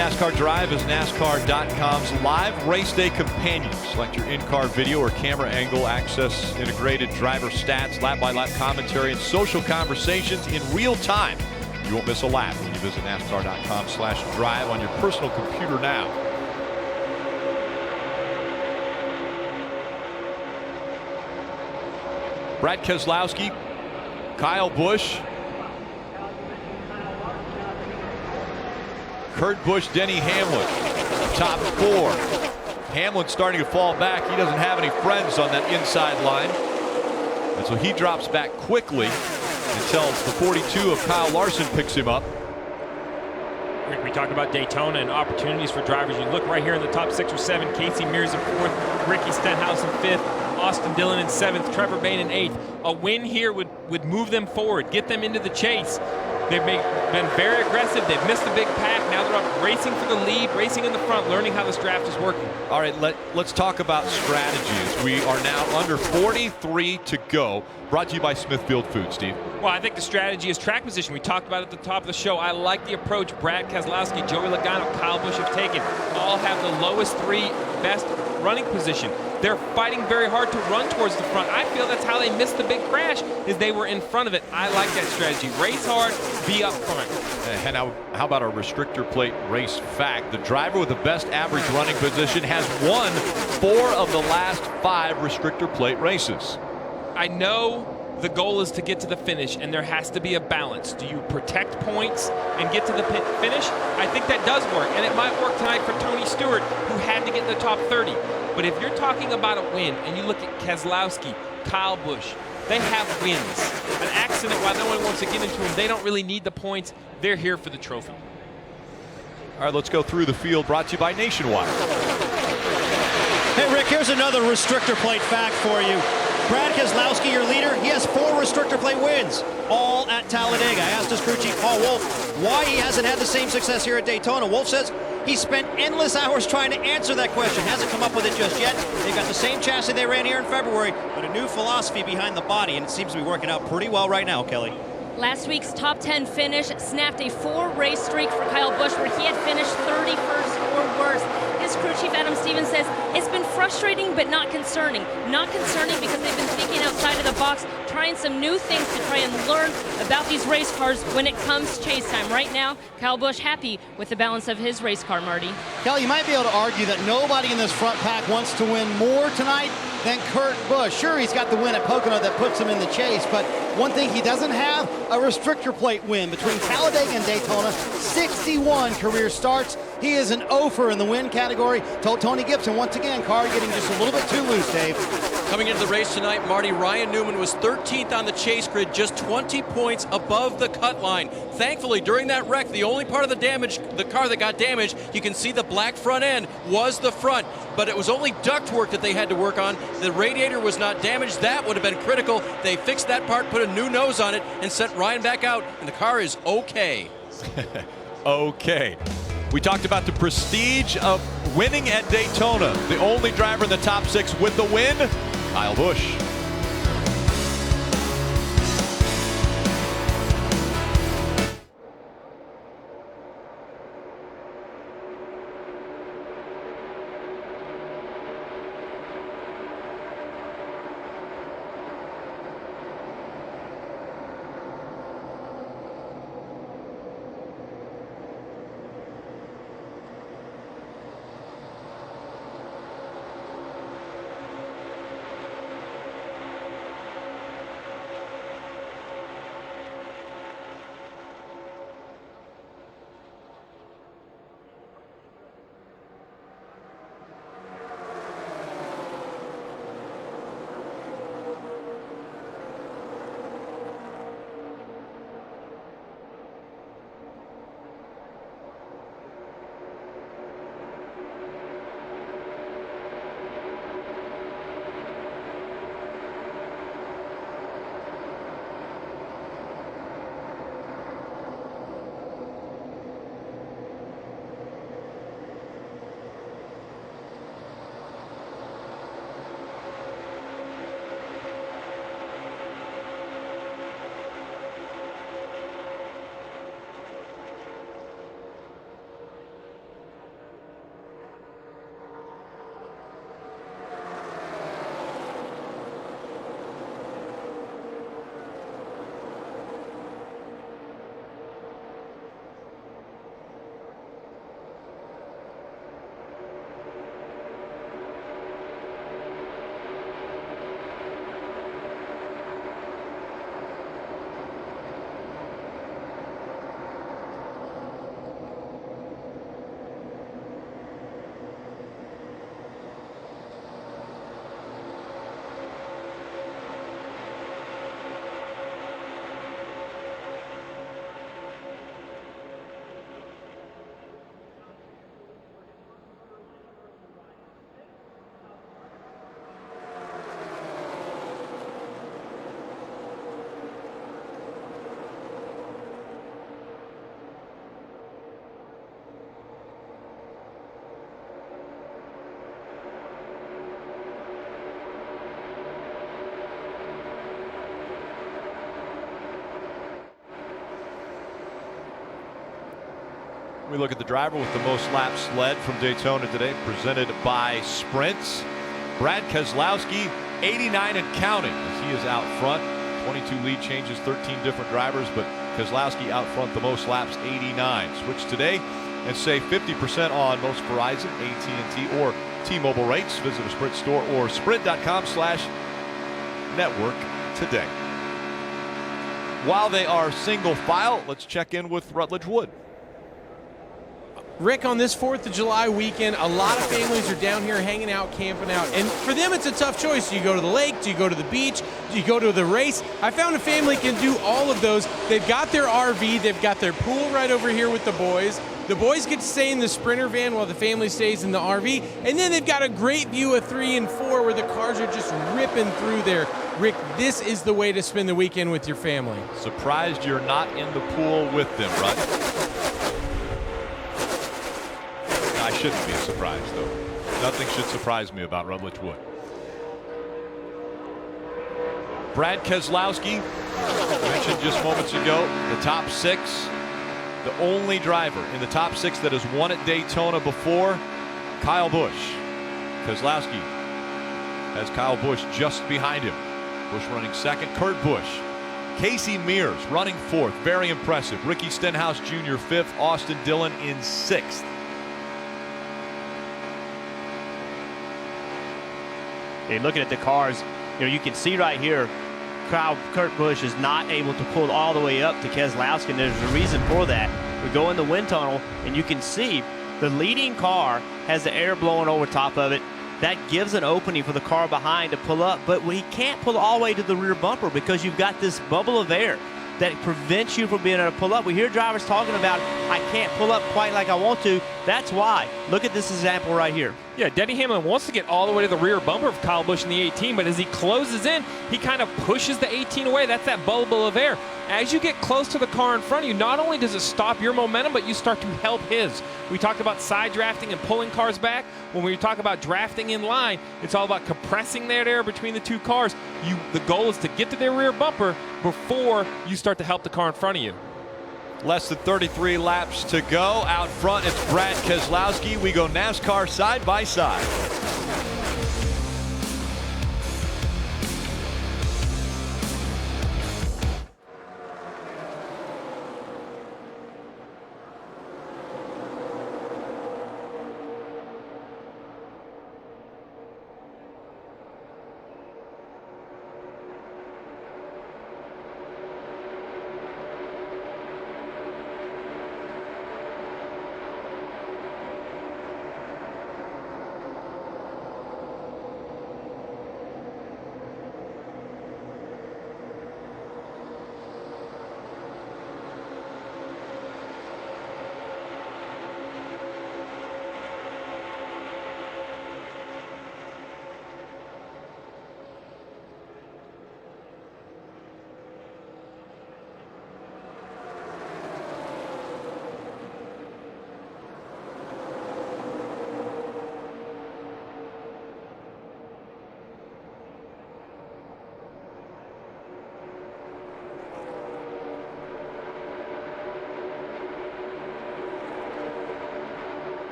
NASCAR Drive is NASCAR.com's live race day companion. Select your in-car video or camera angle, access integrated driver stats, lap-by-lap commentary, and social conversations in real time. You won't miss a lap when you visit NASCAR.com/drive on your personal computer now. Brad Keselowski, Kyle Busch, Kurt Busch, Denny Hamlin, top 4. Hamlin starting to fall back. He doesn't have any friends on that inside line. And so he drops back quickly until the 42 of Kyle Larson picks him up.
Rick, we talk about Daytona and opportunities for drivers. You look right here in the top 6 or 7. Casey Mears in 4th, Ricky Stenhouse in 5th, Austin Dillon in 7th, Trevor Bayne in 8th. A win here would move them forward, get them into the chase. They've been very aggressive. They've missed the big pack. Now they're up racing for the lead, racing in the front, learning how this draft is working.
All right, let's talk about strategies. We are now under 43 to go. Brought to you by Smithfield Foods, Steve.
Well, I think the strategy is track position. We talked about it at the top of the show. I like the approach Brad Keselowski, Joey Logano, Kyle Busch have taken. All have the lowest 3 best running position. They're fighting very hard to run towards the front. I feel that's how they missed the big crash, is they were in front of it. I like that strategy. Race hard, be up front.
And now, how about a restrictor plate race fact? The driver with the best average running position has won 4 of the last 5 restrictor plate races.
I know the goal is to get to the finish, and there has to be a balance. Do you protect points and get to the finish? I think that does work, and it might work tonight for Tony Stewart, who had to get in the top 30. But if you're talking about a win, and you look at Keselowski, Kyle Busch, they have wins. An accident, while no one wants to get into them, they don't really need the points. They're here for the trophy.
All right, let's go through the field, brought to you by Nationwide.
Hey, Rick, here's another restrictor plate fact for you. Brad Keselowski, your leader, he has 4 restrictor plate wins, all at Talladega. I asked his crew chief, Paul Wolf, why he hasn't had the same success here at Daytona. Wolf says he spent endless hours trying to answer that question. Hasn't come up with it just yet. They've got the same chassis they ran here in February, but a new philosophy behind the body, and it seems to be working out pretty well right now, Kelly.
Last week's top 10 finish snapped a 4-race streak for Kyle Busch, where he had finished 31st or worse. His crew chief Adam Stevens says it's been frustrating but not concerning. Not concerning because they've been thinking outside of the box, trying some new things to try and learn about these race cars when it comes chase time. Right now, Kyle Busch happy with the balance of his race car, Marty.
Kelly, you might be able to argue that nobody in this front pack wants to win more tonight than Kurt Busch. Sure, he's got the win at Pocono that puts him in the chase, but one thing he doesn't have, a restrictor plate win between Talladega and Daytona. 61 career starts. He is an ofer in the win category. Told Tony Gibson once again, car getting just a little bit too loose, Dave.
Coming into the race tonight, Marty, Ryan Newman was 13th on the chase grid, just 20 points above the cut line. Thankfully, during that wreck, the only part of the damage, the car that got damaged, you can see the black front end, was the front. But it was only ductwork that they had to work on. The radiator was not damaged. That would have been critical. They fixed that part, put a new nose on it, and sent Ryan back out, and the car is okay.
Okay. We talked about the prestige of winning at Daytona. The only driver in the top 6 with the win, Kyle Busch. We look at the driver with the most laps led from Daytona today, presented by Sprint. Brad Keselowski, 89 and counting, as he is out front. 22 lead changes, 13 different drivers, but Keselowski out front the most laps, 89. Switch today and save 50% on most Verizon, AT&T, or T-Mobile rates. Visit a Sprint store or sprint.com/network today. While they are single file, let's check in with Rutledge Wood.
Rick, on this 4th of July weekend, a lot of families are down here hanging out, camping out. And for them, it's a tough choice. Do you go to the lake? Do you go to the beach? Do you go to the race? I found a family can do all of those. They've got their RV. They've got their pool right over here with the boys. The boys get to stay in the Sprinter van while the family stays in the RV. And then they've got a great view of 3 and 4 where the cars are just ripping through there. Rick, this is the way to spend the weekend with your family.
Surprised you're not in the pool with them, right? I shouldn't be surprised, though. Nothing should surprise me about Rutledge Wood. Brad Keselowski, mentioned just moments ago, the top 6. The only driver in the top 6 that has won at Daytona before, Kyle Busch. Keselowski has Kyle Busch just behind him. Busch running second, Kurt Busch. Casey Mears running 4th, very impressive. Ricky Stenhouse Jr. 5th, Austin Dillon in 6th.
Hey, looking at the cars, you can see right here, Kurt Busch is not able to pull all the way up to Keselowski, and there's a reason for that. We go in the wind tunnel, and you can see the leading car has the air blowing over top of it. That gives an opening for the car behind to pull up, but he can't pull all the way to the rear bumper because you've got this bubble of air that prevents you from being able to pull up. We hear drivers talking about, I can't pull up quite like I want to. That's why. Look at this example right here.
Yeah, Denny Hamlin wants to get all the way to the rear bumper of Kyle Busch in the 18, but as he closes in, he kind of pushes the 18 away. That's that bubble of air. As you get close to the car in front of you, not only does it stop your momentum, but you start to help his. We talked about side drafting and pulling cars back. When we talk about drafting in line, it's all about compressing that air between the 2 cars. The goal is to get to their rear bumper before you start to help the car in front of you.
Less than 33 laps to go. Out front, it's Brad Keselowski. We go NASCAR side by side.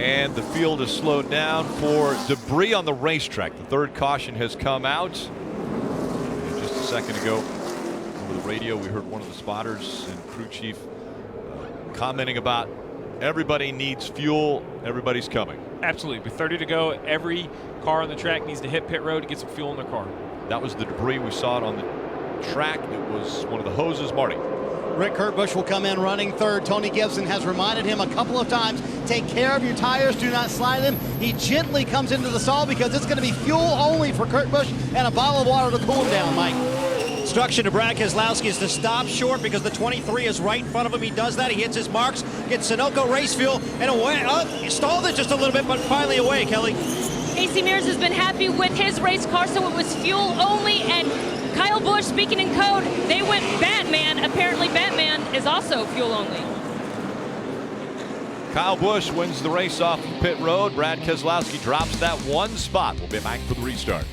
And the field is slowed down for debris on the racetrack. The third caution has come out. And just a second ago, over the radio, we heard one of the spotters and crew chief commenting about everybody needs fuel, everybody's coming.
Absolutely. With 30 to go, every car on the track needs to hit pit road to get some fuel in their car.
That was the debris. We saw it on the track. It was one of the hoses, Marty.
Rick Kurtbusch will come in running third. Tony Gibson has reminded him a couple of times, take care of your tires, do not slide them. He gently comes into the stall because it's going to be fuel only for Kurtbusch and a bottle of water to cool him down, Mike.
Instruction to Brad Keselowski is to stop short because the 23 is right in front of him. He does that. He hits his marks, gets Sunoco race fuel, and away. He stalled it just a little bit, but finally away, Kelly.
AC Mears has been happy with his race car, so it was fuel only. And Kyle Busch, speaking in code, they went Batman. Apparently Batman is also fuel only.
Kyle Busch wins the race off of pit road. Brad Keselowski drops that one spot. We'll be back for the restart.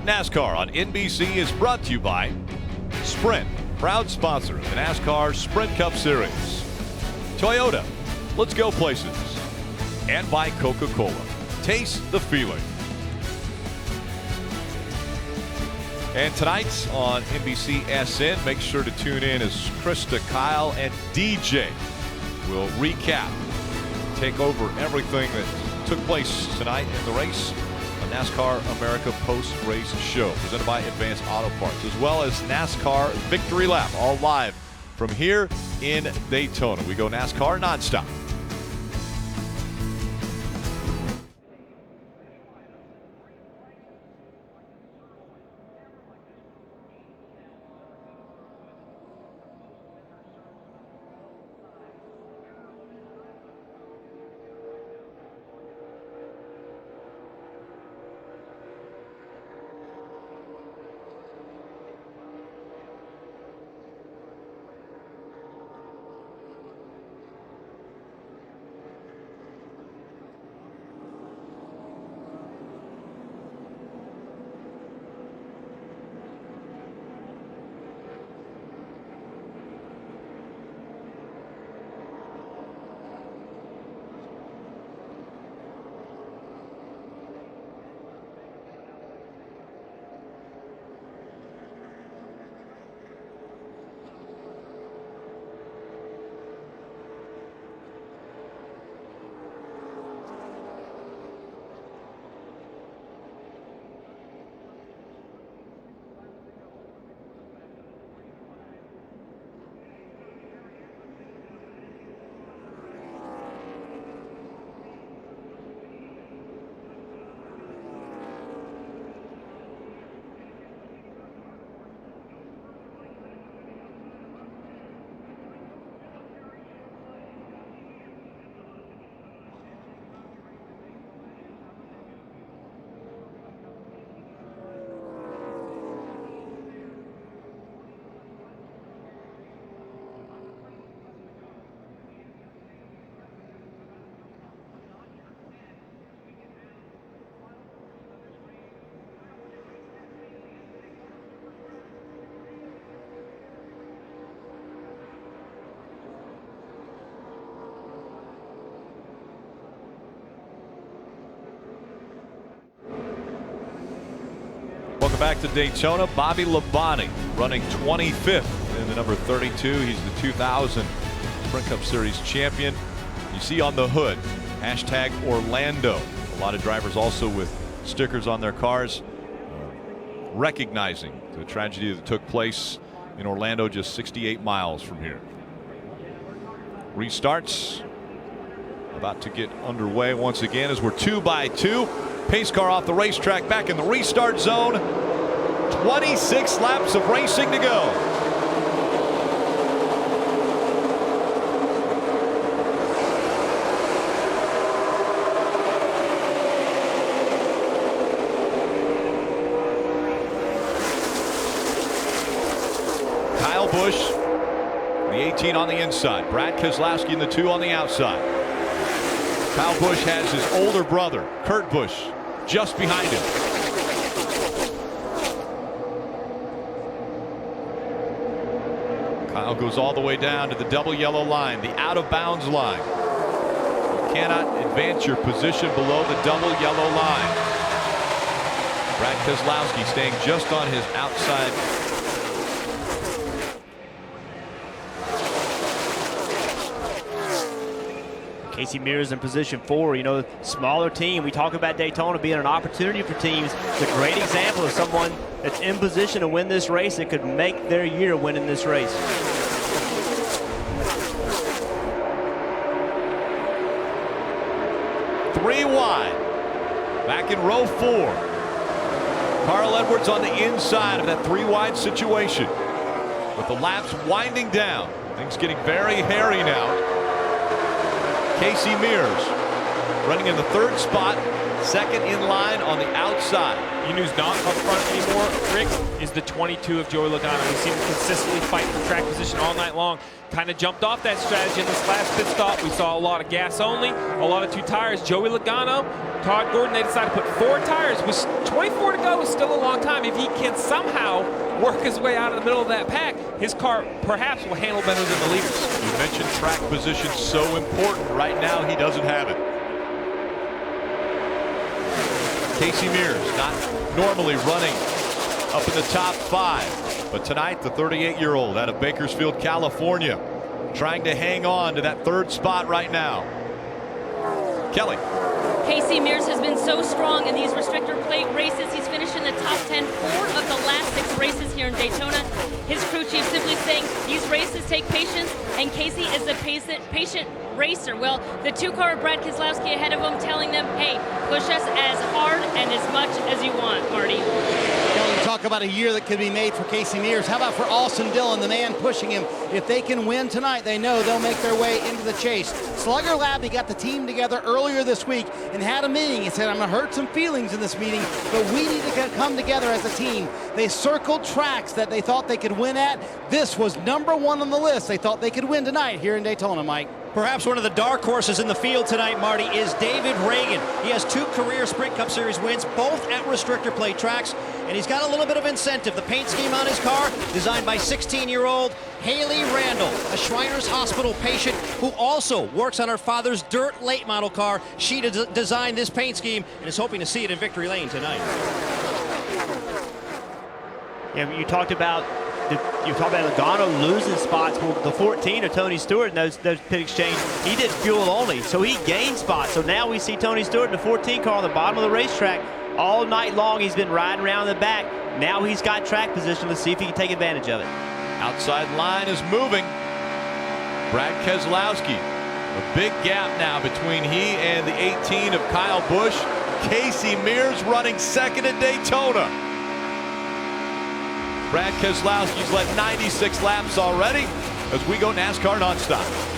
NASCAR on NBC is brought to you by Sprint, proud sponsor of the NASCAR Sprint Cup Series. Toyota, let's go places. And by Coca-Cola, taste the feeling. And tonight on NBC SN, make sure to tune in as Krista, Kyle, and DJ will recap, take over everything that took place tonight in the race. NASCAR America post-race show presented by Advanced Auto Parts, as well as NASCAR Victory Lap, all live from here in Daytona. We go NASCAR nonstop. Welcome back to Daytona. Bobby Labonte running 25th in the number 32. He's the 2000 Sprint Cup Series champion. You see on the hood, hashtag Orlando. A lot of drivers also with stickers on their cars, recognizing the tragedy that took place in Orlando, just 68 miles from here. Restarts about to get underway once again as we're 2 by 2. Pace car off the racetrack back in the restart zone. 26 laps of racing to go. Kyle Busch, the 18 on the inside. Brad Keselowski in the 2 on the outside. Kyle Busch has his older brother, Kurt Busch, just behind him. Kyle goes all the way down to the double yellow line, the out of bounds line. You cannot advance your position below the double yellow line. Brad Keselowski staying just on his outside.
Casey Mears in position 4. You know, smaller team. We talk about Daytona being an opportunity for teams. It's a great example of someone that's in position to win this race that could make their year winning this race.
Three wide. Back in row 4. Carl Edwards on the inside of that 3 wide situation. With the laps winding down. Things getting very hairy now. Casey Mears running in the 3rd spot, 2nd in line on the outside.
You know who's not up front anymore, Rick, is the 22 of Joey Logano. We've seen him consistently fight for track position all night long. Kind of jumped off that strategy in this last pit stop. We saw a lot of gas only, a lot of 2 tires. Joey Logano, Todd Gordon, they decided to put 4 tires. With 24 to go is still a long time. If he can somehow work his way out of the middle of that pack, his car perhaps will handle better than the leaders.
You mentioned track position so important. Right now he doesn't have it. Casey Mears not normally running up in the top 5, but tonight the 38-year-old out of Bakersfield, California, trying to hang on to that 3rd spot right now. Kelly.
Casey Mears has been so strong in these restrictor plate races. He's finished in the top 10 4 of the last 6 races here in Daytona. His crew chief simply saying these races take patience, and Casey is a patient racer. Well, the 2-car of Brad Keselowski ahead of him telling them, hey, push us as hard and as much as you want, Marty.
You talk about a year that could be made for Casey Mears. How about for Austin Dillon, the man pushing him? If they can win tonight, they know they'll make their way into the chase. Slugger Labby got the team together earlier this week and had a meeting. He said, I'm going to hurt some feelings in this meeting, but we need to come together as a team. They circled tracks that they thought they could win at. This was number 1 on the list. They thought they could win tonight here in Daytona, Mike.
Perhaps one of the dark horses in the field tonight, Marty, is David Reagan. He has 2 career Sprint Cup Series wins, both at restrictor plate tracks, and he's got a little bit of incentive. The paint scheme on his car, designed by 16-year-old Haley Randall, a Shriners Hospital patient who also works on her father's dirt late model car. She designed this paint scheme and is hoping to see it in victory lane tonight.
Yeah, you talked about Logano losing spots. Well, the 14 of Tony Stewart in those pit exchange, he did fuel only, so he gained spots. So now we see Tony Stewart in the 14 car on the bottom of the racetrack. All night long he's been riding around the back. Now he's got track position. Let's see if he can take advantage of it.
Outside line is moving. Brad Keselowski. A big gap now between he and the 18 of Kyle Busch. Casey Mears running 2nd at Daytona. Brad Keselowski's led 96 laps already as we go NASCAR nonstop.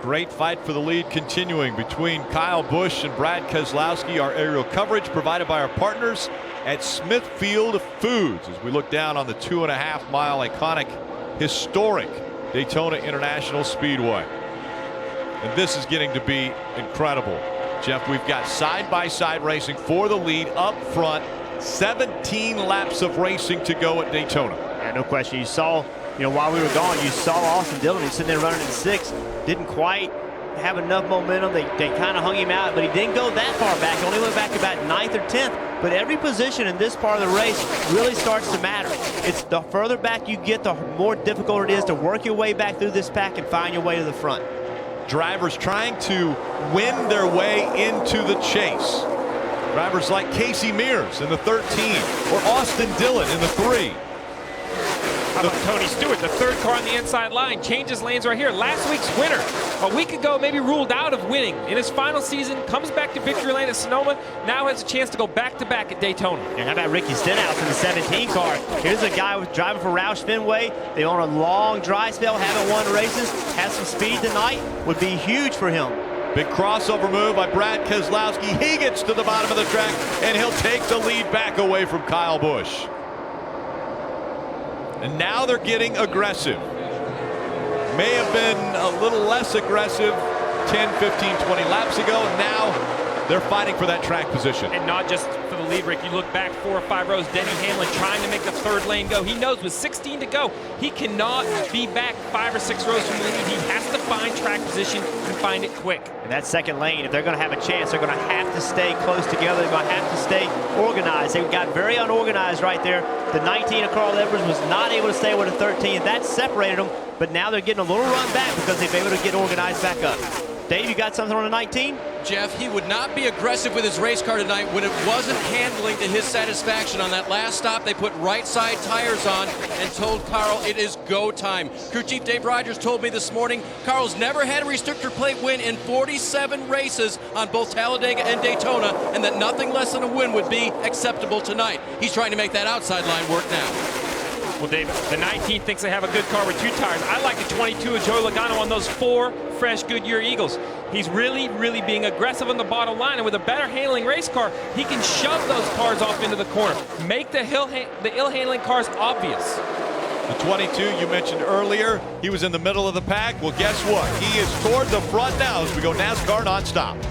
Great fight for the lead continuing between Kyle Busch and Brad Keselowski. Our aerial coverage provided by our partners at Smithfield Foods as we look down on the 2.5 mile iconic, historic Daytona International Speedway. And this is getting to be incredible. Jeff, we've got side-by-side racing for the lead up front. 17 laps of racing to go at Daytona.
Yeah, no question. You saw, while we were gone, you saw Austin Dillon. He's sitting there running in 6th. Didn't quite have enough momentum. They kind of hung him out, but he didn't go that far back. He only went back about 9th or 10th. But every position in this part of the race really starts to matter. It's the further back you get, the more difficult it is to work your way back through this pack and find your way to the front.
Drivers trying to win their way into the chase. Drivers like Casey Mears in the 13 or Austin Dillon in the 3.
How about Tony Stewart, the 3rd car on the inside line, changes lanes right here. Last week's winner, a week ago, maybe ruled out of winning. In his final season, comes back to victory lane at Sonoma, now has a chance to go back-to-back at Daytona.
And how about Ricky Stenhouse in the 17 car? Here's a guy who's driving for Roush Fenway. They on a long dry spell, haven't won races, has some speed tonight, would be huge for him.
Big crossover move by Brad Keselowski. He gets to the bottom of the track, and he'll take the lead back away from Kyle Busch. And now they're getting aggressive. May have been a little less aggressive 10, 15, 20 laps ago. And now they're fighting for that track position.
And not just for the lead, Rick. You look back 4 or 5 rows, Denny Hamlin trying to make the 3rd lane go. He knows with 16 to go, he cannot be back 5 or 6 rows from the lead. He has to find track position and find it quick.
And that 2nd lane, if they're going to have a chance, they're going to have to stay close together. They're going to have to stay organized. They got very unorganized right there. The 19 of Carl Edwards was not able to stay with the 13. That separated them, but now they're getting a little run back because they've been able to get organized back up. Dave, you got something on the 19?
Jeff, he would not be aggressive with his race car tonight when it wasn't handling to his satisfaction. On that last stop, they put right side tires on and told Carl it is go time. Crew Chief Dave Rogers told me this morning Carl's never had a restrictor plate win in 47 races on both Talladega and Daytona, and that nothing less than a win would be acceptable tonight. He's trying to make that outside line work now.
Well, Dave, the 19 thinks they have a good car with 2 tires. I like the 22 of Joey Logano on those 4 fresh Goodyear Eagles. He's really, really being aggressive on the bottom line, and with a better handling race car, he can shove those cars off into the corner. Make the ill-handling cars obvious.
The 22 you mentioned earlier, he was in the middle of the pack. Well, guess what? He is toward the front now as we go NASCAR nonstop.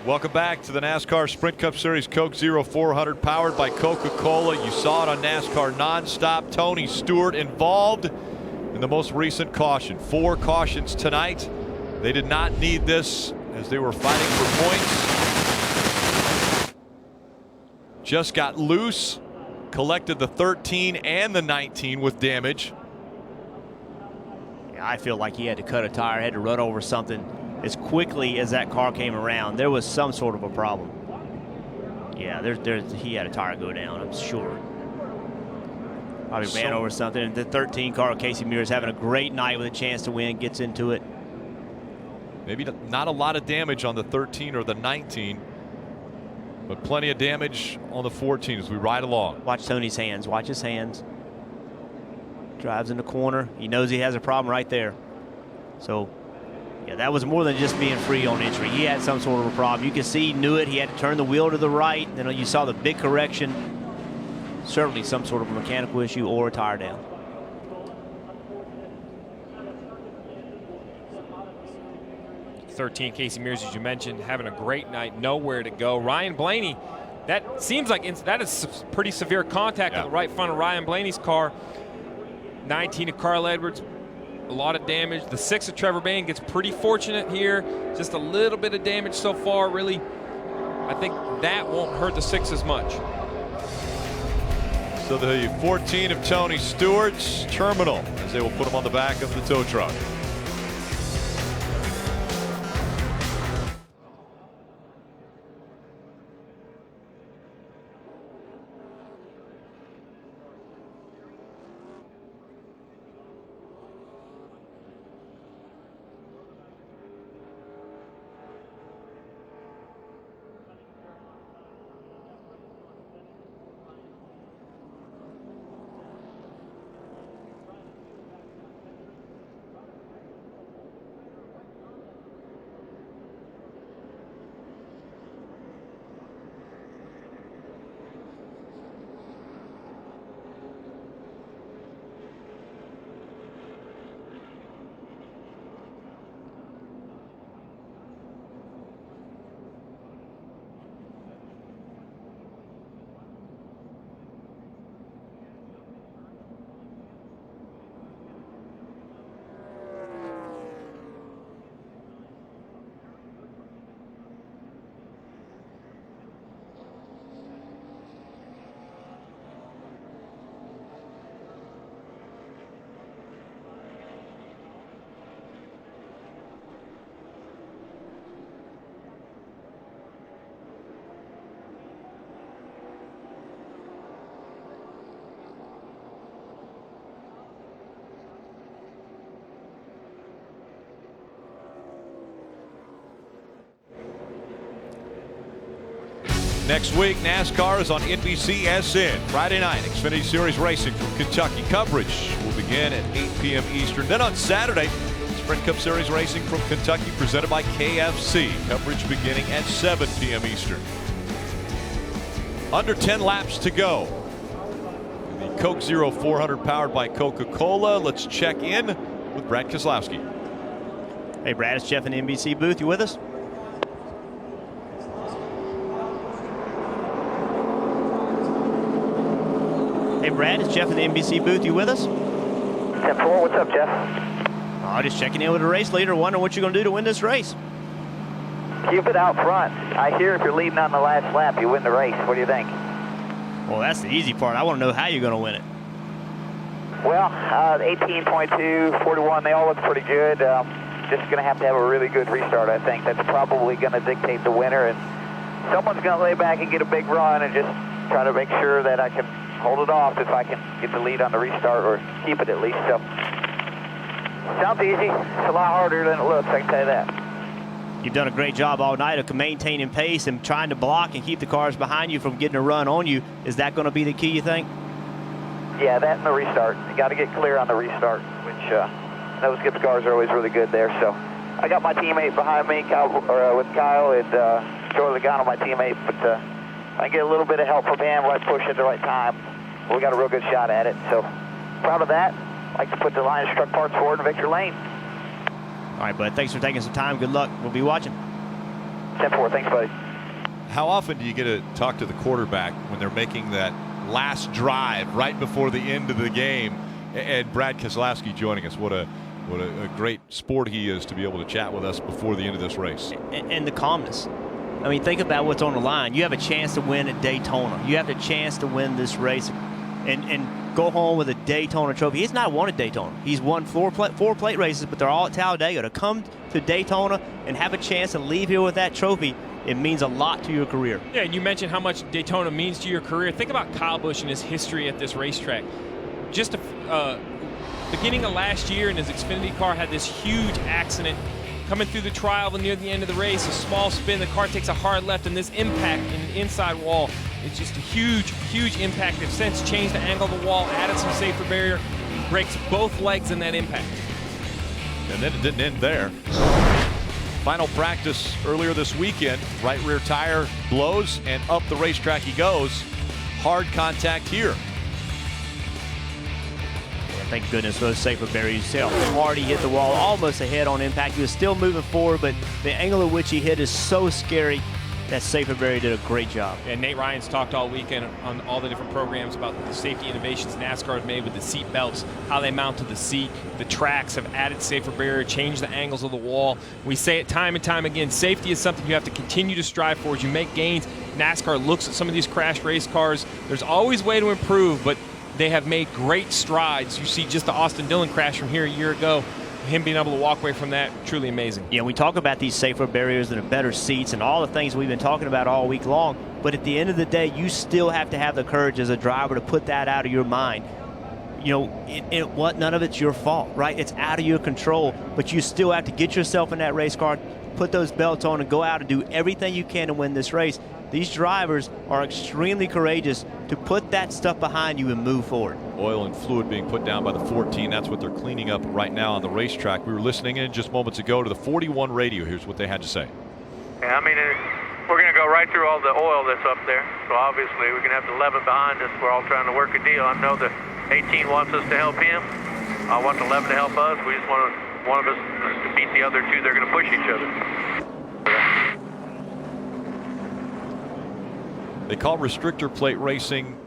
Welcome back to the NASCAR Sprint Cup Series Coke Zero 400 powered by Coca-Cola. You saw it on NASCAR Nonstop. Tony Stewart involved in the most recent caution. 4 cautions tonight. They did not need this as they were fighting for points. Just got loose. Collected the 13 and the 19 with damage.
Yeah, I feel like he had to cut a tire, had to run over something as quickly as that car came around. There was some sort of a problem. Yeah, he had a tire go down, I'm sure. Probably ran over something. And the 13 car, Casey Mears, having a great night with a chance to win, gets into it.
Maybe not a lot of damage on the 13 or the 19, but plenty of damage on the 14 as we ride along.
Watch Tony's hands. Watch his hands. Drives in the corner. He knows he has a problem right there. So, yeah, that was more than just being free on entry. He had some sort of a problem. You can see he knew it. He had to turn the wheel to the right. Then you saw the big correction. Certainly some sort of a mechanical issue or a tire down.
.13 Casey Mears, as you mentioned, having a great night, nowhere to go. Ryan Blaney, that seems like that is pretty severe contact on the right front of Ryan Blaney's car. 19 of Carl Edwards, a lot of damage. The 6 of Trevor Bayne gets pretty fortunate here. Just a little bit of damage so far. Really, I think that won't hurt the 6 as much.
So the 14 of Tony Stewart's terminal as they will put him on the back of the tow truck. Next week, NASCAR is on NBCSN. Friday night, Xfinity Series racing from Kentucky. Coverage will begin at 8 p.m. Eastern. Then on Saturday, Sprint Cup Series racing from Kentucky presented by KFC. Coverage beginning at 7 p.m. Eastern. Under 10 laps to go. The Coke Zero 400 powered by Coca-Cola. Let's check in with Brad Keselowski.
Hey, Brad, it's Jeff in the NBC booth. You with us? Hey, Brad, it's Jeff in the NBC booth. You with us?
10-4, what's up, Jeff?
Just checking in with the race leader. Wondering what you're going to do to win this race.
Keep it out front. I hear if you're leading on the last lap, you win the race. What do you think?
Well, that's the easy part. I want to know how you're going to win it.
Well, 18.2, 41, they all look pretty good. Just going to have a really good restart, I think. That's probably going to dictate the winner. And someone's going to lay back and get a big run and just try to make sure that I can hold it off if I can get the lead on the restart or keep it at least. So, sounds easy. It's a lot harder than it looks, I can tell you that.
You've done a great job all night of maintaining pace and trying to block and keep the cars behind you from getting a run on you. Is that going to be the key, you think?
Yeah, that and the restart. You got to get clear on the restart, which those Gibbs cars are always really good there. So, I got my teammate behind me, with Kyle, and Joey Logano, my teammate, but I get a little bit of help from him, right push at the right time. We got a real good shot at it, so proud of that. Like to put the line of struck parts forward in Victor Lane.
All right, bud. Thanks for taking some time. Good luck. We'll be watching.
10-4, thanks, buddy.
How often do you get to talk to the quarterback when they're making that last drive right before the end of the game? And Brad Keselowski joining us. What a great sport he is to be able to chat with us before the end of this race.
And the calmness. I mean, think about what's on the line. You have a chance to win at Daytona. You have the chance to win this race and go home with a Daytona trophy. He's not won at Daytona. He's won four plate races, but they're all at Talladega. To come to Daytona and have a chance to leave here with that trophy, it means a lot to your career.
Yeah, and you mentioned how much Daytona means to your career. Think about Kyle Busch and his history at this racetrack. Just beginning of last year in his Xfinity car, had this huge accident coming through the trial near the end of the race. A small spin, the car takes a hard left, and this impact in the inside wall is just a huge impact. They've since changed the angle of the wall, added some safer barrier, breaks both legs in that impact.
And then it didn't end there. Final practice earlier this weekend, right rear tire blows and up the racetrack he goes. Hard contact here.
Thank goodness for those safer barriers. See how hard he hit the wall, almost a head on impact. He was still moving forward, but the angle at which he hit is so scary. That safer barrier did a great job.
And Nate Ryan's talked all weekend on all the different programs about the safety innovations NASCAR has made with the seat belts, how they mount to the seat. The tracks have added safer barrier, changed the angles of the wall. We say it time and time again, safety is something you have to continue to strive for as you make gains. NASCAR looks at some of these crash race cars. There's always a way to improve, but they have made great strides. You see just the Austin Dillon crash from here a year ago. Him being able to walk away from that, truly amazing.
Yeah, we talk about these safer barriers and the better seats and all the things we've been talking about all week long, but at the end of the day, you still have to have the courage as a driver to put that out of your mind. You know, none of it's your fault, right? It's out of your control, but you still have to get yourself in that race car, put those belts on, and go out and do everything you can to win this race. These drivers are extremely courageous to put that stuff behind you and move forward.
Oil and fluid being put down by the 14. That's what they're cleaning up right now on the racetrack. We were listening in just moments ago to the 41 radio. Here's what they had to say.
Yeah, I mean, we're going to go right through all the oil that's up there. So obviously we're going to have to leave it behind us. We're all trying to work a deal. I know that 18 wants us to help him. I want 11 to help us. We just want one of us to beat the other two. They're going to push each other.
They call restrictor plate racing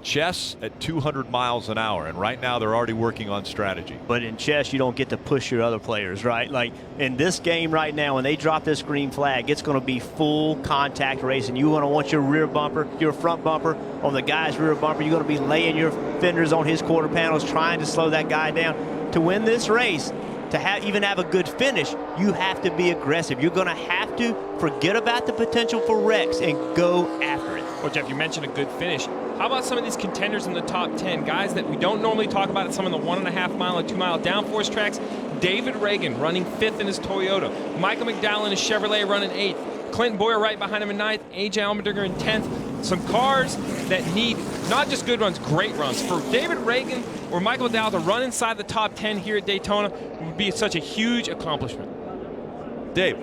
chess at 200 miles an hour, and right now they're already working on strategy.
But in chess, you don't get to push your other players, right? Like in this game right now, when they drop this green flag, it's going to be full contact racing. You want your rear bumper, your front bumper on the guy's rear bumper. You're going to be laying your fenders on his quarter panels, trying to slow that guy down. To win this race, to even have a good finish, you have to be aggressive. You're going to have to forget about the potential for wrecks and go after it.
Well, Jeff, you mentioned a good finish. How about some of these contenders in the top 10, guys that we don't normally talk about at some of the 1.5 mile and 2 mile downforce tracks? David Reagan running 5th in his Toyota. Michael McDowell in his Chevrolet running 8th. Clinton Boyer right behind him in 9th. A.J. Allmendinger in 10th. Some cars that need not just good runs, great runs. For David Reagan or Michael McDowell to run inside the top 10 here at Daytona would be such a huge accomplishment.
Dave.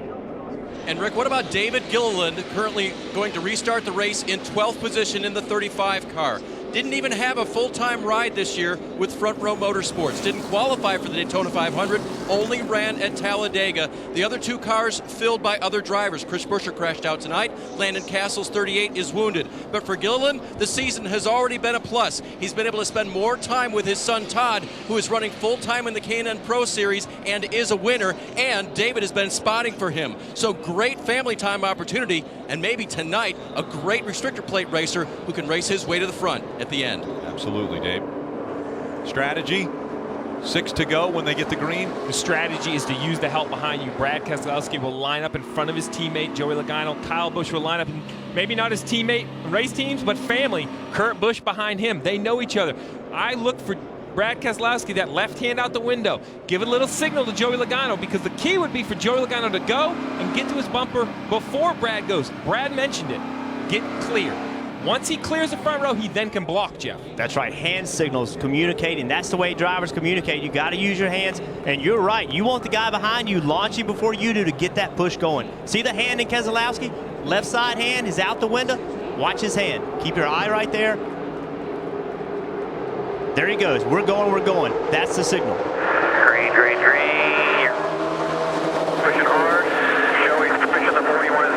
And Rick, what about David Gilliland, currently going to restart the race in 12th position in the 35 car? Didn't even have a full-time ride this year with Front Row Motorsports. Didn't qualify for the Daytona 500, only ran at Talladega. The other two cars filled by other drivers. Chris Buescher crashed out tonight. Landon Castles, 38, is wounded. But for Gilliland, the season has already been a plus. He's been able to spend more time with his son Todd, who is running full-time in the K&N Pro Series and is a winner, and David has been spotting for him. So great family time opportunity, and maybe tonight, a great restrictor plate racer who can race his way to the front at the end.
Absolutely, Dave. Strategy, 6 to go when they get the green.
The strategy is to use the help behind you. Brad Keselowski will line up in front of his teammate, Joey Logano. Kyle Busch will line up, in, maybe not his teammate, race teams, but family. Kurt Busch behind him. They know each other. I look for Brad Keselowski, that left hand out the window. Give a little signal to Joey Logano, because the key would be for Joey Logano to go and get to his bumper before Brad goes. Brad mentioned it. Get clear. Once he clears the front row, he then can block, Jeff.
That's right. Hand signals, communicating. That's the way drivers communicate. You got to use your hands. And you're right. You want the guy behind you launching before you do to get that push going. See the hand in Keselowski? Left side hand is out the window. Watch his hand. Keep your eye right there. There he goes. We're going, we're going. That's the signal.
Green, green, green. Pushing hard. Joey's pushing the 41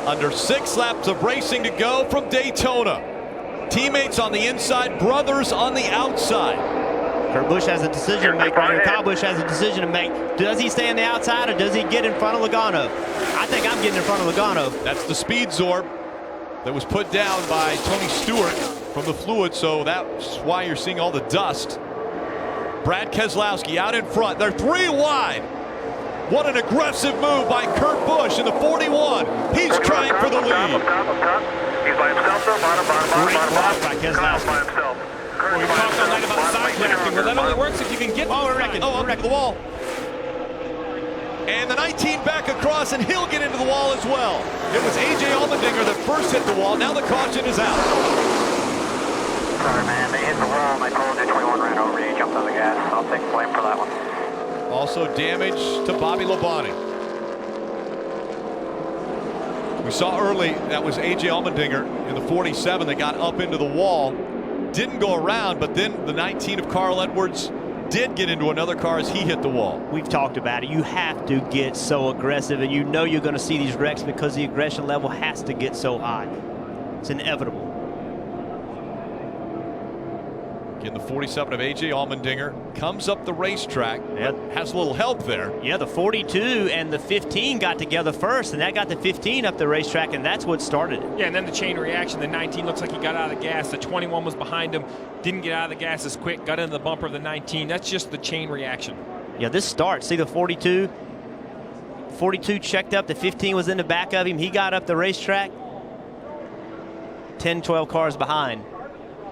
Under 6 laps of racing to go from Daytona. Teammates on the inside, brothers on the outside.
Kurt Busch has a decision to make right here. Kyle Busch has a decision to make. Does he stay on the outside or does he get in front of Logano? I think I'm getting in front of Logano.
That's the speed zorb that was put down by Tony Stewart from the fluid, so that's why you're seeing all the dust. Brad Keselowski out in front. They're 3 wide. What an aggressive move by Kurt Busch in the 41. He's trying for the lead.
He's by himself, though. Bottom.
By Keselowski.
By himself.
We talked all night about side drafting. Well, that only works if you can get.
Oh, we're wrecking.
Oh, up the wall. And the 19 back across, and he'll get into the wall as well. It was A.J. Allmendinger that first hit the wall. Now the caution is out.
Sorry, man. They hit the wall, and I told you 21 ran over you. Jumped on the gas. I'll take blame for that one.
Also damage to Bobby Labonte. We saw early that was A.J. Allmendinger in the 47 that got up into the wall. Didn't go around, but then the 19 of Carl Edwards did get into another car as he hit the wall.
We've talked about it. You have to get so aggressive, and you know you're going to see these wrecks because the aggression level has to get so high. It's inevitable.
Again, the 47 of A.J. Allmendinger comes up the racetrack. Has a little help there.
Yeah, the 42 and the 15 got together first, and that got the 15 up the racetrack, and that's what started it.
Yeah, and then the chain reaction. The 19 looks like he got out of the gas. The 21 was behind him, didn't get out of the gas as quick, got into the bumper of the 19. That's just the chain reaction.
Yeah, this start, see the 42? 42 checked up, the 15 was in the back of him. He got up the racetrack. 10, 12 cars behind.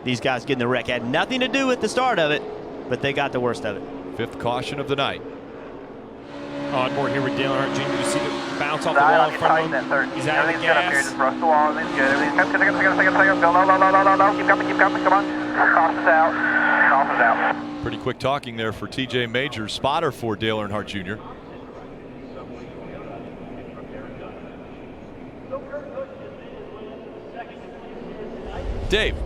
These guys getting the wreck. Had nothing to do with the start of it, but they got the worst of it.
5th caution of the night.
On board here with Dale Earnhardt Jr. You see the bounce off the wall in front of him. He's out of the gas.
Here. Just brush the wall. Everything's good. Everything's good. Second. Go low. Keep coming. Come on. Toss us out. Toss us out.
Pretty quick talking there for TJ Majors, spotter for Dale Earnhardt Jr. Dave.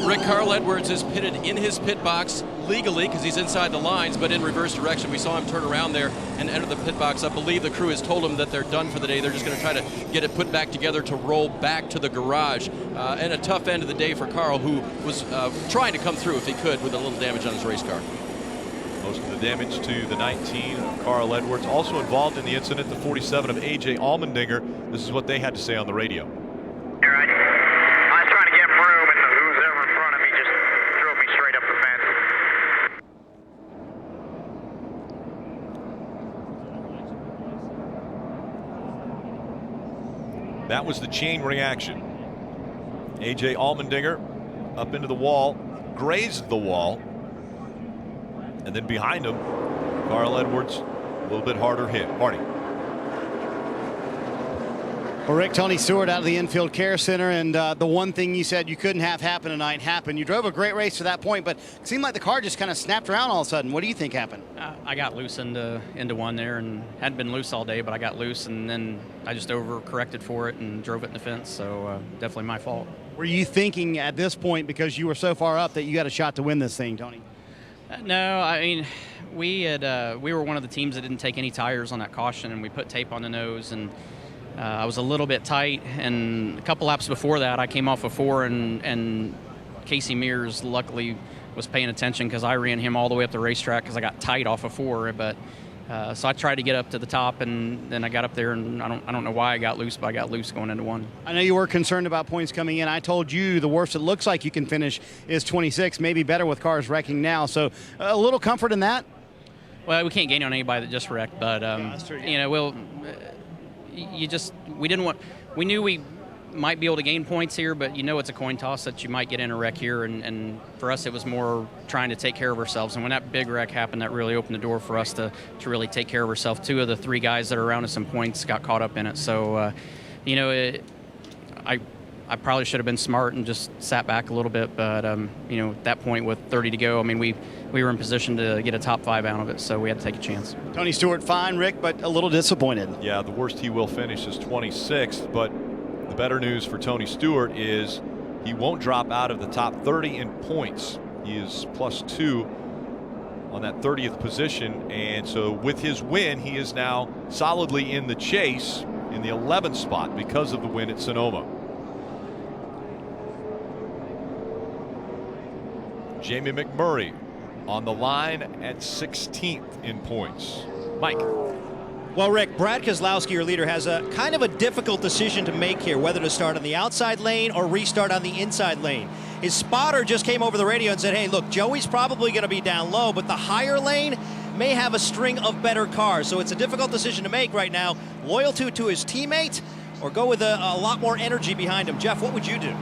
Rick, Carl Edwards is pitted in his pit box legally because he's inside the lines, but in reverse direction. We saw him turn around there and enter the pit box. I believe the crew has told him that they're done for the day. They're just going to try to get it put back together to roll back to the garage. And a tough end of the day for Carl, who was trying to come through if he could with a little damage on his race car.
Most of the damage to the 19 of Carl Edwards. Also involved in the incident, the 47 of A.J. Allmendinger. This is what they had to say on the radio.
You're right. I was trying to get room, and who's ever in front of me just drove me straight up the fence.
That was the chain reaction. A.J. Allmendinger up into the wall, grazed the wall, and then behind him, Carl Edwards, a little bit harder hit. Marty.
Well, Rick, Tony Stewart out of the infield care center, and the one thing you said you couldn't have happen tonight happened. You drove a great race to that point, but it seemed like the car just kind of snapped around all of a sudden. What do you think happened?
I got loose into one there, and hadn't been loose all day, but I got loose, and then I just overcorrected for it and drove it in the fence, so definitely my fault.
Were you thinking at this point, because you were so far up, that you got a shot to win this thing, Tony?
No, I mean, we were one of the teams that didn't take any tires on that caution, and we put tape on the nose, and I was a little bit tight, and a couple laps before that, I came off of 4, and Casey Mears luckily was paying attention because I ran him all the way up the racetrack because I got tight off of 4. But so I tried to get up to the top, and then I got up there, and I don't know why I got loose, but I got loose going into 1.
I know you were concerned about points coming in. I told you the worst it looks like you can finish is 26, maybe better with cars wrecking now. So a little comfort in that.
Well, we can't gain on anybody that just wrecked, but you know, we knew we might be able to gain points here, but you know it's a coin toss that you might get in a wreck here, and for us it was more trying to take care of ourselves. And when that big wreck happened, that really opened the door for us to really take care of ourselves. 2 of the 3 guys that are around us in points got caught up in it. So you know, I probably should have been smart and just sat back a little bit, but you know, at that point with 30 to go, I mean, we were in position to get a top 5 out of it, so we had to take a chance.
Tony Stewart, fine, Rick, but a little disappointed.
Yeah, the worst he will finish is 26th, but the better news for Tony Stewart is he won't drop out of the top 30 in points. He is +2 on that 30th position, and so with his win, he is now solidly in the chase in the 11th spot because of the win at Sonoma. Jamie McMurray on the line at 16th in points. Mike.
Well, Rick, Brad Keselowski, your leader, has a kind of a difficult decision to make here, whether to start on the outside lane or restart on the inside lane. His spotter just came over the radio and said, hey, look, Joey's probably going to be down low, but the higher lane may have a string of better cars. So it's a difficult decision to make right now. Loyal to his teammate or go with a lot more energy behind him. Jeff, what would you do?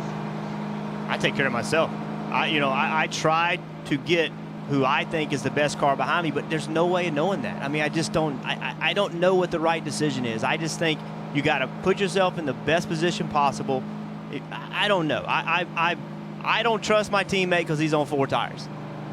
I take care of myself. I tried to get who I think is the best car behind me, but there's no way of knowing that. I mean, I just don't. I don't know what the right decision is. I just think you got to put yourself in the best position possible. I don't know. I don't trust my teammate because he's on 4 tires.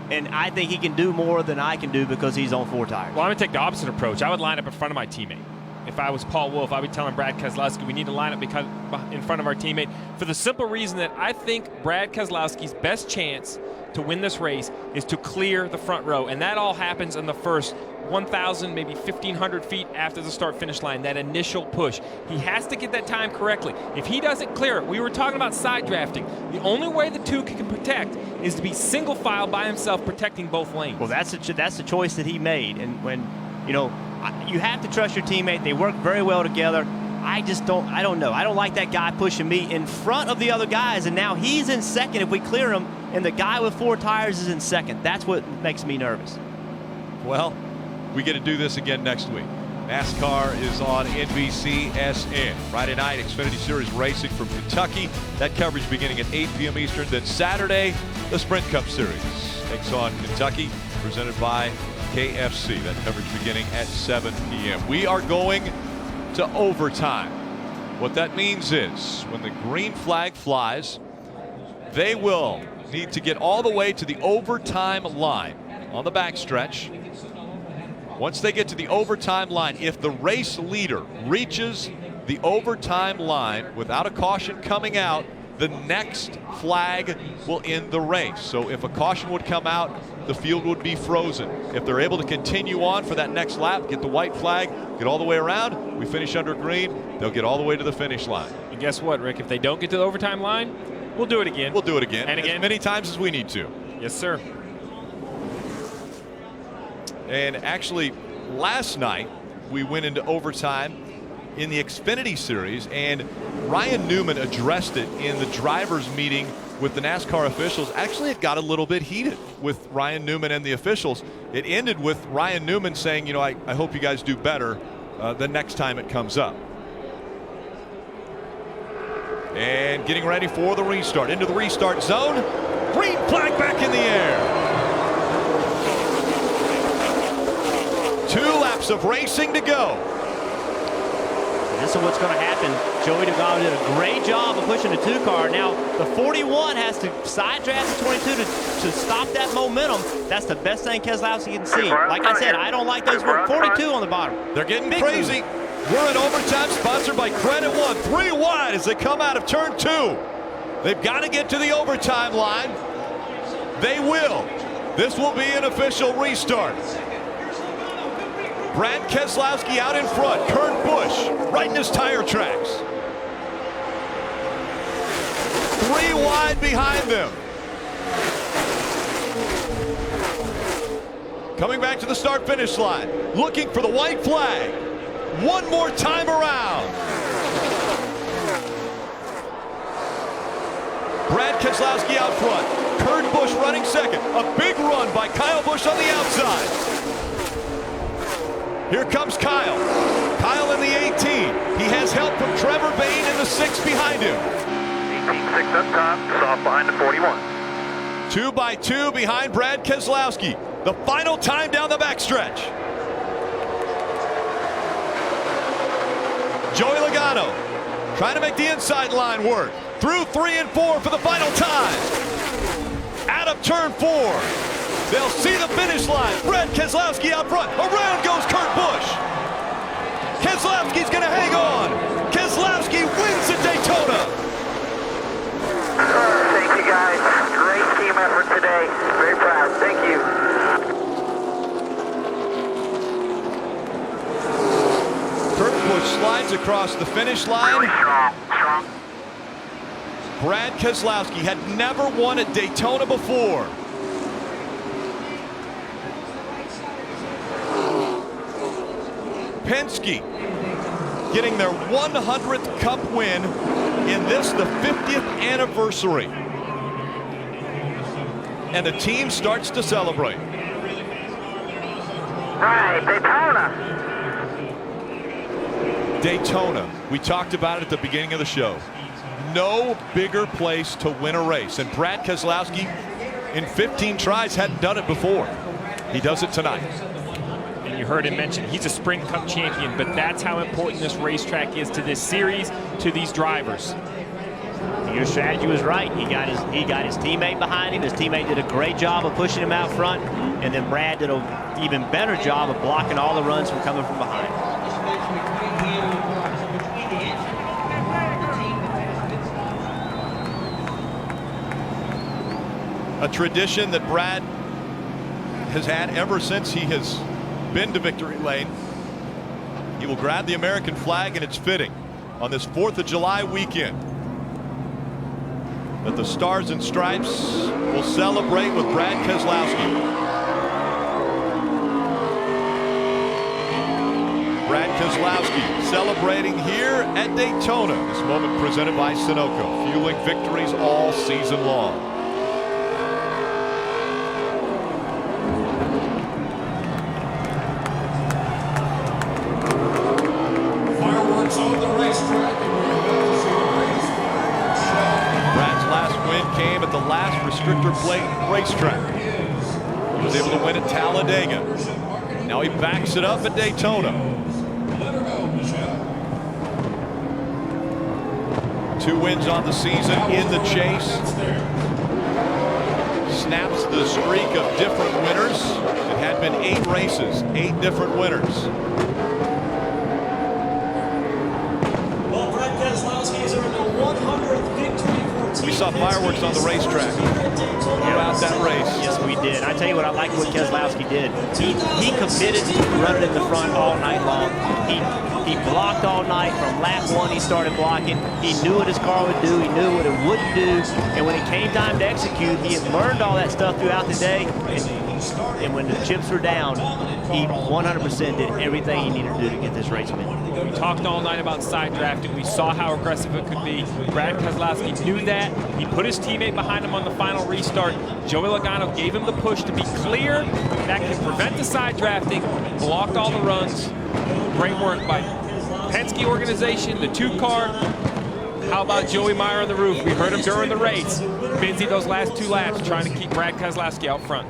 And I think he can do more than I can do because he's on 4 tires.
Well, I'm going to take the opposite approach. I would line up in front of my teammate. If I was Paul Wolfe, I would be telling Brad Keselowski we need to line up in front of our teammate for the simple reason that I think Brad Keselowski's best chance to win this race is to clear the front row. And that all happens in the first 1,000, maybe 1,500 feet after the start-finish line, that initial push. He has to get that time correctly. If he doesn't clear it, we were talking about side drafting. The only way the two can protect is to be single file by himself, protecting both lanes.
Well, that's the choice that he made. And when, you have to trust your teammate. They work very well together. I don't know. I don't like that guy pushing me in front of the other guys, and now he's in second if we clear him, and the guy with 4 tires is in second. That's what makes me nervous.
Well, we get to do this again next week. NASCAR is on NBCSN. Friday night, Xfinity Series racing from Kentucky. That coverage beginning at 8 p.m. Eastern. Then Saturday, the Sprint Cup Series takes on Kentucky, presented by KFC. That coverage beginning at 7 p.m. We are going to overtime. What that means is when the green flag flies, they will need to get all the way to the overtime line on the backstretch. Once they get to the overtime line, if the race leader reaches the overtime line without a caution coming out, the next flag will end the race. So if a caution would come out, the field would be frozen. If they're able to continue on for that next lap, get the white flag, get all the way around, we finish under green, they'll get all the way to the finish line.
And guess what, Rick? If they don't get to the overtime line, we'll do it again.
We'll do it again.
And again.
As many times as we need to.
Yes, sir.
And actually, last night, we went into overtime in the Xfinity Series, and Ryan Newman addressed it in the drivers' meeting with the NASCAR officials. Actually, it got a little bit heated with Ryan Newman and the officials. It ended with Ryan Newman saying, I hope you guys do better the next time it comes up. And getting ready for the restart. Into the restart zone. Green flag back in the air. 2 laps of racing to go.
This is what's going to happen. Joey Logano did a great job of pushing the 2 car. Now, the 41 has to side draft the 22 to stop that momentum. That's the best thing Keselowski can see. Like I said, I don't like those 42 on the bottom.
They're getting crazy. We're in overtime, sponsored by Credit One. 3 wide as they come out of turn 2. They've got to get to the overtime line. They will. This will be an official restart. Brad Keselowski out in front. Kurt Busch right in his tire tracks. 3 wide behind them. Coming back to the start-finish line. Looking for the white flag. One more time around. Brad Keselowski out front. Kurt Busch running second. A big run by Kyle Busch on the outside. Here comes Kyle. Kyle in the 18. He has help from Trevor Bayne in the 6 behind him.
18-6 up top, soft behind the 41.
2 by 2 behind Brad Keselowski. The final time down the backstretch. Joey Logano trying to make the inside line work. Through 3 and 4 for the final time. Out of turn 4. They'll see the finish line. Brad Keselowski out front. Around goes Kurt Busch. Keselowski's going to hang on. Keselowski wins at Daytona.
Thank you, guys. Great team effort today. Very proud. Thank you.
Kurt Busch slides across the finish line. Brad Keselowski had never won at Daytona before. Penske getting their 100th Cup win in this, the 50th anniversary. And the team starts to celebrate.
Right, Daytona.
Daytona, we talked about it at the beginning of the show. No bigger place to win a race. And Brad Keselowski, in 15 tries, hadn't done it before. He does it tonight.
And you heard him mention he's a Sprint Cup champion, but that's how important this racetrack is to this series, to these drivers.
Your strategy was right. He got his teammate behind him. His teammate did a great job of pushing him out front, and then Brad did an even better job of blocking all the runs from coming from behind.
A tradition that Brad has had ever since he has been to victory lane. He will grab the American flag, and it's fitting on this 4th of July weekend that the Stars and Stripes will celebrate with Brad Keselowski. Brad Keselowski celebrating here at Daytona. This moment presented by Sunoco, fueling victories all season long.
Fireworks on the racetrack, and we're about to see a race.
Brad's last win came at the last restrictor plate racetrack. He was able to win at Talladega. Now he backs it up at Daytona. 2 wins on the season in the chase. Snaps the streak of different winners. It had been 8 races, 8 different winners.
Well, Brad Keselowski has earned a 100th victory for Team
We saw fireworks on the racetrack throughout that race.
Yes, we did. I tell you what, I like what Keselowski did. He committed to running in the front all night long. He blocked all night. From lap 1, he started blocking. He knew what his car would do. He knew what it wouldn't do. And when it came time to execute, he had learned all that stuff throughout the day. And when the chips were down, he 100% did everything he needed to do to get this race win.
We talked all night about side drafting. We saw how aggressive it could be. Brad Keselowski knew that. He put his teammate behind him on the final restart. Joey Logano gave him the push to be clear. That can prevent the side drafting. Blocked all the runs. Great work by Penske organization, the 2-car. How about Joey Meyer on the roof? We heard him during the race. Busy those last 2 laps trying to keep Brad Keselowski out front.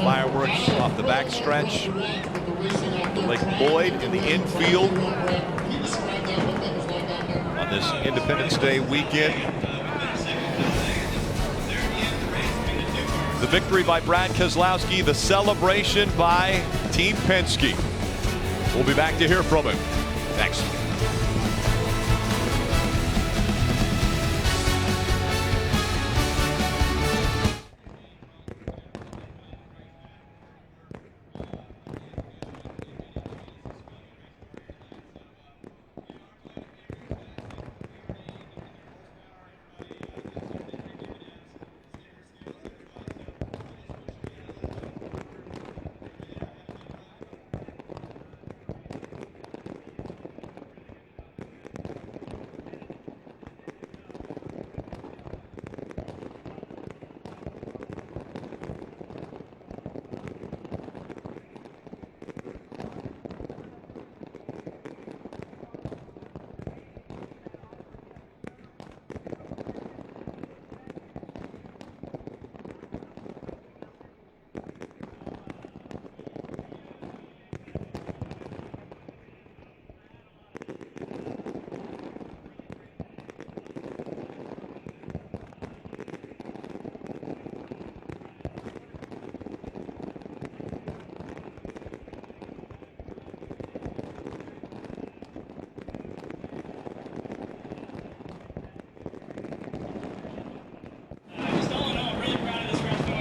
Fireworks off the back stretch. Lake Boyd in the infield on this Independence Day weekend. The victory by Brad Keselowski, the celebration by Team Penske. We'll be back to hear from him next.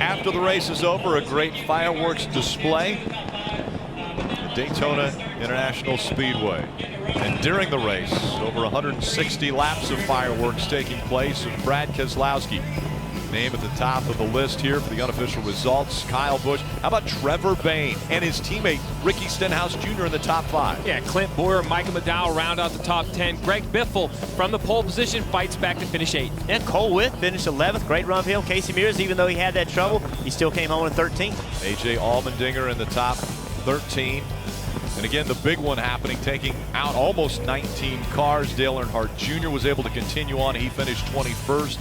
After the race is over, a great fireworks display. Daytona International Speedway. And during the race, over 160 laps of fireworks taking place, and Brad Keselowski name at the top of the list here for the unofficial results. Kyle Busch. How about Trevor Bayne and his teammate Ricky Stenhouse Jr. in the top 5?
Yeah, Clint Boyer, Michael McDowell round out the top 10. Greg Biffle from the pole position fights back to finish 8th.
And Cole Witt finished 11th. Great run for him. Casey Mears, even though he had that trouble, he still came home in 13th.
AJ Allmendinger in the top 13. And again, the big one happening, taking out almost 19 cars. Dale Earnhardt Jr. was able to continue on. He finished 21st.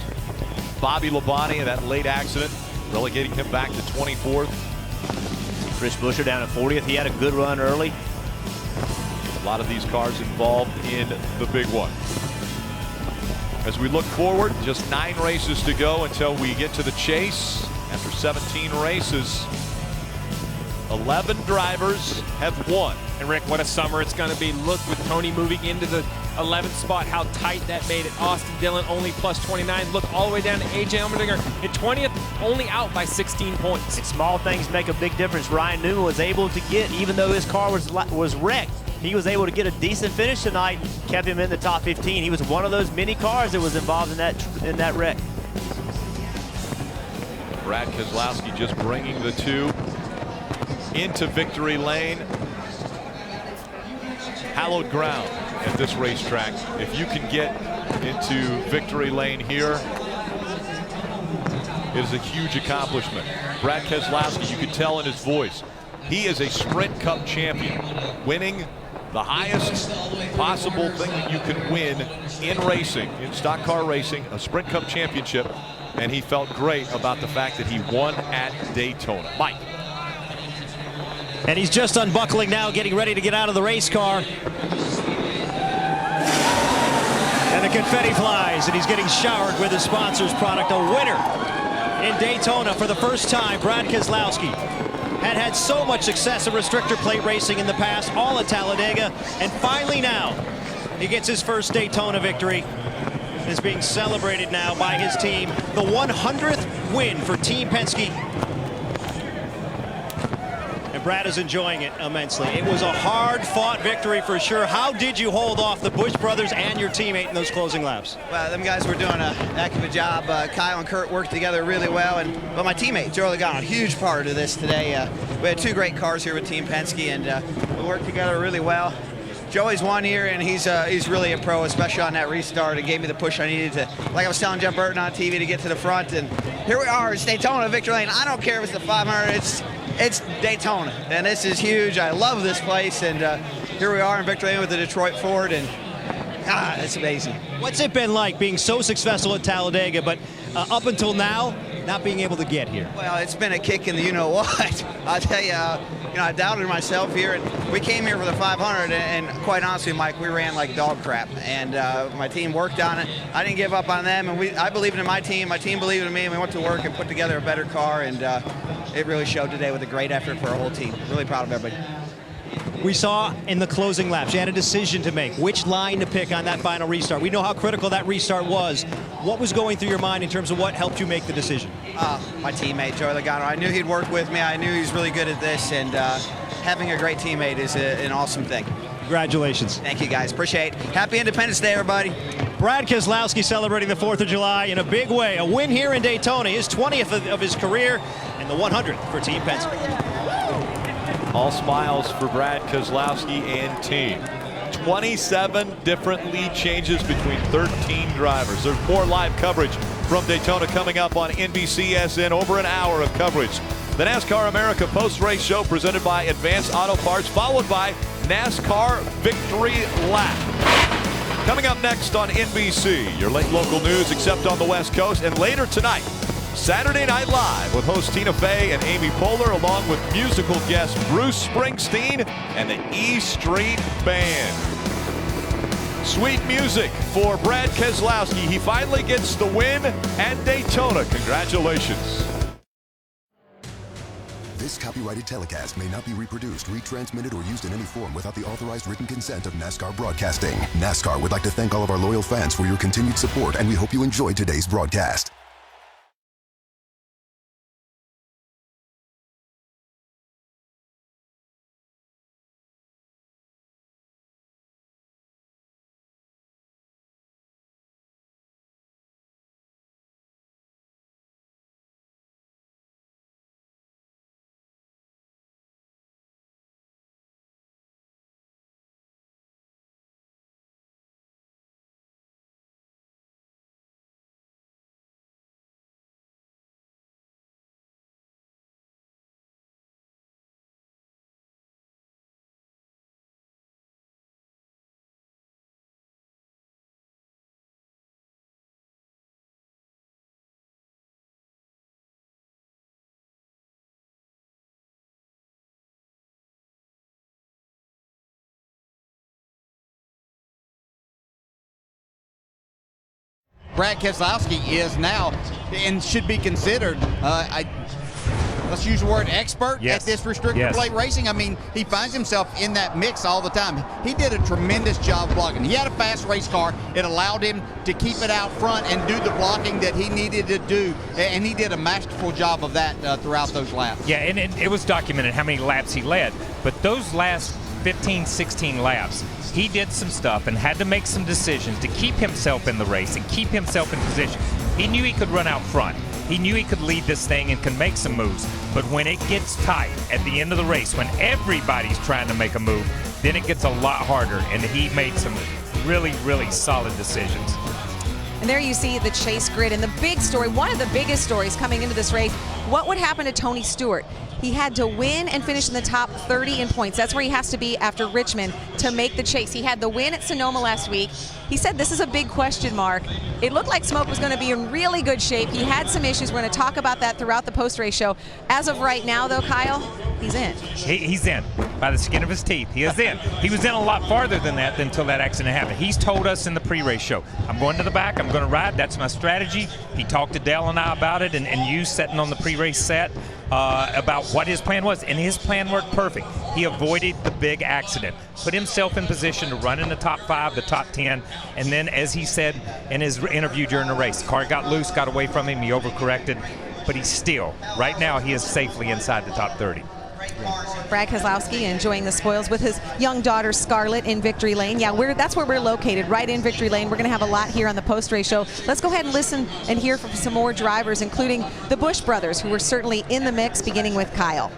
Bobby Labonte in that late accident, relegating him back to 24th.
Chris Buescher down at 40th. He had a good run early.
A lot of these cars involved in the big one. As we look forward, just 9 races to go until we get to the chase. After 17 races, 11 drivers have won.
And Rick, what a summer it's going to be. Look, with Tony moving into the 11th spot, how tight that made it. Austin Dillon only plus 29. Look all the way down to AJ Allmendinger in 20th, only out by 16 points.
And small things make a big difference. Ryan Newman was able to get, even though his car was wrecked, he was able to get a decent finish tonight, kept him in the top 15. He was one of those many cars that was involved in that wreck.
Brad Keselowski just bringing the 2 into victory lane. Hallowed ground at this racetrack. If you can get into victory lane here, it is a huge accomplishment. Brad Keselowski, you can tell in his voice, he is a Sprint Cup champion, winning the highest possible thing that you can win in racing, in stock car racing, a Sprint Cup championship, and he felt great about the fact that he won at Daytona. Mike.
And he's just unbuckling now, getting ready to get out of the race car. And the confetti flies, and he's getting showered with his sponsor's product. A winner in Daytona for the first time. Brad Keselowski had so much success in restrictor plate racing in the past, all at Talladega, and finally now he gets his first Daytona victory. And is being celebrated now by his team. The 100th win for Team Penske. And Brad is enjoying it immensely. It was a hard-fought victory for sure. How did you hold off the Busch brothers and your teammate in those closing laps?
Well, them guys were doing a heck of a job. Kyle and Kurt worked together really well, but my teammate Joe Logano, a huge part of this today. We had 2 great cars here with Team Penske, and we worked together really well. Joey's won here, and he's really a pro, especially on that restart. It gave me the push I needed to, like I was telling Jeff Burton on TV, to get to the front. And here we are, it's Daytona victory lane. I don't care if it's the 500, it's Daytona, and this is huge. I love this place, and here we are in victory lane with the Detroit Ford, and it's amazing.
What's it been like being so successful at Talladega, but up until now, not being able to get here?
Well, it's been a kick in the you-know-what. I'll tell you, I doubted myself here, and we came here for the 500, and quite honestly, Mike, we ran like dog crap, and my team worked on it. I didn't give up on them, and I believed in my team believed in me, and we went to work and put together a better car, and it really showed today with a great effort for our whole team. Really proud of everybody.
We saw in the closing laps, you had a decision to make, which line to pick on that final restart. We know how critical that restart was. What was going through your mind in terms of what helped you make the decision?
My teammate, Joey Logano. I knew he'd work with me. I knew he was really good at this, and having a great teammate is an awesome thing.
Congratulations.
Thank you, guys. Appreciate it. Happy Independence Day, everybody.
Brad Keselowski celebrating the 4th of July in a big way. A win here in Daytona, his 20th of his career, and the 100th for Team Penske.
All smiles for Brad Keselowski and team. 27 different lead changes between 13 drivers. There's more live coverage from Daytona coming up on NBCSN. Over an hour of coverage. The NASCAR America post-race show presented by Advanced Auto Parts, followed by NASCAR Victory Lap. Coming up next on NBC, your late local news except on the West Coast, and later tonight, Saturday Night Live with host Tina Fey and Amy Poehler, along with musical guest Bruce Springsteen and the E Street Band. Sweet music for Brad Keselowski. He finally gets the win at Daytona. Congratulations.
This copyrighted telecast may not be reproduced, retransmitted, or used in any form without the authorized written consent of NASCAR Broadcasting. NASCAR would like to thank all of our loyal fans for your continued support, and we hope you enjoyed today's broadcast.
Brad Keselowski is now and should be considered, let's use the word expert at this restrictor plate racing. I mean, he finds himself in that mix all the time. He did a tremendous job blocking. He had a fast race car. It allowed him to keep it out front and do the blocking that he needed to do, and he did a masterful job of that throughout those laps.
Yeah, and it was documented how many laps he led, but those last 15, 16 laps, he did some stuff and had to make some decisions to keep himself in the race and keep himself in position. He knew he could run out front. He knew he could lead this thing and can make some moves. But when it gets tight at the end of the race, when everybody's trying to make a move, then it gets a lot harder, and he made some really, really solid decisions.
And there you see the chase grid and the big story, one of the biggest stories coming into this race. What would happen to Tony Stewart? He had to win and finish in the top 30 in points. That's where he has to be after Richmond to make the chase. He had the win at Sonoma last week. He said this is a big question mark. It looked like Smoke was going to be in really good shape. He had some issues. We're going to talk about that throughout the post-race show. As of right now, though, Kyle, he's in.
He's in by the skin of his teeth. He is in. He was in a lot farther than that until that accident happened. He's told us in the pre-race show, I'm going to the back, I'm going to ride, that's my strategy. He talked to Dale and I about it, and you sitting on the pre-race set about what his plan was, and his plan worked perfect. He avoided the big accident, put himself in position to run in the top 5, the top 10, and then, as he said in his interview during the race, the car got loose, got away from him, he overcorrected, but he's still, right now, he is safely inside the top 30.
Brad Keselowski enjoying the spoils with his young daughter Scarlett in Victory Lane. Yeah, that's where we're located, right in Victory Lane. We're going to have a lot here on the post-race show. Let's go ahead and listen and hear from some more drivers, including the Busch brothers, who were certainly in the mix, beginning with Kyle.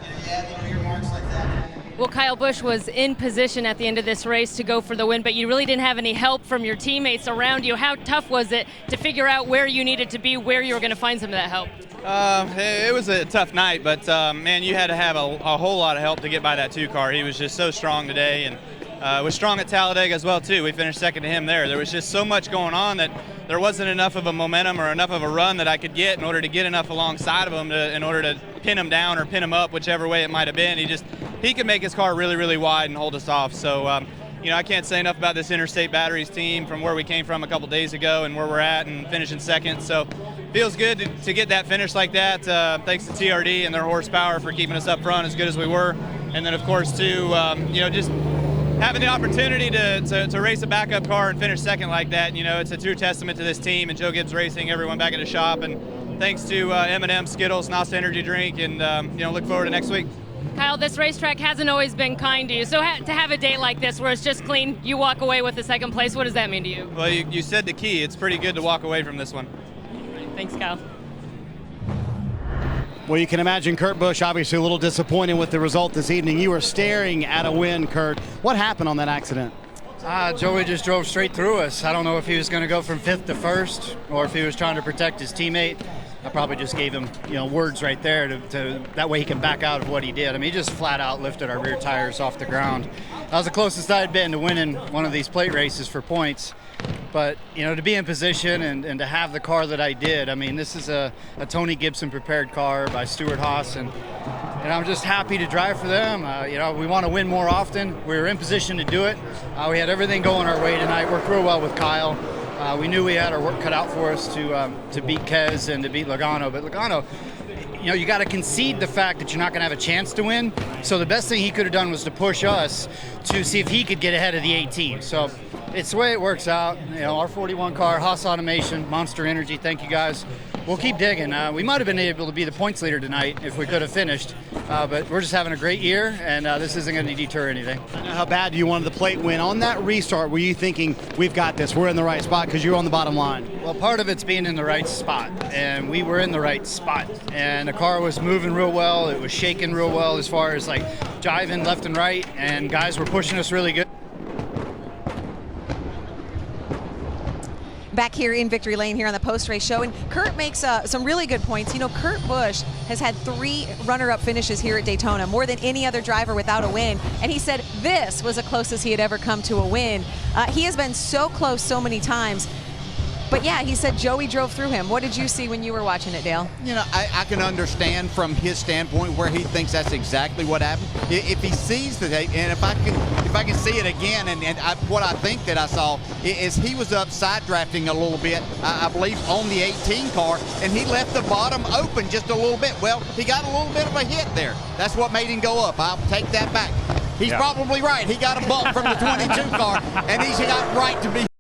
Well, Kyle Busch was in position at the end of this race to go for the win, but you really didn't have any help from your teammates around you. How tough was it to figure out where you needed to be, where you were going to find some of that help?
It was a tough night, but man, you had to have a whole lot of help to get by that 2 car. He was just so strong today, and was strong at Talladega as well too. We finished second to him there. There was just so much going on that there wasn't enough of a momentum or enough of a run that I could get in order to get enough alongside of him in order to pin him down or pin him up, whichever way it might have been. He could make his car really, really wide and hold us off. So, I can't say enough about this Interstate Batteries team from where we came from a couple days ago and where we're at and finishing second. So, feels good to get that finish like that. Thanks to TRD and their horsepower for keeping us up front as good as we were. And then, of course, too, just having the opportunity to race a backup car and finish second like that, it's a true testament to this team and Joe Gibbs Racing, everyone back at the shop. And thanks to M&M, Skittles, NASA Energy Drink, and, look forward to next week.
Kyle, this racetrack hasn't always been kind to you. So to have a day like this where it's just clean, you walk away with the second place, what does that mean to you?
Well, you said the key. It's pretty good to walk away from this one.
Thanks, Kyle.
Well, you can imagine Kurt Busch obviously a little disappointed with the result this evening. You were staring at a win, Kurt. What happened on that accident?
Joey just drove straight through us. I don't know if he was going to go from 5th to 1st or if he was trying to protect his teammate. I probably just gave him, words right there to that way he can back out of what he did. I mean, he just flat out lifted our rear tires off the ground. That was the closest I had been to winning one of these plate races for points. But, to be in position and to have the car that I did, I mean, this is a Tony Gibson prepared car by Stuart Haas, and I'm just happy to drive for them. We want to win more often. We were in position to do it. We had everything going our way tonight. Worked real well with Kyle. We knew we had our work cut out for us to beat Kez and to beat Logano, but Logano, you got to concede the fact that you're not going to have a chance to win. So the best thing he could have done was to push us to see if he could get ahead of the 18. So it's the way it works out. Our 41 car, Haas Automation, Monster Energy, thank you guys. We'll keep digging. We might have been able to be the points leader tonight if we could have finished, but we're just having a great year, and this isn't going to deter anything.
I know how bad you wanted the plate win. On that restart, were you thinking, we've got this, we're in the right spot, because you're on the bottom line?
Well, part of it's being in the right spot, and we were in the right spot, and the car was moving real well. It was shaking real well as far as like jiving left and right, and guys were pushing us really good.
Back here in Victory Lane here on the post-race show, and Kurt makes some really good points. Kurt Busch has had 3 runner-up finishes here at Daytona, more than any other driver without a win, and he said this was the closest he had ever come to a win. He has been so close so many times. But yeah, he said Joey drove through him. What did you see when you were watching it, Dale?
You know, I can understand from his standpoint where he thinks that's exactly what happened. If he sees that, and if I can see it again, what I think that I saw is he was up side drafting a little bit, I believe, on the 18 car, and he left the bottom open just a little bit. Well, he got a little bit of a hit there. That's what made him go up. I'll take that back. He's probably right. He got a bump from the 22 car, and he's got right to be